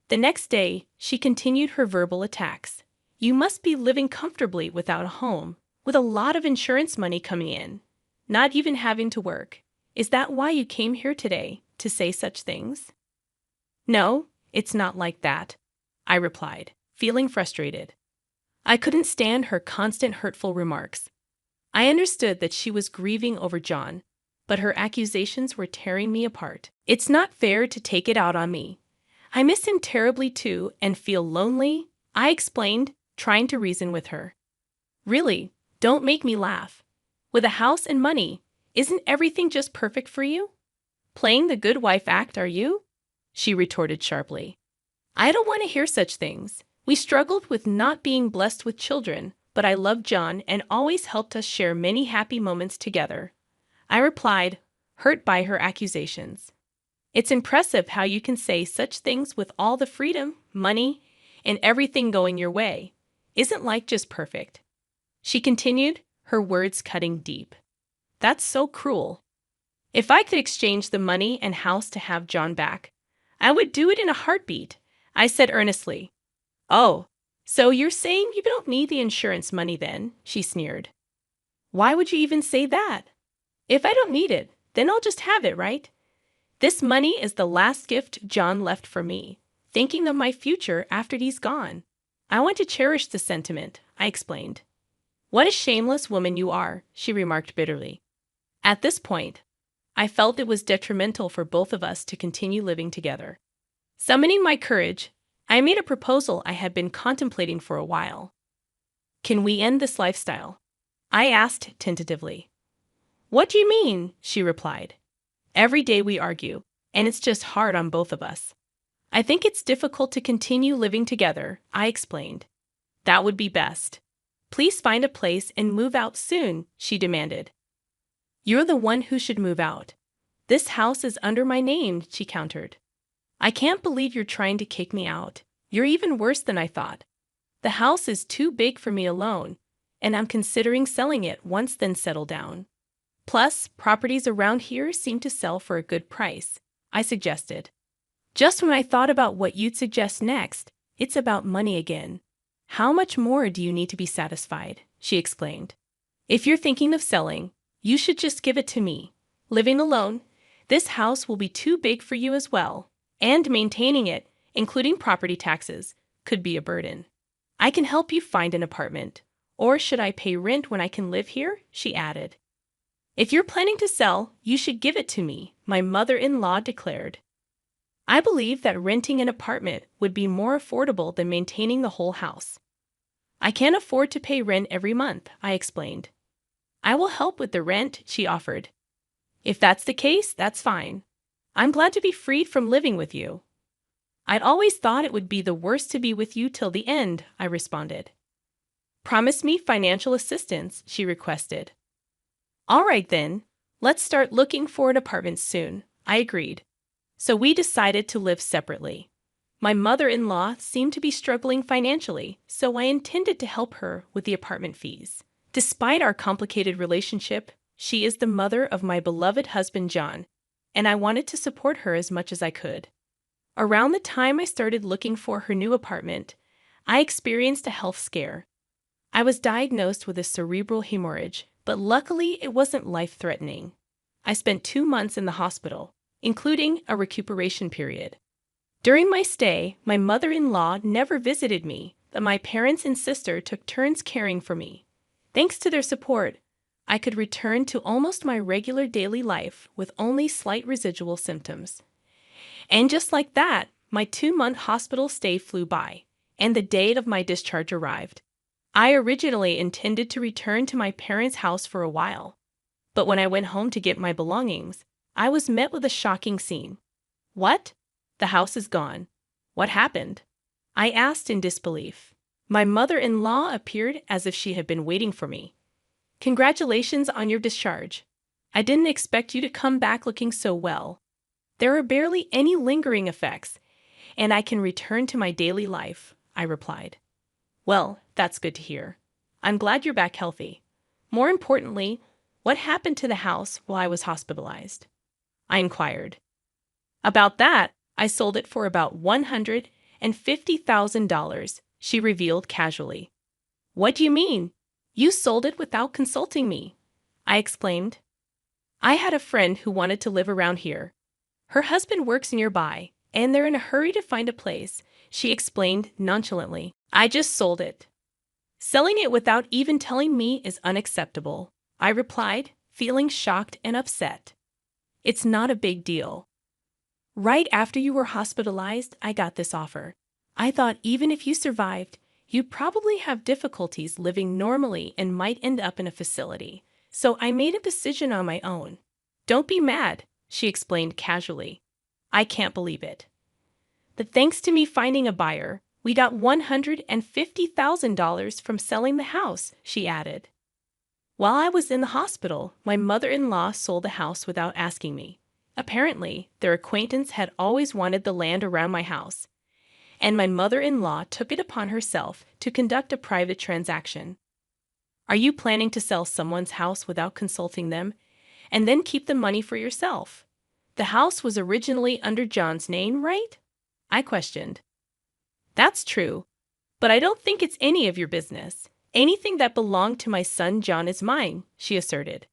The next day, she continued her verbal attacks. You must be living comfortably without a home, with a lot of insurance money coming in, not even having to work. Is that why you came here today, to say such things? No, it's not like that, I replied, feeling frustrated. I couldn't stand her constant hurtful remarks. I understood that she was grieving over John, but her accusations were tearing me apart. It's not fair to take it out on me. I miss him terribly too and feel lonely, I explained, trying to reason with her. Really, don't make me laugh. With a house and money, isn't everything just perfect for you? Playing the good wife act, are you? She retorted sharply. I don't want to hear such things. We struggled with not being blessed with children, but I loved John and always helped us share many happy moments together. I replied, hurt by her accusations. It's impressive how you can say such things with all the freedom, money, and everything going your way. Isn't life just perfect? She continued, her words cutting deep. That's so cruel. If I could exchange the money and house to have John back, I would do it in a heartbeat, I said earnestly. Oh, so you're saying you don't need the insurance money then, she sneered. Why would you even say that? If I don't need it, then I'll just have it, right? This money is the last gift John left for me, thinking of my future after he's gone. I want to cherish the sentiment, I explained. What a shameless woman you are, she remarked bitterly. At this point, I felt it was detrimental for both of us to continue living together. Summoning my courage, I made a proposal I had been contemplating for a while. Can we end this lifestyle? I asked tentatively. What do you mean? She replied. Every day we argue, and it's just hard on both of us. I think it's difficult to continue living together, I explained. That would be best. Please find a place and move out soon, she demanded. You're the one who should move out. This house is under my name, she countered. I can't believe you're trying to kick me out. You're even worse than I thought. The house is too big for me alone, and I'm considering selling it once then settle down. Plus, properties around here seem to sell for a good price, I suggested. Just when I thought about what you'd suggest next, it's about money again. How much more do you need to be satisfied? She exclaimed. If you're thinking of selling, you should just give it to me. Living alone, this house will be too big for you as well, and maintaining it, including property taxes, could be a burden. I can help you find an apartment. Or should I pay rent when I can live here? She added. If you're planning to sell, you should give it to me, my mother-in-law declared. I believe that renting an apartment would be more affordable than maintaining the whole house. I can't afford to pay rent every month, I explained. I will help with the rent, she offered. If that's the case, that's fine. I'm glad to be freed from living with you. I'd always thought it would be the worst to be with you till the end, I responded. Promise me financial assistance, she requested. All right then, let's start looking for an apartment soon, I agreed. So we decided to live separately. My mother-in-law seemed to be struggling financially, so I intended to help her with the apartment fees. Despite our complicated relationship, she is the mother of my beloved husband John, and I wanted to support her as much as I could. Around the time I started looking for her new apartment, I experienced a health scare. I was diagnosed with a cerebral hemorrhage, but luckily it wasn't life-threatening. I spent 2 months in the hospital, including a recuperation period. During my stay, my mother-in-law never visited me, but my parents and sister took turns caring for me. Thanks to their support, I could return to almost my regular daily life with only slight residual symptoms. And just like that, my 2-month hospital stay flew by, and the date of my discharge arrived. I originally intended to return to my parents' house for a while, but when I went home to get my belongings, I was met with a shocking scene. What? The house is gone. What happened? I asked in disbelief. My mother-in-law appeared as if she had been waiting for me. Congratulations on your discharge. I didn't expect you to come back looking so well. There are barely any lingering effects, and I can return to my daily life, I replied. Well, that's good to hear. I'm glad you're back healthy. More importantly, what happened to the house while I was hospitalized? I inquired. About that, I sold it for about $150,000, she revealed casually. What do you mean? You sold it without consulting me, I exclaimed. I had a friend who wanted to live around here. Her husband works nearby, and they're in a hurry to find a place, she explained nonchalantly. I just sold it. Selling it without even telling me is unacceptable, I replied, feeling shocked and upset. It's not a big deal. Right after you were hospitalized, I got this offer. I thought even if you survived, you'd probably have difficulties living normally and might end up in a facility. So I made a decision on my own. Don't be mad, she explained casually. I can't believe it. But thanks to me finding a buyer, we got $150,000 from selling the house, she added. While I was in the hospital, my mother-in-law sold the house without asking me. Apparently, their acquaintance had always wanted the land around my house, and my mother-in-law took it upon herself to conduct a private transaction. Are you planning to sell someone's house without consulting them, and then keep the money for yourself? The house was originally under John's name, right? I questioned. That's true, but I don't think it's any of your business. Anything that belonged to my son John is mine, she asserted.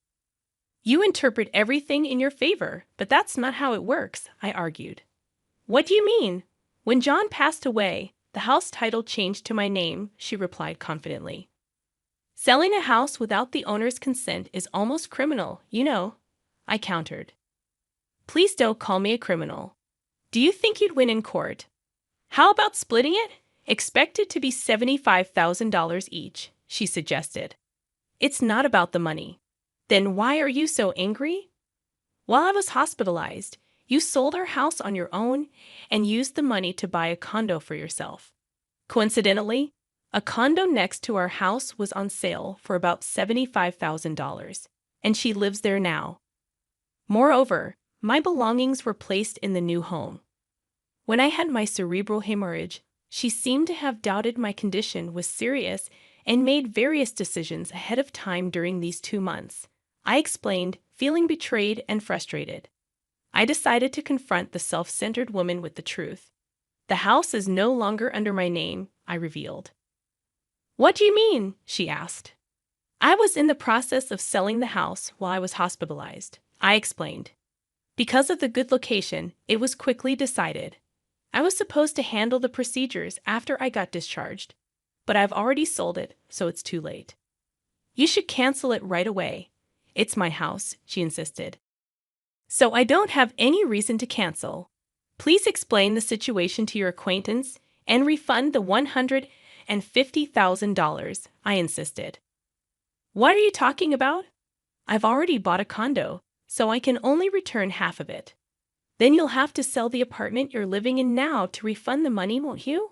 You interpret everything in your favor, but that's not how it works, I argued. What do you mean? When John passed away, the house title changed to my name, she replied confidently. Selling a house without the owner's consent is almost criminal, you know, I countered. Please don't call me a criminal. Do you think you'd win in court? How about splitting it? Expect it to be $75,000 each, she suggested. It's not about the money. Then why are you so angry? While I was hospitalized, you sold our house on your own and used the money to buy a condo for yourself. Coincidentally, a condo next to our house was on sale for about $75,000, and she lives there now. Moreover, my belongings were placed in the new home. When I had my cerebral hemorrhage, she seemed to have doubted my condition was serious and made various decisions ahead of time during these 2 months. I explained, feeling betrayed and frustrated. I decided to confront the self-centered woman with the truth. The house is no longer under my name, I revealed. What do you mean? She asked. I was in the process of selling the house while I was hospitalized, I explained. Because of the good location, it was quickly decided. I was supposed to handle the procedures after I got discharged, but I've already sold it, so it's too late. You should cancel it right away. It's my house, she insisted. So I don't have any reason to cancel. Please explain the situation to your acquaintance and refund the $150,000, I insisted. What are you talking about? I've already bought a condo, so I can only return half of it. Then you'll have to sell the apartment you're living in now to refund the money, won't you?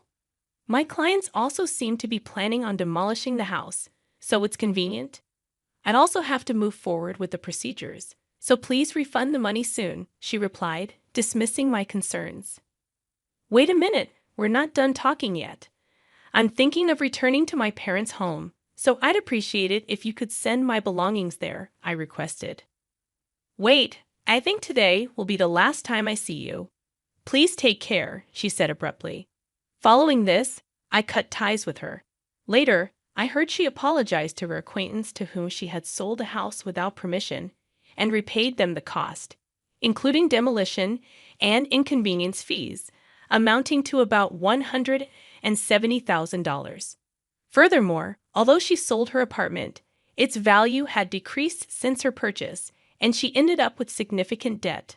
My clients also seem to be planning on demolishing the house, so it's convenient. I'd also have to move forward with the procedures, so please refund the money soon, she replied, dismissing my concerns. Wait a minute, we're not done talking yet. I'm thinking of returning to my parents' home, so I'd appreciate it if you could send my belongings there, I requested. Wait, I think today will be the last time I see you. Please take care, she said abruptly. Following this, I cut ties with her. Later, I heard she apologized to her acquaintance to whom she had sold a house without permission and repaid them the cost, including demolition and inconvenience fees, amounting to about $170,000. Furthermore, although she sold her apartment, its value had decreased since her purchase, and she ended up with significant debt.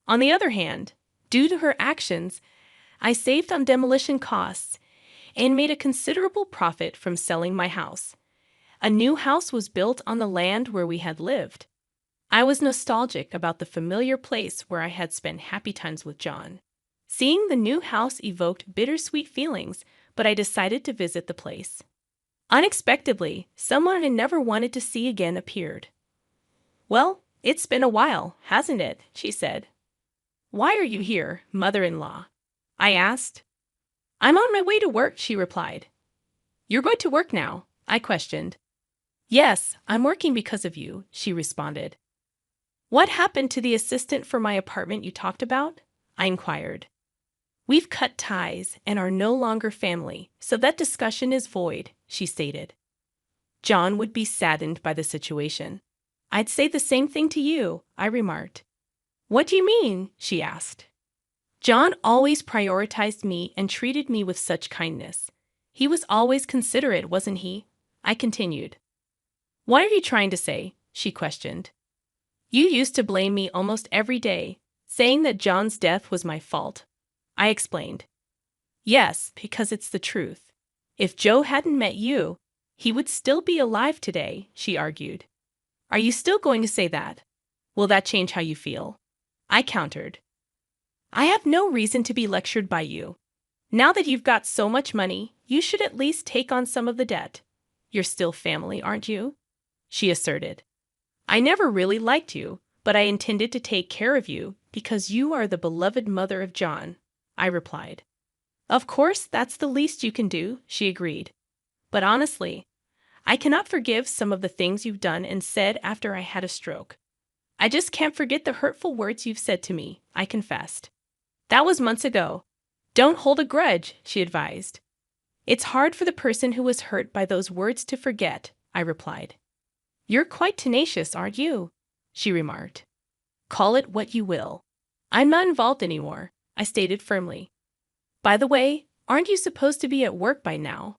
On the other hand, due to her actions, I saved on demolition costs and made a considerable profit from selling my house. A new house was built on the land where we had lived. I was nostalgic about the familiar place where I had spent happy times with John. Seeing the new house evoked bittersweet feelings, but I decided to visit the place. Unexpectedly, someone I never wanted to see again appeared. Well, it's been a while, hasn't it? She said. Why are you here, mother-in-law? I asked. I'm on my way to work, she replied. You're going to work now? I questioned. Yes, I'm working because of you, she responded. What happened to the assistant for my apartment you talked about? I inquired. We've cut ties and are no longer family, so that discussion is void, she stated. John would be saddened by the situation. I'd say the same thing to you, I remarked. What do you mean? She asked. John always prioritized me and treated me with such kindness. He was always considerate, wasn't he? I continued. What are you trying to say? She questioned. You used to blame me almost every day, saying that John's death was my fault. I explained. Yes, because it's the truth. If Joe hadn't met you, he would still be alive today, she argued. Are you still going to say that? Will that change how you feel? I countered. I have no reason to be lectured by you. Now that you've got so much money, you should at least take on some of the debt. You're still family, aren't you? She asserted. I never really liked you, but I intended to take care of you because you are the beloved mother of John, I replied. Of course, that's the least you can do, she agreed. But honestly, I cannot forgive some of the things you've done and said after I had a stroke. I just can't forget the hurtful words you've said to me, I confessed. That was months ago. Don't hold a grudge, she advised. It's hard for the person who was hurt by those words to forget, I replied. You're quite tenacious, aren't you? She remarked. Call it what you will. I'm not involved anymore, I stated firmly. By the way, aren't you supposed to be at work by now?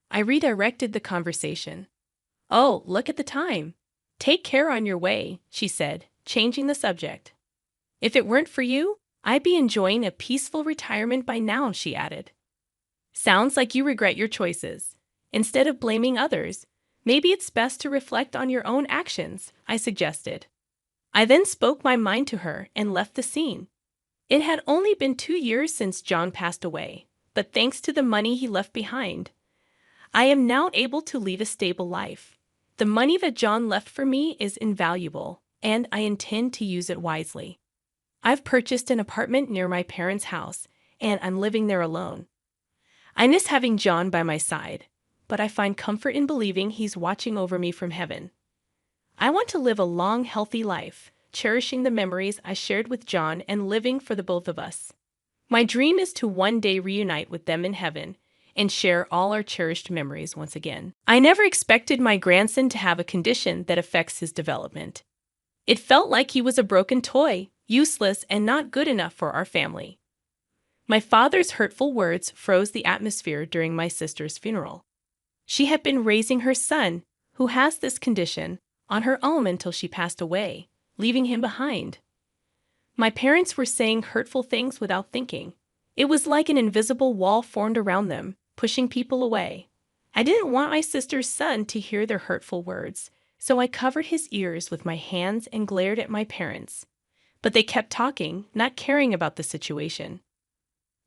I redirected the conversation. Oh, look at the time. Take care on your way, she said, changing the subject. If it weren't for you, I'd be enjoying a peaceful retirement by now, she added. Sounds like you regret your choices. Instead of blaming others, maybe it's best to reflect on your own actions, I suggested. I then spoke my mind to her and left the scene. It had only been 2 years since John passed away, but thanks to the money he left behind, I am now able to lead a stable life. The money that John left for me is invaluable, and I intend to use it wisely. I've purchased an apartment near my parents' house, and I'm living there alone. I miss having John by my side, but I find comfort in believing he's watching over me from heaven. I want to live a long, healthy life, cherishing the memories I shared with John and living for the both of us. My dream is to one day reunite with them in heaven and share all our cherished memories once again. I never expected my grandson to have a condition that affects his development. It felt like he was a broken toy, useless and not good enough for our family. My father's hurtful words froze the atmosphere during my sister's funeral. She had been raising her son, who has this condition, on her own until she passed away, leaving him behind. My parents were saying hurtful things without thinking. It was like an invisible wall formed around them, pushing people away. I didn't want my sister's son to hear their hurtful words, so I covered his ears with my hands and glared at my parents. But they kept talking, not caring about the situation.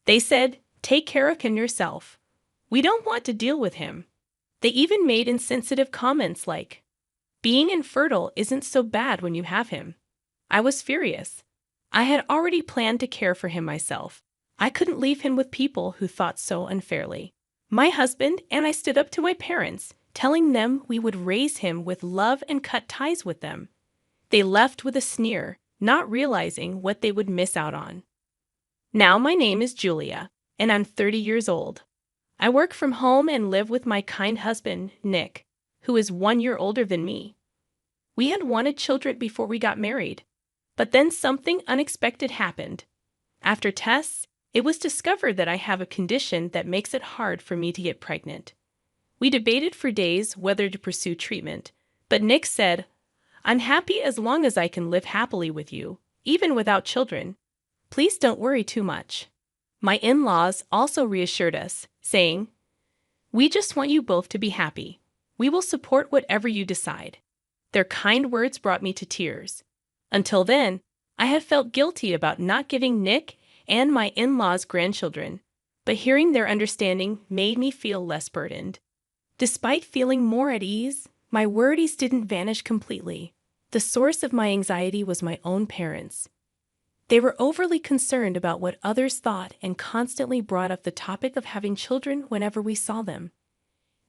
They said, "Take care of him yourself. We don't want to deal with him." They even made insensitive comments like, "Being infertile isn't so bad when you have him." I was furious. I had already planned to care for him myself. I couldn't leave him with people who thought so unfairly. My husband and I stood up to my parents, telling them we would raise him with love and cut ties with them. They left with a sneer, not realizing what they would miss out on. Now my name is Julia, and I'm 30 years old. I work from home and live with my kind husband, Nick, who is 1 year older than me. We had wanted children before we got married, but then something unexpected happened. After tests, it was discovered that I have a condition that makes it hard for me to get pregnant. We debated for days whether to pursue treatment, but Nick said, "I'm happy as long as I can live happily with you, even without children. Please don't worry too much." My in-laws also reassured us, saying, "We just want you both to be happy. We will support whatever you decide." Their kind words brought me to tears. Until then, I had felt guilty about not giving Nick and my in-laws grandchildren, but hearing their understanding made me feel less burdened. Despite feeling more at ease, my worries didn't vanish completely. The source of my anxiety was my own parents. They were overly concerned about what others thought and constantly brought up the topic of having children whenever we saw them.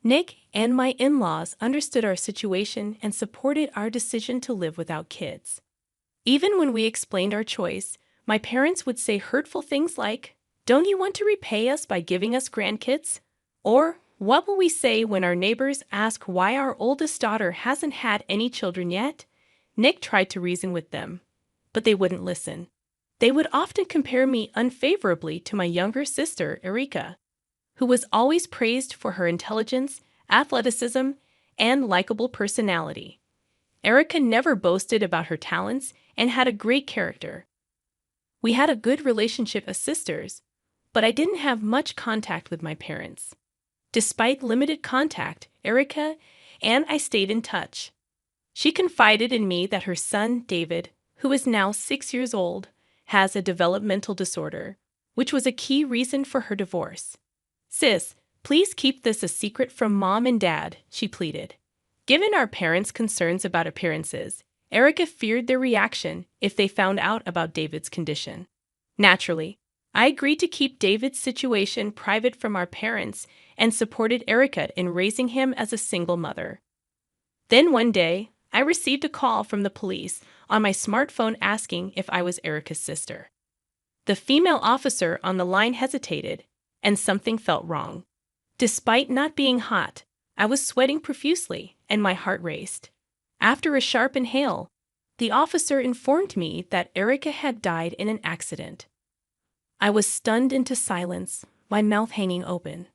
Nick and my in-laws understood our situation and supported our decision to live without kids. Even when we explained our choice, my parents would say hurtful things like, "Don't you want to repay us by giving us grandkids?" Or, "What will we say when our neighbors ask why our oldest daughter hasn't had any children yet?" Nick tried to reason with them, but they wouldn't listen. They would often compare me unfavorably to my younger sister, Erika, who was always praised for her intelligence, athleticism, and likable personality. Erika never boasted about her talents and had a great character. We had a good relationship as sisters, but I didn't have much contact with my parents. Despite limited contact, Erika and I stayed in touch. She confided in me that her son, David, who is now 6 years old, has a developmental disorder, which was a key reason for her divorce. "Sis, please keep this a secret from Mom and Dad," she pleaded. Given our parents' concerns about appearances, Erika feared their reaction if they found out about David's condition. Naturally, I agreed to keep David's situation private from our parents and supported Erika in raising him as a single mother. Then one day, I received a call from the police on my smartphone asking if I was Erika's sister. The female officer on the line hesitated, and something felt wrong. Despite not being hot, I was sweating profusely and my heart raced. After a sharp inhale, the officer informed me that Erika had died in an accident. I was stunned into silence, my mouth hanging open.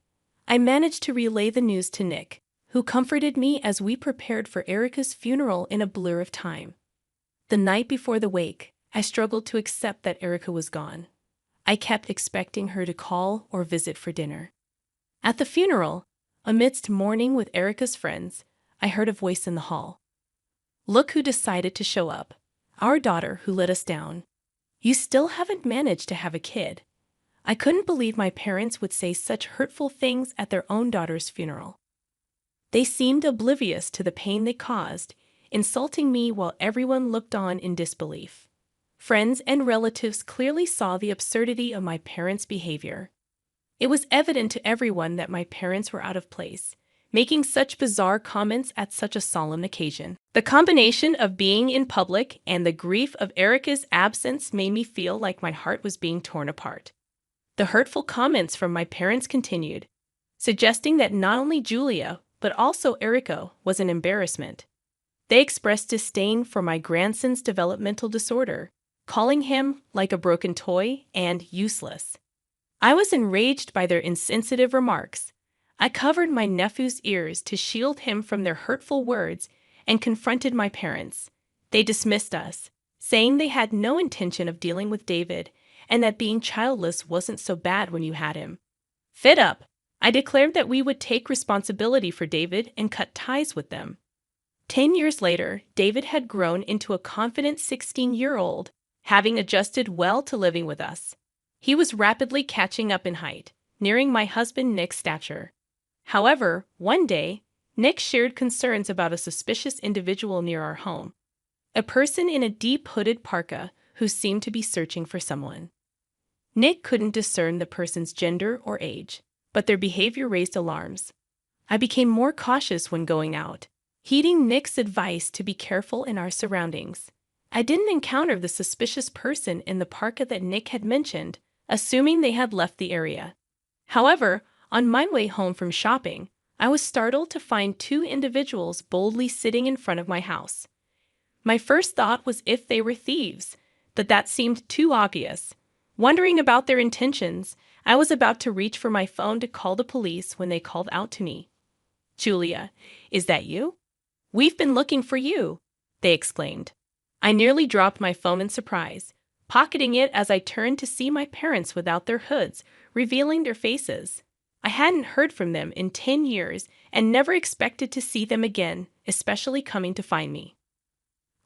I managed to relay the news to Nick, who comforted me as we prepared for Erica's funeral in a blur of time. The night before the wake, I struggled to accept that Erica was gone. I kept expecting her to call or visit for dinner. At the funeral, amidst mourning with Erica's friends, I heard a voice in the hall. "Look who decided to show up. Our daughter who let us down. You still haven't managed to have a kid." I couldn't believe my parents would say such hurtful things at their own daughter's funeral. They seemed oblivious to the pain they caused, insulting me while everyone looked on in disbelief. Friends and relatives clearly saw the absurdity of my parents' behavior. It was evident to everyone that my parents were out of place, making such bizarre comments at such a solemn occasion. The combination of being in public and the grief of Erica's absence made me feel like my heart was being torn apart. The hurtful comments from my parents continued, suggesting that not only Julia, but also Erica was an embarrassment. They expressed disdain for my grandson's developmental disorder, calling him like a broken toy and useless. I was enraged by their insensitive remarks. I covered my nephew's ears to shield him from their hurtful words and confronted my parents. They dismissed us, saying they had no intention of dealing with David and that being childless wasn't so bad when you had him. Fed up, I declared that we would take responsibility for David and cut ties with them. 10 years later, David had grown into a confident 16-year-old, having adjusted well to living with us. He was rapidly catching up in height, nearing my husband Nick's stature. However, one day, Nick shared concerns about a suspicious individual near our home, a person in a deep hooded parka who seemed to be searching for someone. Nick couldn't discern the person's gender or age, but their behavior raised alarms. I became more cautious when going out, heeding Nick's advice to be careful in our surroundings. I didn't encounter the suspicious person in the parka that Nick had mentioned, assuming they had left the area. However, on my way home from shopping, I was startled to find two individuals boldly sitting in front of my house. My first thought was if they were thieves, but that seemed too obvious. Wondering about their intentions, I was about to reach for my phone to call the police when they called out to me. "Julia, is that you? We've been looking for you," they exclaimed. I nearly dropped my phone in surprise, pocketing it as I turned to see my parents without their hoods, revealing their faces. I hadn't heard from them in 10 years and never expected to see them again, especially coming to find me.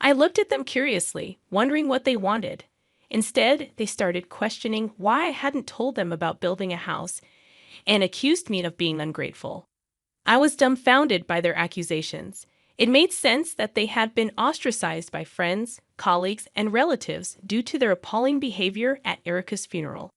I looked at them curiously, wondering what they wanted. Instead, they started questioning why I hadn't told them about building a house and accused me of being ungrateful. I was dumbfounded by their accusations. It made sense that they had been ostracized by friends, colleagues, and relatives due to their appalling behavior at Erica's funeral.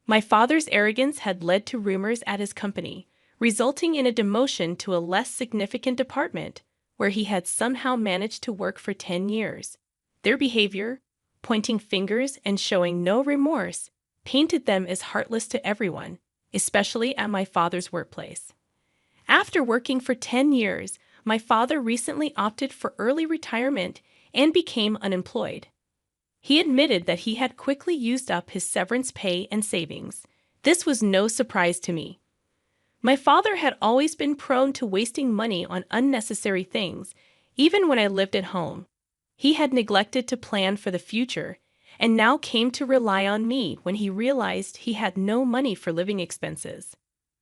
My father's arrogance had led to rumors at his company, resulting in a demotion to a less significant department, where he had somehow managed to work for 10 years. Their behavior, pointing fingers and showing no remorse, painted them as heartless to everyone, especially at my father's workplace. After working for 10 years, my father recently opted for early retirement and became unemployed. He admitted that he had quickly used up his severance pay and savings. This was no surprise to me. My father had always been prone to wasting money on unnecessary things, even when I lived at home. He had neglected to plan for the future and now came to rely on me when he realized he had no money for living expenses.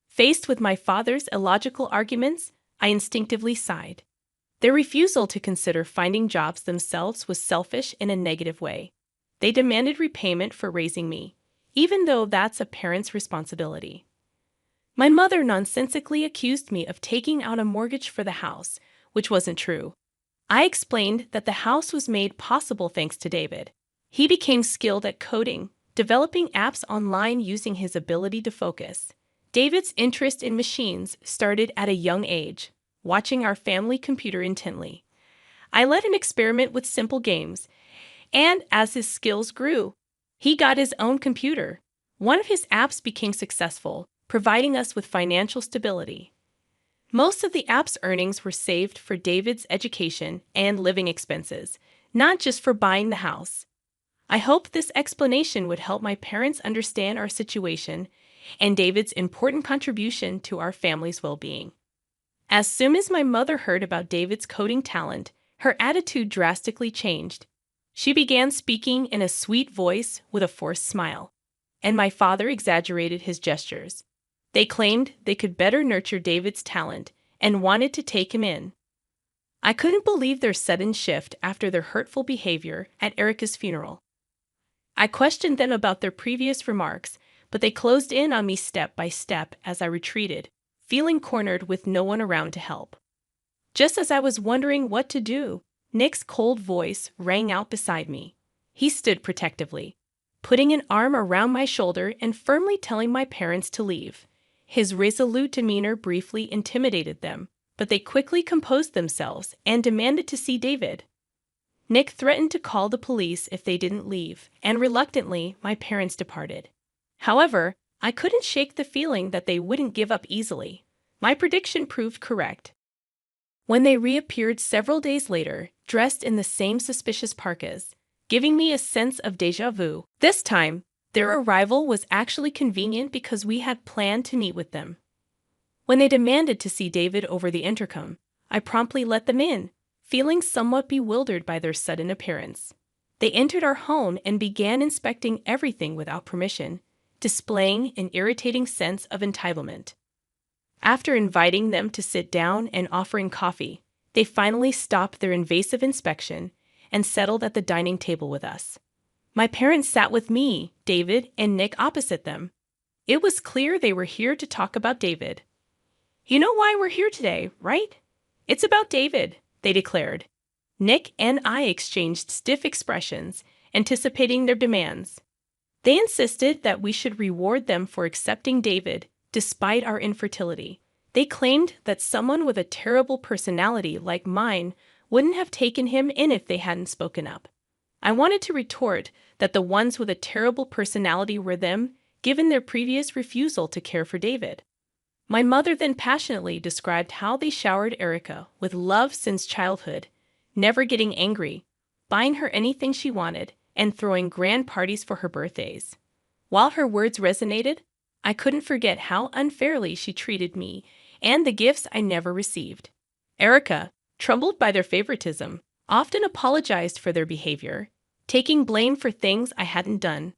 Faced with my father's illogical arguments, I instinctively sighed. Their refusal to consider finding jobs themselves was selfish in a negative way. They demanded repayment for raising me, even though that's a parent's responsibility. My mother nonsensically accused me of taking out a mortgage for the house, which wasn't true. I explained that the house was made possible thanks to David. He became skilled at coding, developing apps online using his ability to focus. David's interest in machines started at a young age, watching our family computer intently. I let him experiment with simple games, and as his skills grew, he got his own computer. One of his apps became successful, providing us with financial stability. Most of the app's earnings were saved for David's education and living expenses, not just for buying the house. I hope this explanation would help my parents understand our situation and David's important contribution to our family's well-being. As soon as my mother heard about David's coding talent, her attitude drastically changed. She began speaking in a sweet voice with a forced smile, and my father exaggerated his gestures. They claimed they could better nurture David's talent and wanted to take him in. I couldn't believe their sudden shift after their hurtful behavior at Erica's funeral. I questioned them about their previous remarks, but they closed in on me step by step as I retreated, feeling cornered with no one around to help. Just as I was wondering what to do, Nick's cold voice rang out beside me. He stood protectively, putting an arm around my shoulder and firmly telling my parents to leave. His resolute demeanor briefly intimidated them, but they quickly composed themselves and demanded to see David. Nick threatened to call the police if they didn't leave, and reluctantly, my parents departed. However, I couldn't shake the feeling that they wouldn't give up easily. My prediction proved correct. When they reappeared several days later, dressed in the same suspicious parkas, giving me a sense of déjà vu. This time, their arrival was actually convenient because we had planned to meet with them. When they demanded to see David over the intercom, I promptly let them in, feeling somewhat bewildered by their sudden appearance. They entered our home and began inspecting everything without permission, displaying an irritating sense of entitlement. After inviting them to sit down and offering coffee, they finally stopped their invasive inspection and settled at the dining table with us. My parents sat with me, David, and Nick opposite them. It was clear they were here to talk about David. "You know why we're here today, right? It's about David," they declared. Nick and I exchanged stiff expressions, anticipating their demands. They insisted that we should reward them for accepting David, despite our infertility. They claimed that someone with a terrible personality like mine wouldn't have taken him in if they hadn't spoken up. I wanted to retort that the ones with a terrible personality were them, given their previous refusal to care for David. My mother then passionately described how they showered Erica with love since childhood, never getting angry, buying her anything she wanted, and throwing grand parties for her birthdays. While her words resonated, I couldn't forget how unfairly she treated me and the gifts I never received. Erica, troubled by their favoritism, often apologized for their behavior, taking blame for things I hadn't done.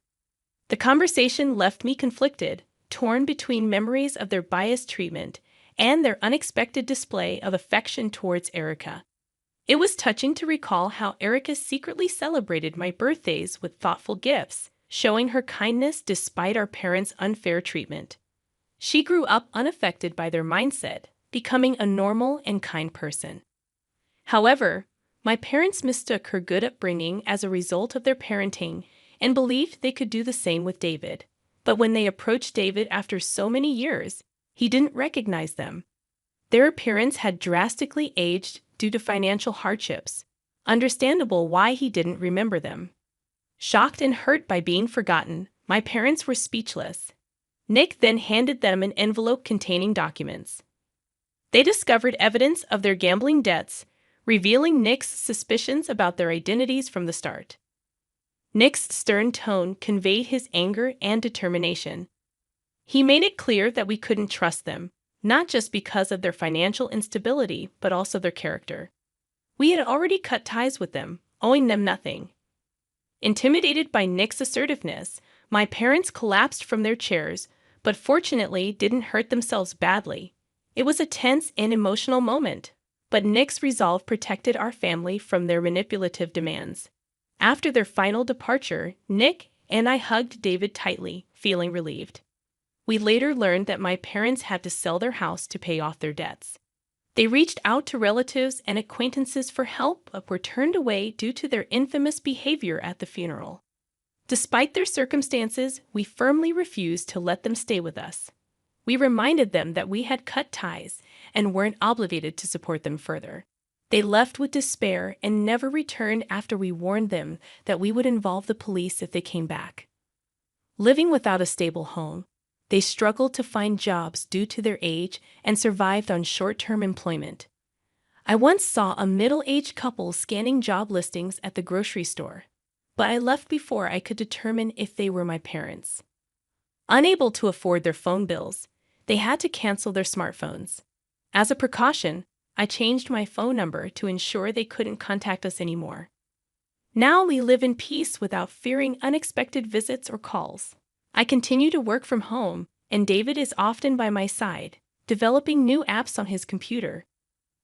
The conversation left me conflicted, torn between memories of their biased treatment and their unexpected display of affection towards Erica. It was touching to recall how Erica secretly celebrated my birthdays with thoughtful gifts, showing her kindness despite our parents' unfair treatment. She grew up unaffected by their mindset, becoming a normal and kind person. However, my parents mistook her good upbringing as a result of their parenting and believed they could do the same with David. But when they approached David after so many years, he didn't recognize them. Their appearance had drastically aged due to financial hardships. Understandable why he didn't remember them. Shocked and hurt by being forgotten, my parents were speechless. Nick then handed them an envelope containing documents. They discovered evidence of their gambling debts, revealing Nick's suspicions about their identities from the start. Nick's stern tone conveyed his anger and determination. He made it clear that we couldn't trust them, not just because of their financial instability, but also their character. We had already cut ties with them, owing them nothing. Intimidated by Nick's assertiveness, my parents collapsed from their chairs, but fortunately didn't hurt themselves badly. It was a tense and emotional moment, but Nick's resolve protected our family from their manipulative demands. After their final departure, Nick and I hugged David tightly, feeling relieved. We later learned that my parents had to sell their house to pay off their debts. They reached out to relatives and acquaintances for help, but were turned away due to their infamous behavior at the funeral. Despite their circumstances, we firmly refused to let them stay with us. We reminded them that we had cut ties and weren't obligated to support them further. They left with despair and never returned after we warned them that we would involve the police if they came back. Living without a stable home, they struggled to find jobs due to their age and survived on short-term employment. I once saw a middle-aged couple scanning job listings at the grocery store, but I left before I could determine if they were my parents. Unable to afford their phone bills, they had to cancel their smartphones. As a precaution, I changed my phone number to ensure they couldn't contact us anymore. Now we live in peace without fearing unexpected visits or calls. I continue to work from home, and David is often by my side, developing new apps on his computer.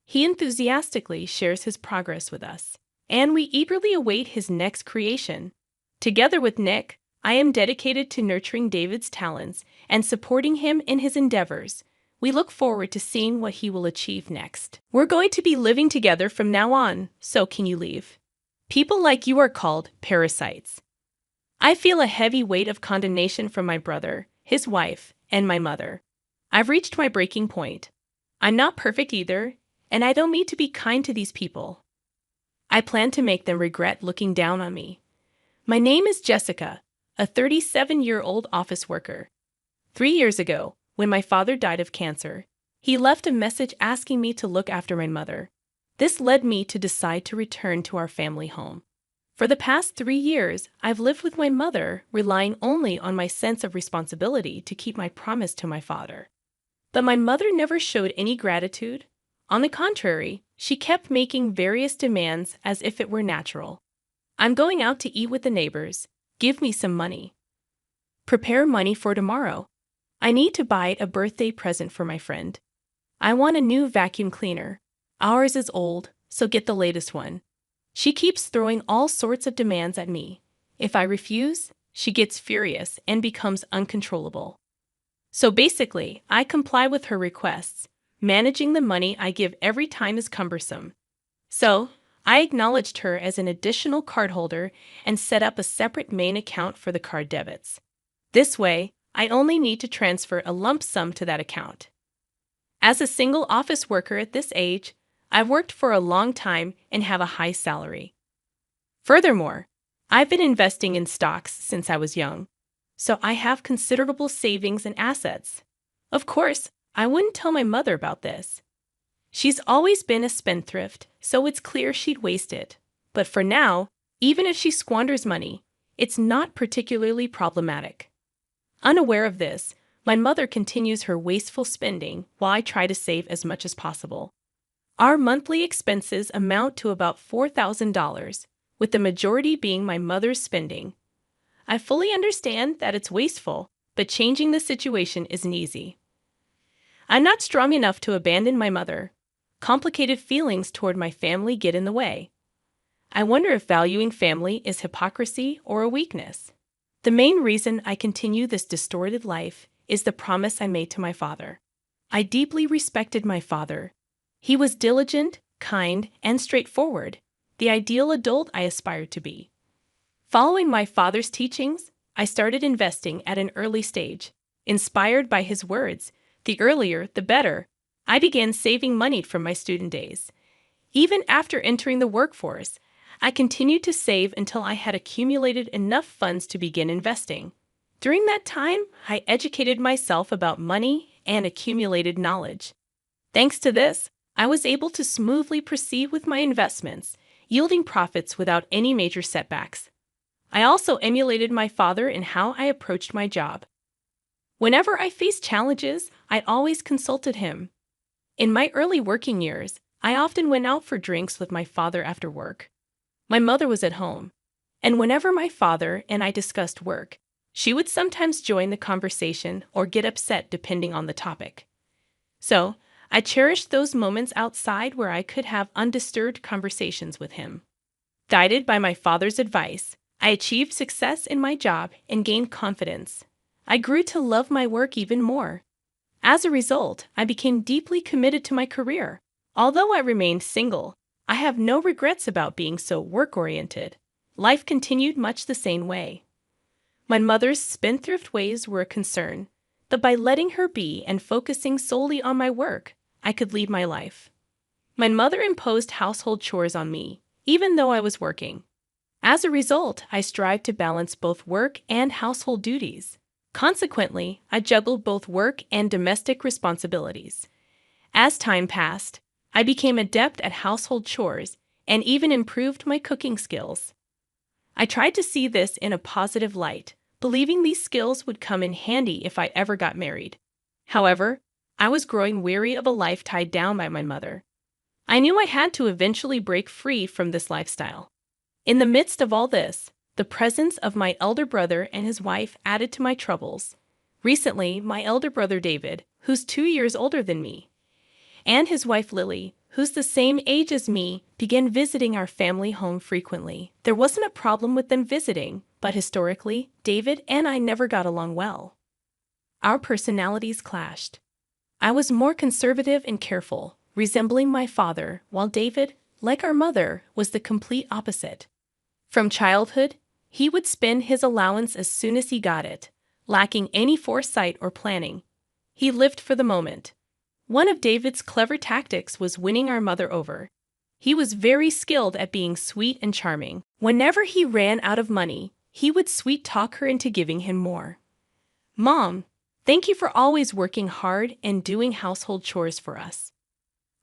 He enthusiastically shares his progress with us, and we eagerly await his next creation. Together with Nick, I am dedicated to nurturing David's talents and supporting him in his endeavors. We look forward to seeing what he will achieve next. We're going to be living together from now on, so can you leave? People like you are called parasites. I feel a heavy weight of condemnation from my brother, his wife, and my mother. I've reached my breaking point. I'm not perfect either, and I don't mean to be kind to these people. I plan to make them regret looking down on me. My name is Jessica, a 37-year-old office worker. 3 years ago, when my father died of cancer, he left a message asking me to look after my mother. This led me to decide to return to our family home. For the past 3 years, I've lived with my mother, relying only on my sense of responsibility to keep my promise to my father. But my mother never showed any gratitude. On the contrary, she kept making various demands as if it were natural. I'm going out to eat with the neighbors. Give me some money. Prepare money for tomorrow. I need to buy a birthday present for my friend. I want a new vacuum cleaner. Ours is old, so get the latest one. She keeps throwing all sorts of demands at me. If I refuse, she gets furious and becomes uncontrollable. So basically, I comply with her requests. Managing the money I give every time is cumbersome. So, I acknowledged her as an additional cardholder and set up a separate main account for the card debits. This way, I only need to transfer a lump sum to that account. As a single office worker at this age, I've worked for a long time and have a high salary. Furthermore, I've been investing in stocks since I was young, so I have considerable savings and assets. Of course, I wouldn't tell my mother about this. She's always been a spendthrift, so it's clear she'd waste it. But for now, even if she squanders money, it's not particularly problematic. Unaware of this, my mother continues her wasteful spending while I try to save as much as possible. Our monthly expenses amount to about $4,000, with the majority being my mother's spending. I fully understand that it's wasteful, but changing the situation isn't easy. I'm not strong enough to abandon my mother. Complicated feelings toward my family get in the way. I wonder if valuing family is hypocrisy or a weakness. The main reason I continue this distorted life is the promise I made to my father. I deeply respected my father. He was diligent, kind, and straightforward, the ideal adult I aspired to be. Following my father's teachings, I started investing at an early stage. Inspired by his words, the earlier, the better, I began saving money from my student days. Even after entering the workforce, I continued to save until I had accumulated enough funds to begin investing. During that time, I educated myself about money and accumulated knowledge. Thanks to this, I was able to smoothly proceed with my investments, yielding profits without any major setbacks. I also emulated my father in how I approached my job. Whenever I faced challenges, I always consulted him. In my early working years, I often went out for drinks with my father after work. My mother was at home, and whenever my father and I discussed work, she would sometimes join the conversation or get upset depending on the topic. So, I cherished those moments outside where I could have undisturbed conversations with him. Guided by my father's advice, I achieved success in my job and gained confidence. I grew to love my work even more. As a result, I became deeply committed to my career. Although I remained single, I have no regrets about being so work-oriented. Life continued much the same way. My mother's spendthrift ways were a concern, but by letting her be and focusing solely on my work, I could lead my life. My mother imposed household chores on me, even though I was working. As a result, I strived to balance both work and household duties. Consequently, I juggled both work and domestic responsibilities. As time passed, I became adept at household chores and even improved my cooking skills. I tried to see this in a positive light, believing these skills would come in handy if I ever got married. However, I was growing weary of a life tied down by my mother. I knew I had to eventually break free from this lifestyle. In the midst of all this, the presence of my elder brother and his wife added to my troubles. Recently, my elder brother David, who's 2 years older than me, and his wife Lily, who's the same age as me, began visiting our family home frequently. There wasn't a problem with them visiting, but historically, David and I never got along well. Our personalities clashed. I was more conservative and careful, resembling my father, while David, like our mother, was the complete opposite. From childhood, he would spend his allowance as soon as he got it, lacking any foresight or planning. He lived for the moment. One of David's clever tactics was winning our mother over. He was very skilled at being sweet and charming. Whenever he ran out of money, he would sweet-talk her into giving him more. "Mom, thank you for always working hard and doing household chores for us.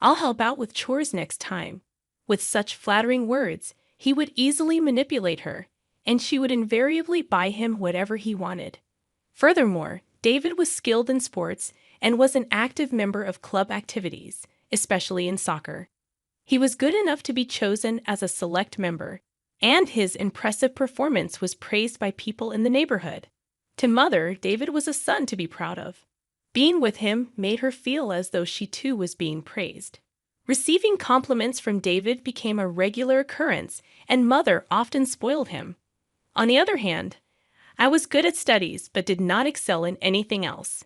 I'll help out with chores next time." With such flattering words, he would easily manipulate her, and she would invariably buy him whatever he wanted. Furthermore, David was skilled in sports and was an active member of club activities, especially in soccer. He was good enough to be chosen as a select member, and his impressive performance was praised by people in the neighborhood. To Mother, David was a son to be proud of. Being with him made her feel as though she too was being praised. Receiving compliments from David became a regular occurrence, and Mother often spoiled him. On the other hand, I was good at studies but did not excel in anything else.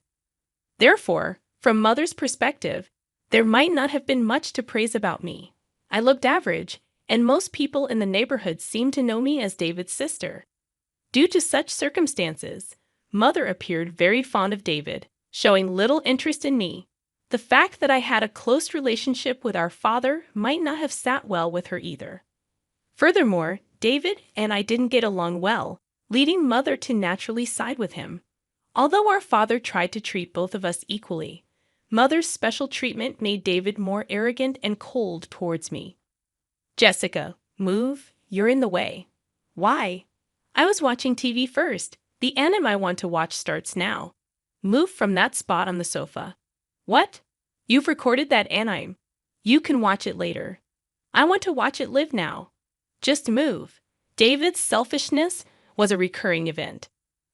Therefore, from Mother's perspective, there might not have been much to praise about me. I looked average, and most people in the neighborhood seemed to know me as David's sister. Due to such circumstances, Mother appeared very fond of David, showing little interest in me. The fact that I had a close relationship with our father might not have sat well with her either. Furthermore, David and I didn't get along well, leading Mother to naturally side with him. Although our father tried to treat both of us equally, Mother's special treatment made David more arrogant and cold towards me. "Jessica, move, you're in the way." "Why?" "I was watching TV first. The anime I want to watch starts now." "Move from that spot on the sofa." "What? You've recorded that anime. You can watch it later." "I want to watch it live now." "Just move." David's selfishness was a recurring event.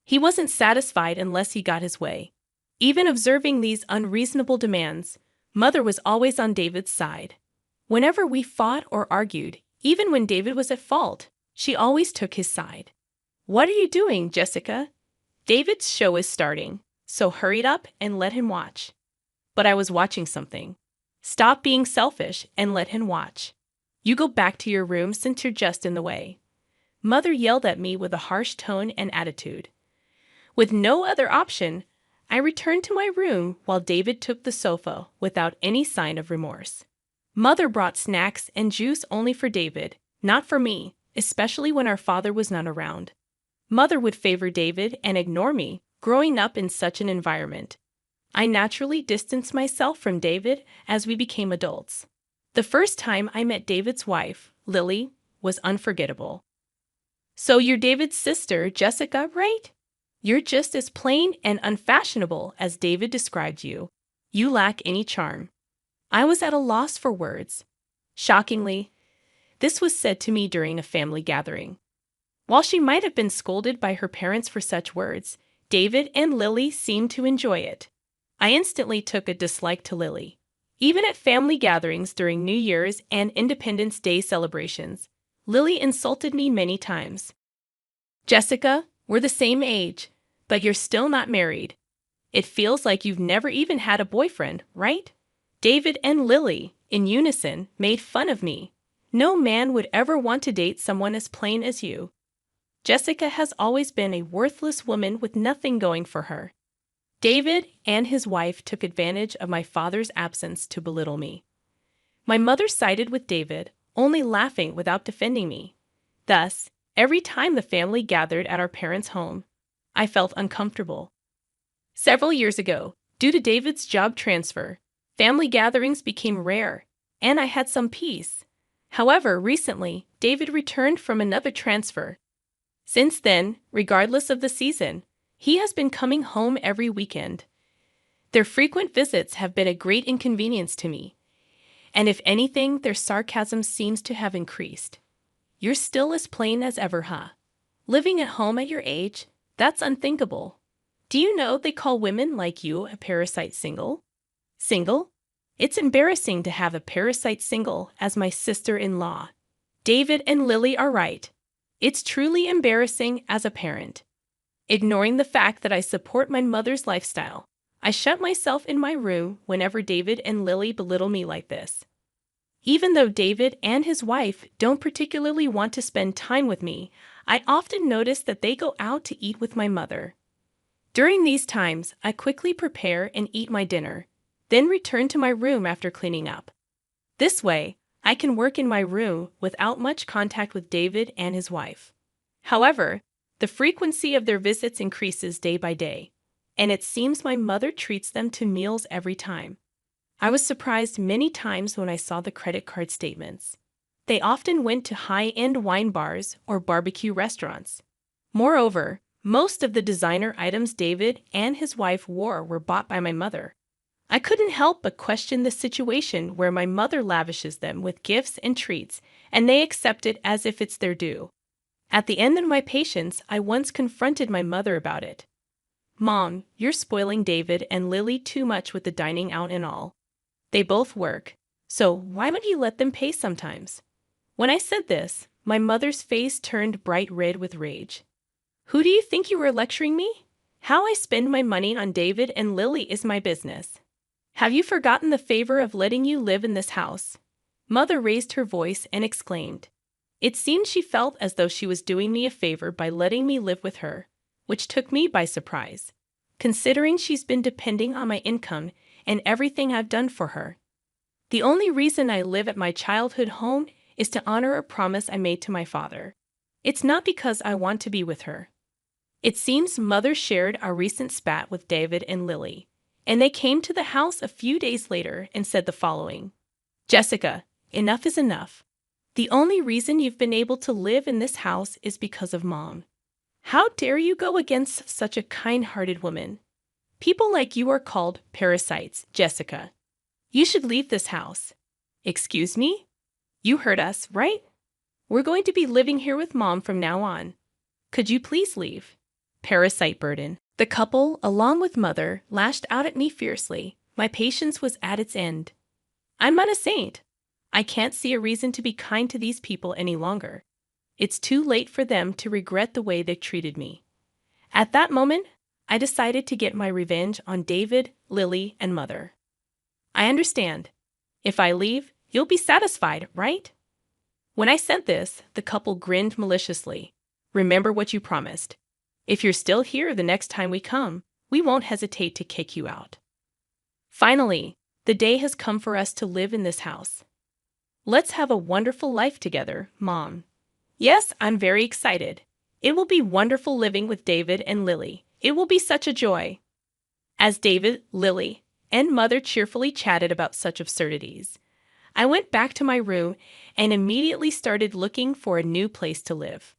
He wasn't satisfied unless he got his way. Even observing these unreasonable demands, Mother was always on David's side. Whenever we fought or argued, even when David was at fault, she always took his side. "What are you doing, Jessica? David's show is starting, so hurry up and let him watch." "But I was watching something." "Stop being selfish and let him watch. You go back to your room since you're just in the way." Mother yelled at me with a harsh tone and attitude. With no other option, I returned to my room while David took the sofa without any sign of remorse. Mother brought snacks and juice only for David, not for me, especially when our father was not around. Mother would favor David and ignore me, growing up in such an environment. I naturally distanced myself from David as we became adults. The first time I met David's wife, Lily, was unforgettable. "So you're David's sister, Jessica, right? You're just as plain and unfashionable as David described you. You lack any charm." I was at a loss for words. Shockingly, this was said to me during a family gathering. While she might have been scolded by her parents for such words, David and Lily seemed to enjoy it. I instantly took a dislike to Lily. Even at family gatherings during New Year's and Independence Day celebrations, Lily insulted me many times. "Jessica, we're the same age, but you're still not married. It feels like you've never even had a boyfriend, right?" David and Lily, in unison, made fun of me. "No man would ever want to date someone as plain as you. Jessica has always been a worthless woman with nothing going for her." David and his wife took advantage of my father's absence to belittle me. My mother sided with David, only laughing without defending me. Thus, every time the family gathered at our parents' home, I felt uncomfortable. Several years ago, due to David's job transfer, family gatherings became rare, and I had some peace. However, recently, David returned from another transfer. Since then, regardless of the season, he has been coming home every weekend. Their frequent visits have been a great inconvenience to me, and if anything, their sarcasm seems to have increased. You're still as plain as ever, huh? Living at home at your age? That's unthinkable. Do you know they call women like you a parasite single? Single? It's embarrassing to have a parasite single as my sister-in-law. David and Lily are right. It's truly embarrassing as a parent. Ignoring the fact that I support my mother's lifestyle, I shut myself in my room whenever David and Lily belittle me like this. Even though David and his wife don't particularly want to spend time with me, I often notice that they go out to eat with my mother. During these times, I quickly prepare and eat my dinner, then return to my room after cleaning up. This way, I can work in my room without much contact with David and his wife. However, the frequency of their visits increases day by day, and it seems my mother treats them to meals every time. I was surprised many times when I saw the credit card statements. They often went to high-end wine bars or barbecue restaurants. Moreover, most of the designer items David and his wife wore were bought by my mother. I couldn't help but question the situation where my mother lavishes them with gifts and treats, and they accept it as if it's their due. At the end of my patience, I once confronted my mother about it. "Mom, you're spoiling David and Lily too much with the dining out and all. They both work, so why don't you let them pay sometimes?" When I said this, my mother's face turned bright red with rage. "Who do you think you were lecturing me? How I spend my money on David and Lily is my business. Have you forgotten the favor of letting you live in this house?" Mother raised her voice and exclaimed. It seemed she felt as though she was doing me a favor by letting me live with her, which took me by surprise, considering she's been depending on my income and everything I've done for her. The only reason I live at my childhood home is to honor a promise I made to my father. It's not because I want to be with her. It seems Mother shared our recent spat with David and Lily, and they came to the house a few days later and said the following: "Jessica, enough is enough. The only reason you've been able to live in this house is because of Mom. How dare you go against such a kind-hearted woman? People like you are called parasites, Jessica. You should leave this house." "Excuse me? You heard us, right? We're going to be living here with Mom from now on. Could you please leave?" Parasite burden. The couple, along with Mother, lashed out at me fiercely. My patience was at its end. I'm not a saint. I can't see a reason to be kind to these people any longer. It's too late for them to regret the way they treated me. At that moment, I decided to get my revenge on David, Lily, and Mother. "I understand. If I leave, you'll be satisfied, right?" When I said this, the couple grinned maliciously. "Remember what you promised. If you're still here the next time we come, we won't hesitate to kick you out." Finally, the day has come for us to live in this house. Let's have a wonderful life together, Mom. Yes, I'm very excited. It will be wonderful living with David and Lily. It will be such a joy. As David, Lily, and Mother cheerfully chatted about such absurdities, I went back to my room and immediately started looking for a new place to live.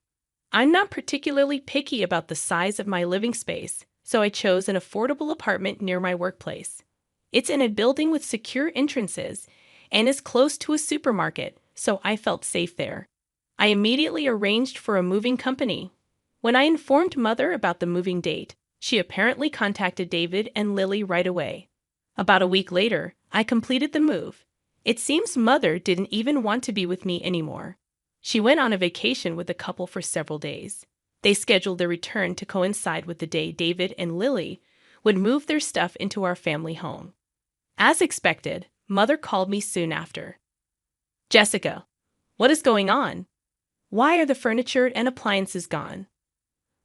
I'm not particularly picky about the size of my living space, so I chose an affordable apartment near my workplace. It's in a building with secure entrances and is close to a supermarket, so I felt safe there. I immediately arranged for a moving company. When I informed Mother about the moving date, she apparently contacted David and Lily right away. About a week later, I completed the move. It seems Mother didn't even want to be with me anymore. She went on a vacation with the couple for several days. They scheduled their return to coincide with the day David and Lily would move their stuff into our family home. As expected, Mother called me soon after. "Jessica, what is going on? Why are the furniture and appliances gone?"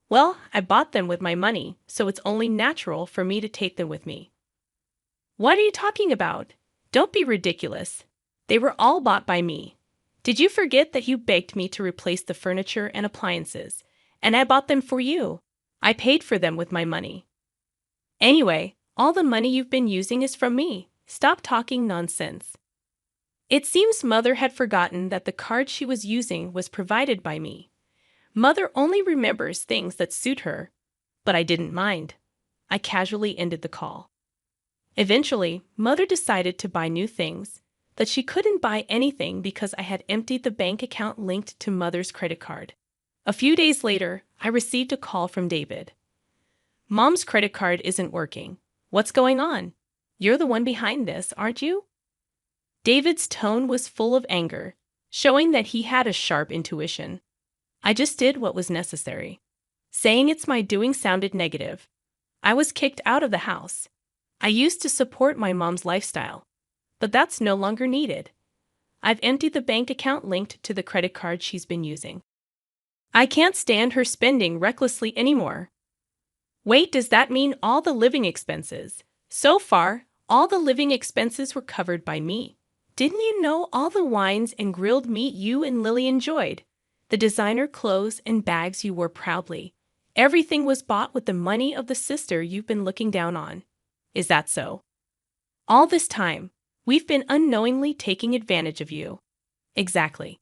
"Well, I bought them with my money, so it's only natural for me to take them with me." "What are you talking about? Don't be ridiculous. They were all bought by me. Did you forget that you begged me to replace the furniture and appliances, and I bought them for you? I paid for them with my money. Anyway, all the money you've been using is from me. Stop talking nonsense." It seems Mother had forgotten that the card she was using was provided by me. Mother only remembers things that suit her, but I didn't mind. I casually ended the call. Eventually, Mother decided to buy new things, but she couldn't buy anything because I had emptied the bank account linked to Mother's credit card. A few days later, I received a call from David. Mom's credit card isn't working. What's going on? You're the one behind this, aren't you? David's tone was full of anger, showing that he had a sharp intuition. I just did what was necessary. Saying it's my doing sounded negative. I was kicked out of the house. I used to support my mom's lifestyle, but that's no longer needed. I've emptied the bank account linked to the credit card she's been using. I can't stand her spending recklessly anymore. Wait, does that mean all the living expenses? So far, all the living expenses were covered by me. Didn't you know all the wines and grilled meat you and Lily enjoyed? The designer clothes and bags you wore proudly. Everything was bought with the money of the sister you've been looking down on. Is that so? All this time, we've been unknowingly taking advantage of you. Exactly.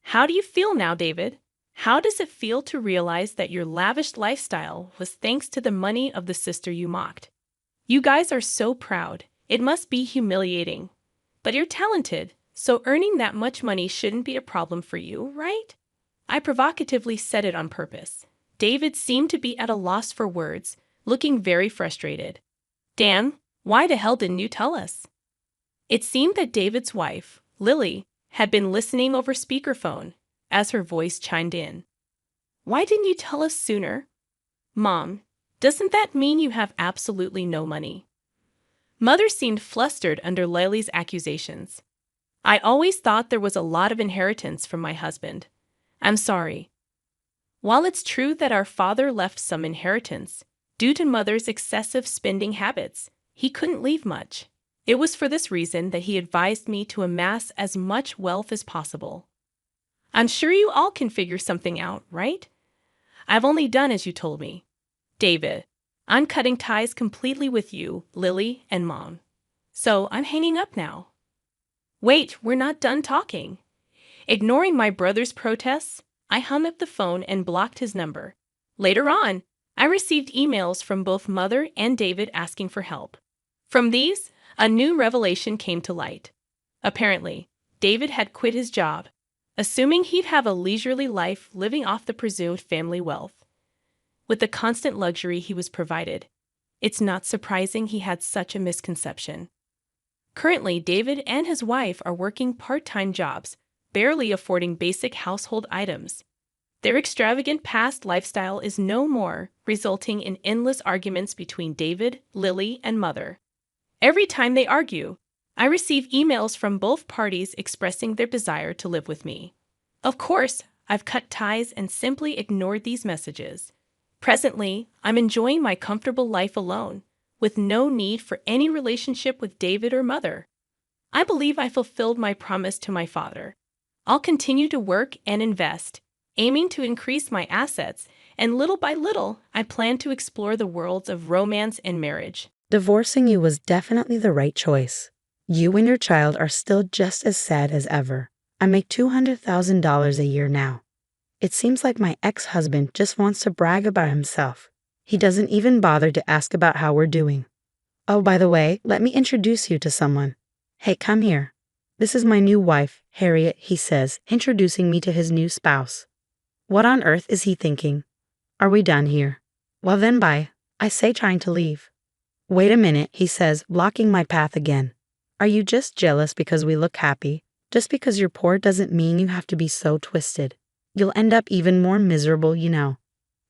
How do you feel now, David? How does it feel to realize that your lavish lifestyle was thanks to the money of the sister you mocked? You guys are so proud. It must be humiliating. But you're talented, so earning that much money shouldn't be a problem for you, right? I provocatively said it on purpose. David seemed to be at a loss for words, looking very frustrated. Dan, why the hell didn't you tell us? It seemed that David's wife, Lily, had been listening over speakerphone as her voice chimed in. Why didn't you tell us sooner? Mom, doesn't that mean you have absolutely no money? Mother seemed flustered under Lily's accusations. I always thought there was a lot of inheritance from my husband. I'm sorry. While it's true that our father left some inheritance, due to Mother's excessive spending habits, he couldn't leave much. It was for this reason that he advised me to amass as much wealth as possible. I'm sure you all can figure something out, right? I've only done as you told me. David, I'm cutting ties completely with you, Lily, and Mom. So I'm hanging up now. Wait, we're not done talking. Ignoring my brother's protests, I hung up the phone and blocked his number. Later on, I received emails from both Mother and David asking for help. From these, a new revelation came to light. Apparently, David had quit his job, assuming he'd have a leisurely life living off the presumed family wealth. With the constant luxury he was provided, it's not surprising he had such a misconception. Currently, David and his wife are working part-time jobs, barely affording basic household items. Their extravagant past lifestyle is no more, resulting in endless arguments between David, Lily, and Mother. Every time they argue, I receive emails from both parties expressing their desire to live with me. Of course, I've cut ties and simply ignored these messages. Presently, I'm enjoying my comfortable life alone, with no need for any relationship with David or Mother. I believe I fulfilled my promise to my father. I'll continue to work and invest, aiming to increase my assets, and little by little, I plan to explore the worlds of romance and marriage. Divorcing you was definitely the right choice. You and your child are still just as sad as ever. I make $200,000 a year now. It seems like my ex-husband just wants to brag about himself. He doesn't even bother to ask about how we're doing. Oh, by the way, let me introduce you to someone. Hey, come here. This is my new wife, Harriet, he says, introducing me to his new spouse. What on earth is he thinking? Are we done here? Well then bye, I say, trying to leave. Wait a minute, he says, blocking my path again. Are you just jealous because we look happy? Just because you're poor doesn't mean you have to be so twisted. You'll end up even more miserable, you know.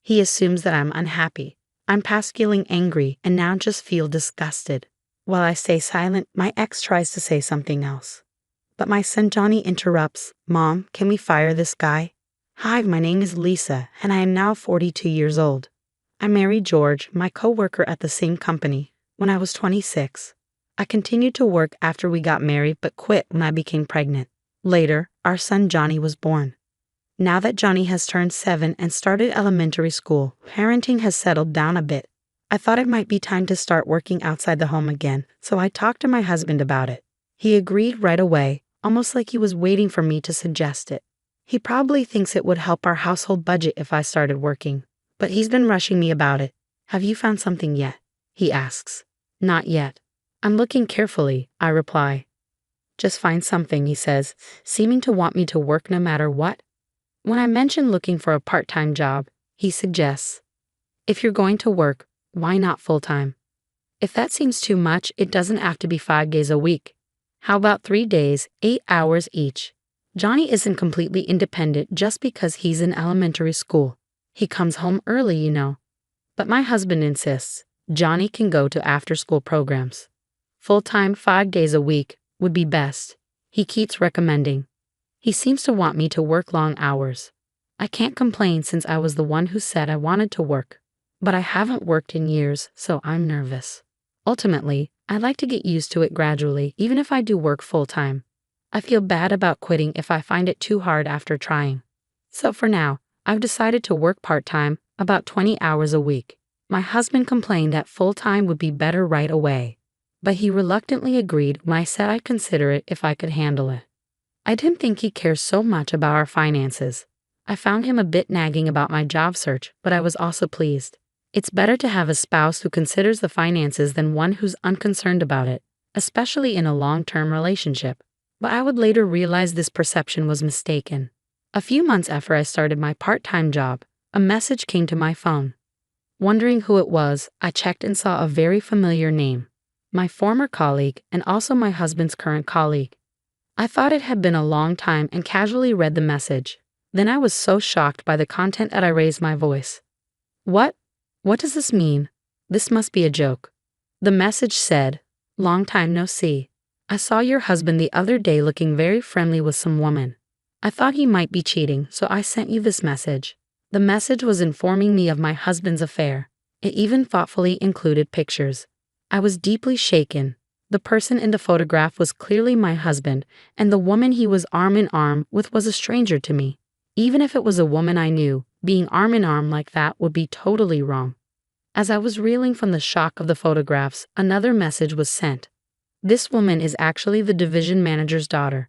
He assumes that I'm unhappy. I'm past feeling angry and now just feel disgusted. While I stay silent, my ex tries to say something else. But my son Johnny interrupts. Mom, can we fire this guy? Hi, my name is Lisa, and I am now 42 years old. I married George, my co-worker at the same company, when I was 26. I continued to work after we got married but quit when I became pregnant. Later, our son Johnny was born. Now that Johnny has turned 7 and started elementary school, parenting has settled down a bit. I thought it might be time to start working outside the home again, so I talked to my husband about it. He agreed right away, almost like he was waiting for me to suggest it. He probably thinks it would help our household budget if I started working, but he's been rushing me about it. Have you found something yet? He asks. Not yet. I'm looking carefully, I reply. Just find something, he says, seeming to want me to work no matter what. When I mention looking for a part-time job, he suggests, if you're going to work, why not full-time? If that seems too much, it doesn't have to be 5 days a week. How about 3 days, 8 hours each? Johnny isn't completely independent just because he's in elementary school. He comes home early, you know. But my husband insists Johnny can go to after-school programs. Full-time 5 days a week would be best, he keeps recommending. He seems to want me to work long hours. I can't complain since I was the one who said I wanted to work. But I haven't worked in years, so I'm nervous. Ultimately, I'd like to get used to it gradually, even if I do work full-time. I feel bad about quitting if I find it too hard after trying. So for now, I've decided to work part-time, about 20 hours a week. My husband complained that full-time would be better right away, but he reluctantly agreed when I said I'd consider it if I could handle it. I didn't think he cares so much about our finances. I found him a bit nagging about my job search, but I was also pleased. It's better to have a spouse who considers the finances than one who's unconcerned about it, especially in a long-term relationship. But I would later realize this perception was mistaken. A few months after I started my part-time job, a message came to my phone. Wondering who it was, I checked and saw a very familiar name. My former colleague and also my husband's current colleague. I thought it had been a long time and casually read the message. Then I was so shocked by the content that I raised my voice. What? What does this mean? This must be a joke. The message said, "Long time no see. I saw your husband the other day looking very friendly with some woman. I thought he might be cheating, so I sent you this message." The message was informing me of my husband's affair. It even thoughtfully included pictures. I was deeply shaken. The person in the photograph was clearly my husband, and the woman he was arm in arm with was a stranger to me. Even if it was a woman I knew, being arm in arm like that would be totally wrong. As I was reeling from the shock of the photographs, another message was sent. This woman is actually the division manager's daughter.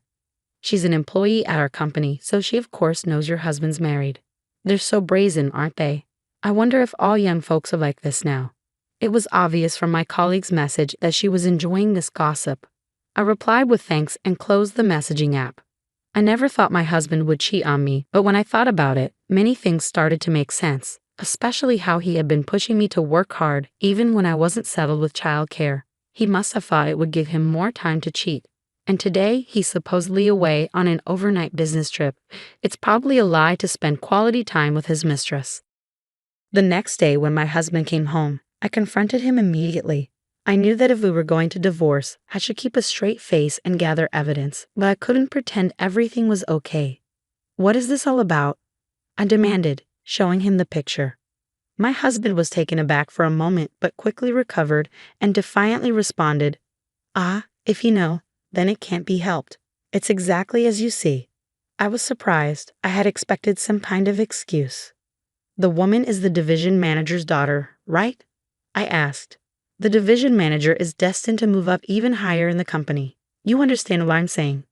She's an employee at our company, so she of course knows your husband's married. They're so brazen, aren't they? I wonder if all young folks are like this now. It was obvious from my colleague's message that she was enjoying this gossip. I replied with thanks and closed the messaging app. I never thought my husband would cheat on me, but when I thought about it, many things started to make sense, especially how he had been pushing me to work hard even when I wasn't settled with childcare. He must have thought it would give him more time to cheat. And today, he's supposedly away on an overnight business trip. It's probably a lie to spend quality time with his mistress. The next day, when my husband came home, I confronted him immediately. I knew that if we were going to divorce, I should keep a straight face and gather evidence, but I couldn't pretend everything was okay. "What is this all about?" I demanded, showing him the picture. My husband was taken aback for a moment, but quickly recovered and defiantly responded, If you know, then it can't be helped. It's exactly as you see." I was surprised. I had expected some kind of excuse. "The woman is the division manager's daughter, right?" I asked. "The division manager is destined to move up even higher in the company. You understand what I'm saying?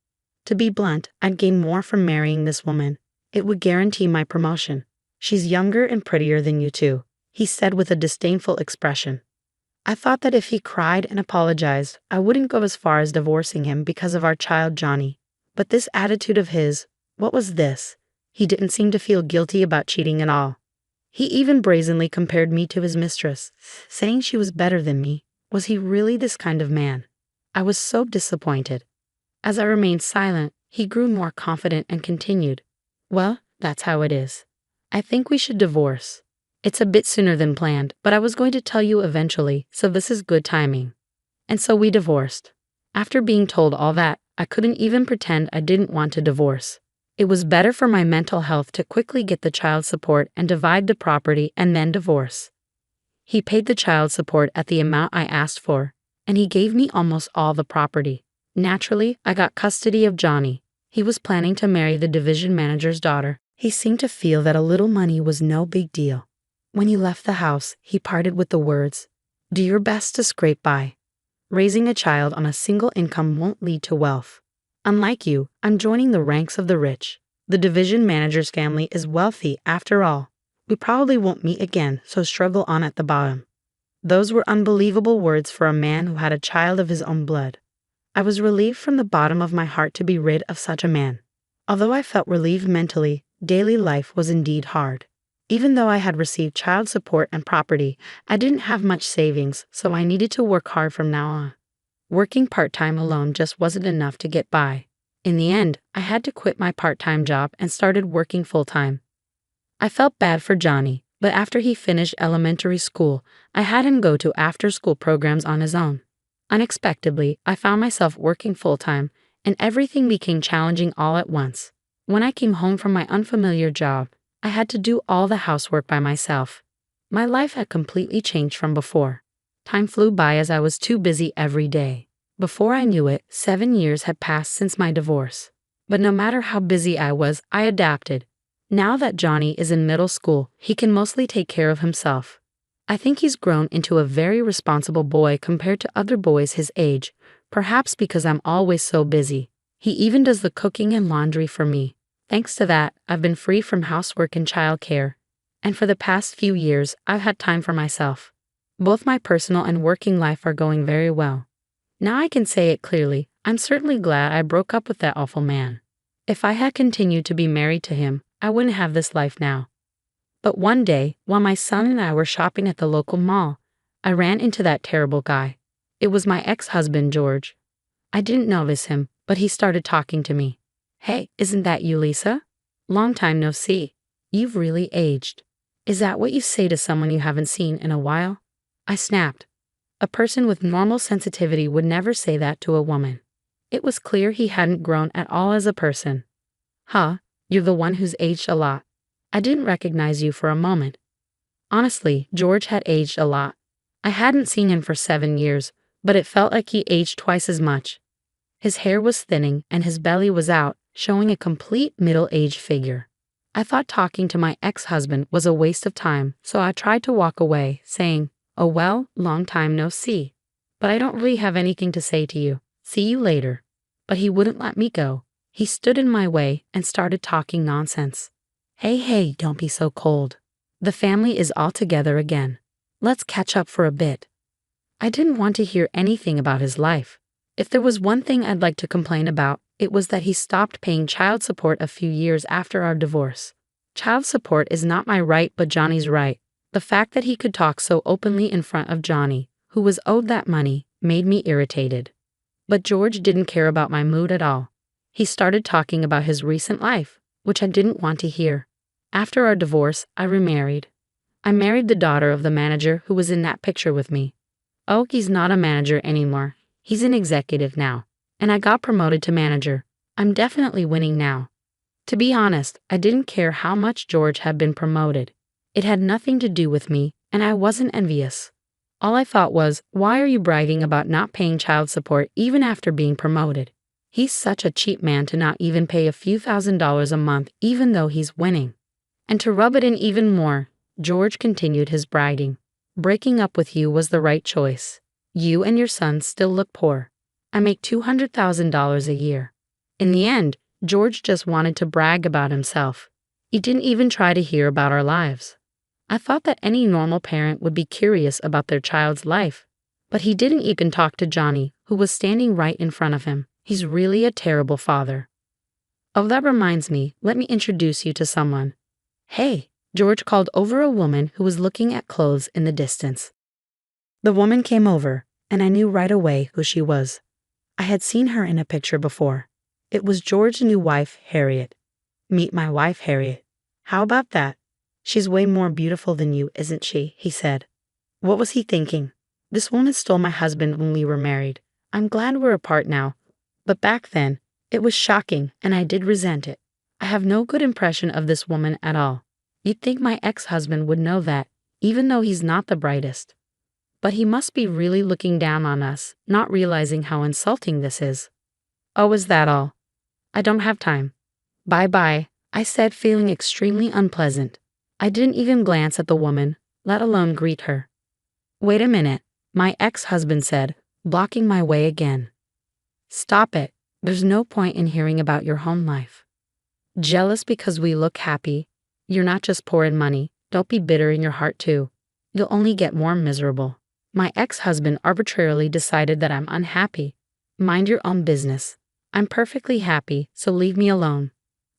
To be blunt, I'd gain more from marrying this woman. It would guarantee my promotion. She's younger and prettier than you two," he said with a disdainful expression. I thought that if he cried and apologized, I wouldn't go as far as divorcing him because of our child Johnny. But this attitude of his, what was this? He didn't seem to feel guilty about cheating at all. He even brazenly compared me to his mistress, saying she was better than me. Was he really this kind of man? I was so disappointed. As I remained silent, he grew more confident and continued, "Well, that's how it is. I think we should divorce. It's a bit sooner than planned, but I was going to tell you eventually, so this is good timing." And so we divorced. After being told all that, I couldn't even pretend I didn't want to divorce. It was better for my mental health to quickly get the child support and divide the property and then divorce. He paid the child support at the amount I asked for, and he gave me almost all the property. Naturally, I got custody of Johnny. He was planning to marry the division manager's daughter. He seemed to feel that a little money was no big deal. When he left the house, he parted with the words, "Do your best to scrape by. Raising a child on a single income won't lead to wealth. Unlike you, I'm joining the ranks of the rich. The division manager's family is wealthy after all. We probably won't meet again, so struggle on at the bottom." Those were unbelievable words for a man who had a child of his own blood. I was relieved from the bottom of my heart to be rid of such a man. Although I felt relieved mentally, daily life was indeed hard. Even though I had received child support and property, I didn't have much savings, so I needed to work hard from now on. Working part-time alone just wasn't enough to get by. In the end, I had to quit my part-time job and started working full-time. I felt bad for Johnny, but after he finished elementary school, I had him go to after-school programs on his own. Unexpectedly, I found myself working full-time, and everything became challenging all at once. When I came home from my unfamiliar job, I had to do all the housework by myself. My life had completely changed from before. Time flew by as I was too busy every day. Before I knew it, 7 years had passed since my divorce. But no matter how busy I was, I adapted. Now that Johnny is in middle school, he can mostly take care of himself. I think he's grown into a very responsible boy compared to other boys his age, perhaps because I'm always so busy. He even does the cooking and laundry for me. Thanks to that, I've been free from housework and childcare. And for the past few years, I've had time for myself. Both my personal and working life are going very well. Now I can say it clearly, I'm certainly glad I broke up with that awful man. If I had continued to be married to him, I wouldn't have this life now. But one day, while my son and I were shopping at the local mall, I ran into that terrible guy. It was my ex-husband, George. I didn't notice him, but he started talking to me. "Hey, isn't that you, Lisa? Long time no see. You've really aged." "Is that what you say to someone you haven't seen in a while?" I snapped. A person with normal sensitivity would never say that to a woman. It was clear he hadn't grown at all as a person. "Huh, you're the one who's aged a lot. I didn't recognize you for a moment." Honestly, George had aged a lot. I hadn't seen him for 7 years, but it felt like he aged twice as much. His hair was thinning and his belly was out, showing a complete middle-aged figure. I thought talking to my ex-husband was a waste of time, so I tried to walk away, saying, "Oh well, long time no see. But I don't really have anything to say to you. See you later." But he wouldn't let me go. He stood in my way and started talking nonsense. Hey, don't be so cold. The family is all together again. Let's catch up for a bit." I didn't want to hear anything about his life. If there was one thing I'd like to complain about, it was that he stopped paying child support a few years after our divorce. Child support is not my right but Johnny's right. The fact that he could talk so openly in front of Johnny, who was owed that money, made me irritated. But George didn't care about my mood at all. He started talking about his recent life, which I didn't want to hear. After our divorce, I remarried. I married the daughter of the manager who was in that picture with me. Oh, he's not a manager anymore. He's an executive now. And I got promoted to manager. I'm definitely winning now. To be honest, I didn't care how much George had been promoted. It had nothing to do with me, and I wasn't envious. All I thought was, why are you bragging about not paying child support even after being promoted? He's such a cheap man to not even pay a few $1,000s a month even though he's winning. And to rub it in even more, George continued his bragging. "Breaking up with you was the right choice. You and your son still look poor. I make $200,000 a year." In the end, George just wanted to brag about himself. He didn't even try to hear about our lives. I thought that any normal parent would be curious about their child's life. But he didn't even talk to Johnny, who was standing right in front of him. He's really a terrible father. Oh, that reminds me, let me introduce you to someone. "Hey," George called over a woman who was looking at clothes in the distance. The woman came over, and I knew right away who she was. I had seen her in a picture before. It was George's new wife, Harriet. "Meet my wife, Harriet." "How about that? She's way more beautiful than you, isn't she?" he said. What was he thinking? This woman stole my husband when we were married. I'm glad we're apart now. But back then, it was shocking, and I did resent it. I have no good impression of this woman at all. You'd think my ex-husband would know that, even though he's not the brightest. But he must be really looking down on us, not realizing how insulting this is. Oh, is that all? I don't have time. Bye-bye, I said, feeling extremely unpleasant. I didn't even glance at the woman, let alone greet her. Wait a minute, my ex-husband said, blocking my way again. Stop it. There's no point in hearing about your home life. Jealous because we look happy? You're not just poor in money. Don't be bitter in your heart too. You'll only get more miserable. My ex-husband arbitrarily decided that I'm unhappy. Mind your own business. I'm perfectly happy, so leave me alone.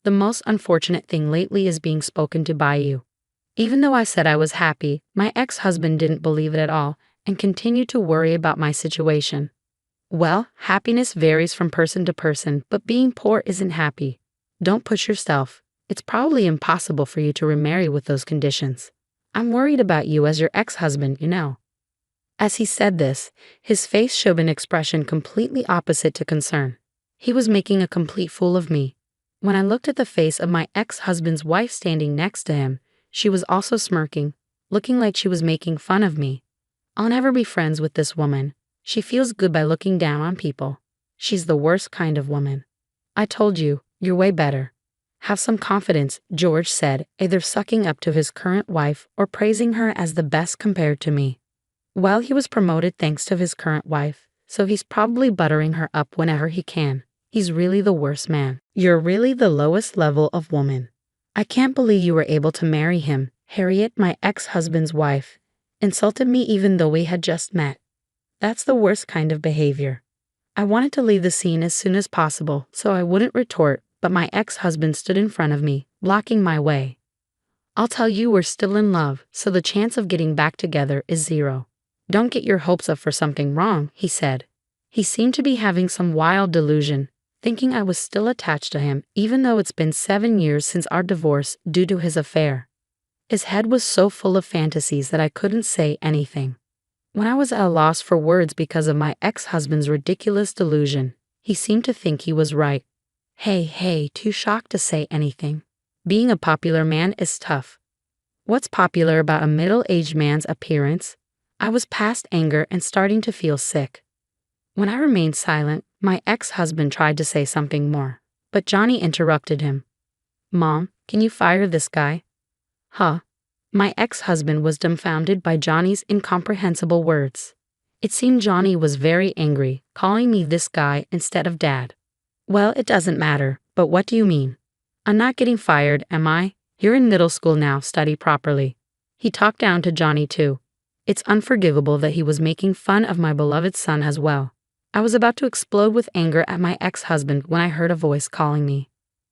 The most unfortunate thing lately is being spoken to by you. Even though I said I was happy, my ex-husband didn't believe it at all and continued to worry about my situation. Well, happiness varies from person to person, but being poor isn't happy. Don't push yourself. It's probably impossible for you to remarry with those conditions. I'm worried about you as your ex-husband, you know. As he said this, his face showed an expression completely opposite to concern. He was making a complete fool of me. When I looked at the face of my ex-husband's wife standing next to him, she was also smirking, looking like she was making fun of me. I'll never be friends with this woman. She feels good by looking down on people. She's the worst kind of woman. I told you, you're way better. Have some confidence, George said, either sucking up to his current wife or praising her as the best compared to me. Well, he was promoted thanks to his current wife, so he's probably buttering her up whenever he can. He's really the worst man. You're really the lowest level of woman. I can't believe you were able to marry him. Harriet, my ex-husband's wife, insulted me even though we had just met. That's the worst kind of behavior. I wanted to leave the scene as soon as possible so I wouldn't retort, but my ex-husband stood in front of me, blocking my way. I'll tell you we're still in love, so the chance of getting back together is zero. Don't get your hopes up for something wrong, he said. He seemed to be having some wild delusion, thinking I was still attached to him even though it's been 7 years since our divorce due to his affair. His head was so full of fantasies that I couldn't say anything. When I was at a loss for words because of my ex-husband's ridiculous delusion, he seemed to think he was right. Hey, too shocked to say anything. Being a popular man is tough. What's popular about a middle-aged man's appearance? I was past anger and starting to feel sick. When I remained silent, my ex-husband tried to say something more, but Johnny interrupted him. Mom, can you fire this guy? Huh? My ex-husband was dumbfounded by Johnny's incomprehensible words. It seemed Johnny was very angry, calling me this guy instead of Dad. Well, it doesn't matter, but what do you mean? I'm not getting fired, am I? You're in middle school now, study properly. He talked down to Johnny too. It's unforgivable that he was making fun of my beloved son as well. I was about to explode with anger at my ex-husband when I heard a voice calling me.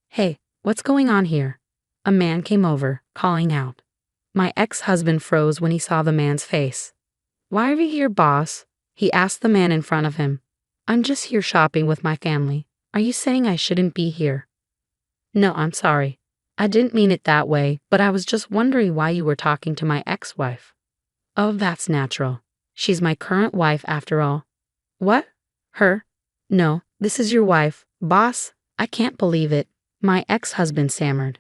Hey, what's going on here? A man came over, calling out. My ex-husband froze when he saw the man's face. Why are you here, boss? He asked the man in front of him. I'm just here shopping with my family. Are you saying I shouldn't be here? No, I'm sorry. I didn't mean it that way, but I was just wondering why you were talking to my ex-wife. Oh, that's natural. She's my current wife after all. What? Her? No, this is your wife, boss. I can't believe it. My ex-husband stammered.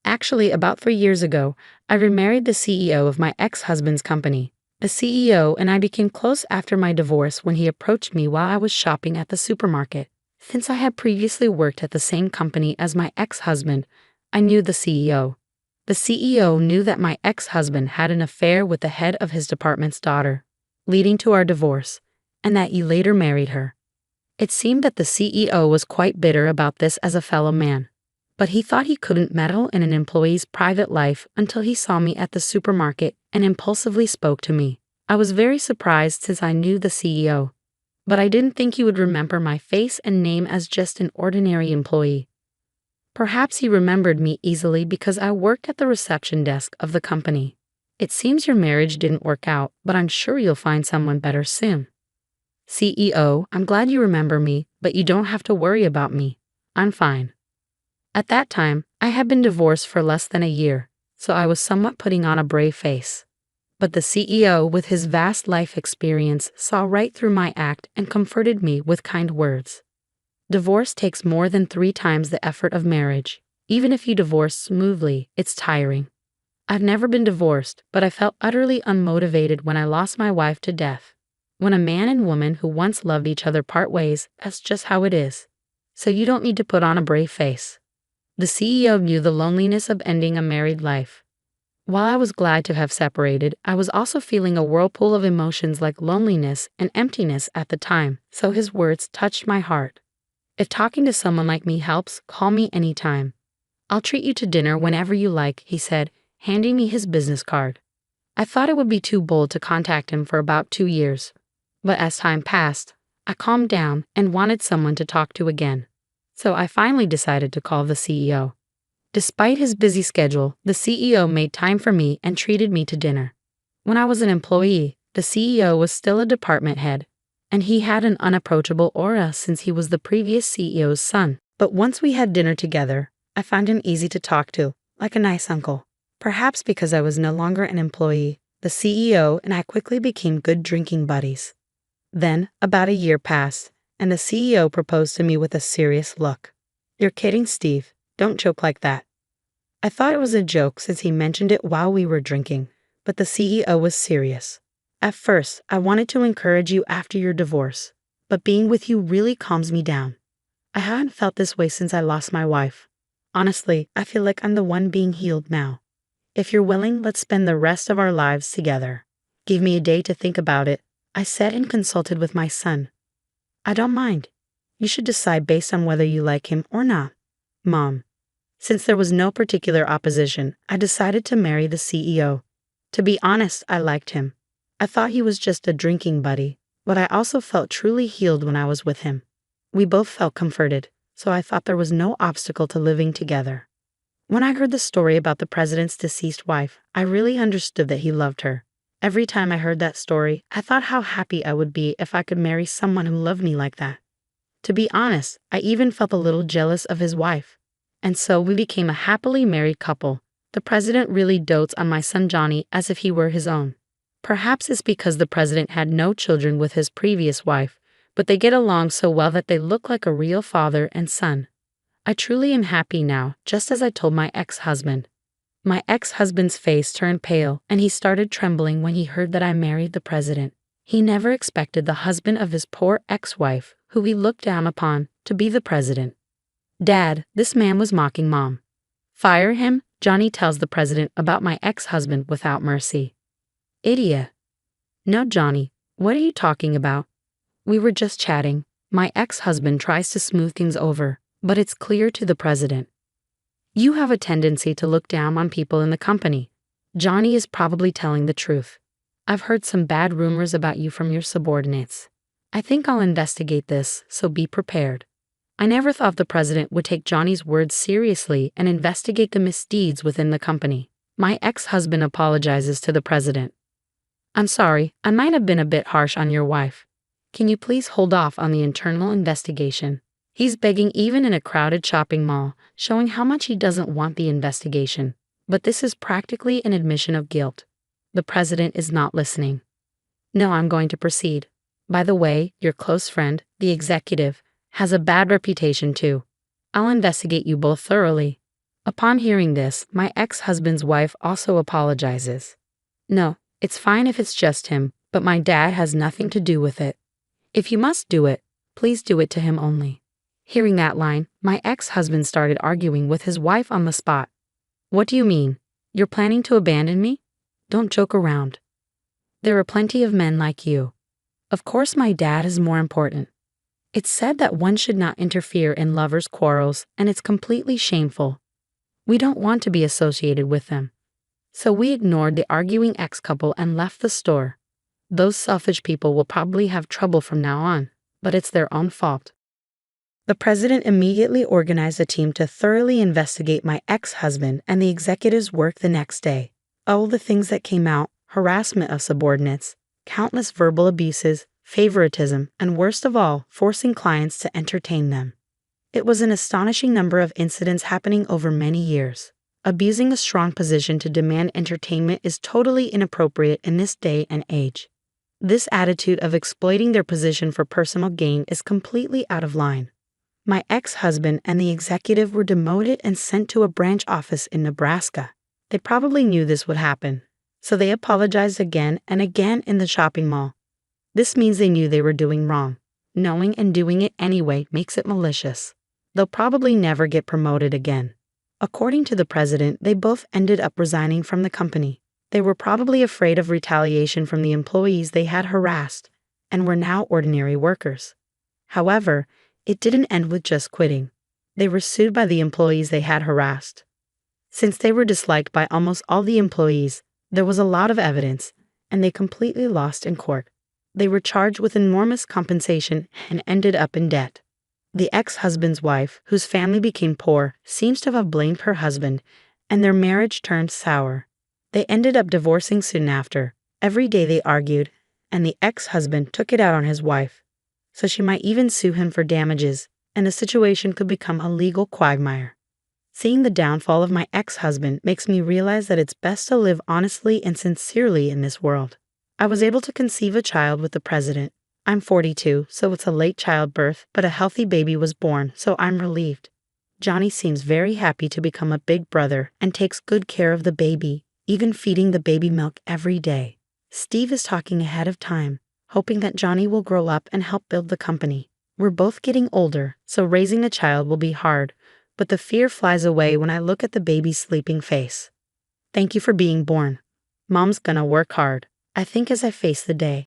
Actually, about 3 years ago, I remarried the CEO of my ex-husband's company. The CEO and I became close after my divorce when he approached me while I was shopping at the supermarket. Since I had previously worked at the same company as my ex-husband, I knew the CEO. The CEO knew that my ex-husband had an affair with the head of his department's daughter, leading to our divorce, and that he later married her. It seemed that the CEO was quite bitter about this as a fellow man, but he thought he couldn't meddle in an employee's private life until he saw me at the supermarket and impulsively spoke to me. I was very surprised since I knew the CEO, but I didn't think he would remember my face and name as just an ordinary employee. Perhaps he remembered me easily because I worked at the reception desk of the company. It seems your marriage didn't work out, but I'm sure you'll find someone better soon. CEO, I'm glad you remember me, but you don't have to worry about me. I'm fine. At that time, I had been divorced for less than a year, so I was somewhat putting on a brave face. But the CEO, with his vast life experience, saw right through my act and comforted me with kind words. Divorce takes more than 3 times the effort of marriage. Even if you divorce smoothly, it's tiring. I've never been divorced, but I felt utterly unmotivated when I lost my wife to death. When a man and woman who once loved each other part ways, that's just how it is. So you don't need to put on a brave face. The CEO knew the loneliness of ending a married life. While I was glad to have separated, I was also feeling a whirlpool of emotions like loneliness and emptiness at the time, so his words touched my heart. If talking to someone like me helps, call me anytime. I'll treat you to dinner whenever you like, he said, handing me his business card. I thought it would be too bold to contact him for about 2 years. But as time passed, I calmed down and wanted someone to talk to again. So I finally decided to call the CEO. Despite his busy schedule, the CEO made time for me and treated me to dinner. When I was an employee, the CEO was still a department head, and he had an unapproachable aura since he was the previous CEO's son. But once we had dinner together, I found him easy to talk to, like a nice uncle. Perhaps because I was no longer an employee, the CEO and I quickly became good drinking buddies. Then, about a year passed, and the CEO proposed to me with a serious look. "You're kidding, Steve. Don't joke like that." I thought it was a joke since he mentioned it while we were drinking, but the CEO was serious. "At first, I wanted to encourage you after your divorce, but being with you really calms me down. I haven't felt this way since I lost my wife. Honestly, I feel like I'm the one being healed now. If you're willing, let's spend the rest of our lives together." "Give me a day to think about it," I said and consulted with my son. "I don't mind. You should decide based on whether you like him or not." "Mom." Since there was no particular opposition, I decided to marry the CEO. To be honest, I liked him. I thought he was just a drinking buddy, but I also felt truly healed when I was with him. We both felt comforted, so I thought there was no obstacle to living together. When I heard the story about the president's deceased wife, I really understood that he loved her. Every time I heard that story, I thought how happy I would be if I could marry someone who loved me like that. To be honest, I even felt a little jealous of his wife. And so we became a happily married couple. The president really dotes on my son Johnny as if he were his own. Perhaps it's because the president had no children with his previous wife, but they get along so well that they look like a real father and son. I truly am happy now, just as I told my ex-husband. My ex-husband's face turned pale, and he started trembling when he heard that I married the president. He never expected the husband of his poor ex-wife, who he looked down upon, to be the president. "Dad, this man was mocking Mom." "Fire him," Johnny tells the president about my ex-husband without mercy. "Idiot." "No, Johnny, what are you talking about?" "We were just chatting." My ex-husband tries to smooth things over, but it's clear to the president. "You have a tendency to look down on people in the company. Johnny is probably telling the truth. I've heard some bad rumors about you from your subordinates. I think I'll investigate this, so be prepared." I never thought the president would take Johnny's words seriously and investigate the misdeeds within the company. My ex-husband apologizes to the president. "I'm sorry, I might have been a bit harsh on your wife. Can you please hold off on the internal investigation?" He's begging even in a crowded shopping mall, showing how much he doesn't want the investigation. But this is practically an admission of guilt. The president is not listening. "No, I'm going to proceed. By the way, your close friend, the executive, has a bad reputation too. I'll investigate you both thoroughly." Upon hearing this, my ex-husband's wife also apologizes. "No, it's fine if it's just him, but my dad has nothing to do with it. If you must do it, please do it to him only." Hearing that line, my ex-husband started arguing with his wife on the spot. "What do you mean? You're planning to abandon me? Don't joke around. There are plenty of men like you. Of course my dad is more important. It's said that one should not interfere in lovers' quarrels, and it's completely shameful. We don't want to be associated with them." So we ignored the arguing ex-couple and left the store. Those selfish people will probably have trouble from now on, but it's their own fault. The president immediately organized a team to thoroughly investigate my ex-husband and the executive's work the next day. All the things that came out: harassment of subordinates, countless verbal abuses, favoritism, and worst of all, forcing clients to entertain them. It was an astonishing number of incidents happening over many years. Abusing a strong position to demand entertainment is totally inappropriate in this day and age. This attitude of exploiting their position for personal gain is completely out of line. My ex-husband and the executive were demoted and sent to a branch office in Nebraska. They probably knew this would happen, so they apologized again and again in the shopping mall. This means they knew they were doing wrong. Knowing and doing it anyway makes it malicious. They'll probably never get promoted again. According to the president, they both ended up resigning from the company. They were probably afraid of retaliation from the employees they had harassed and were now ordinary workers. However, it didn't end with just quitting. They were sued by the employees they had harassed. Since they were disliked by almost all the employees, There was a lot of evidence, and they completely lost in court. They were charged with enormous compensation and ended up in debt. The ex-husband's wife, whose family became poor, seems to have blamed her husband, and their marriage turned sour. They ended up divorcing soon after. Every day they argued, and the ex-husband took it out on his wife. So she might even sue him for damages, and the situation could become a legal quagmire. Seeing the downfall of my ex-husband makes me realize that it's best to live honestly and sincerely in this world. I was able to conceive a child with the president. I'm 42, so it's a late childbirth, but a healthy baby was born, so I'm relieved. Johnny seems very happy to become a big brother and takes good care of the baby, even feeding the baby milk every day. Steve is talking ahead of time, hoping that Johnny will grow up and help build the company. We're both getting older, so raising a child will be hard, but the fear flies away when I look at the baby's sleeping face. Thank you for being born. Mom's gonna work hard, I think, as I face the day.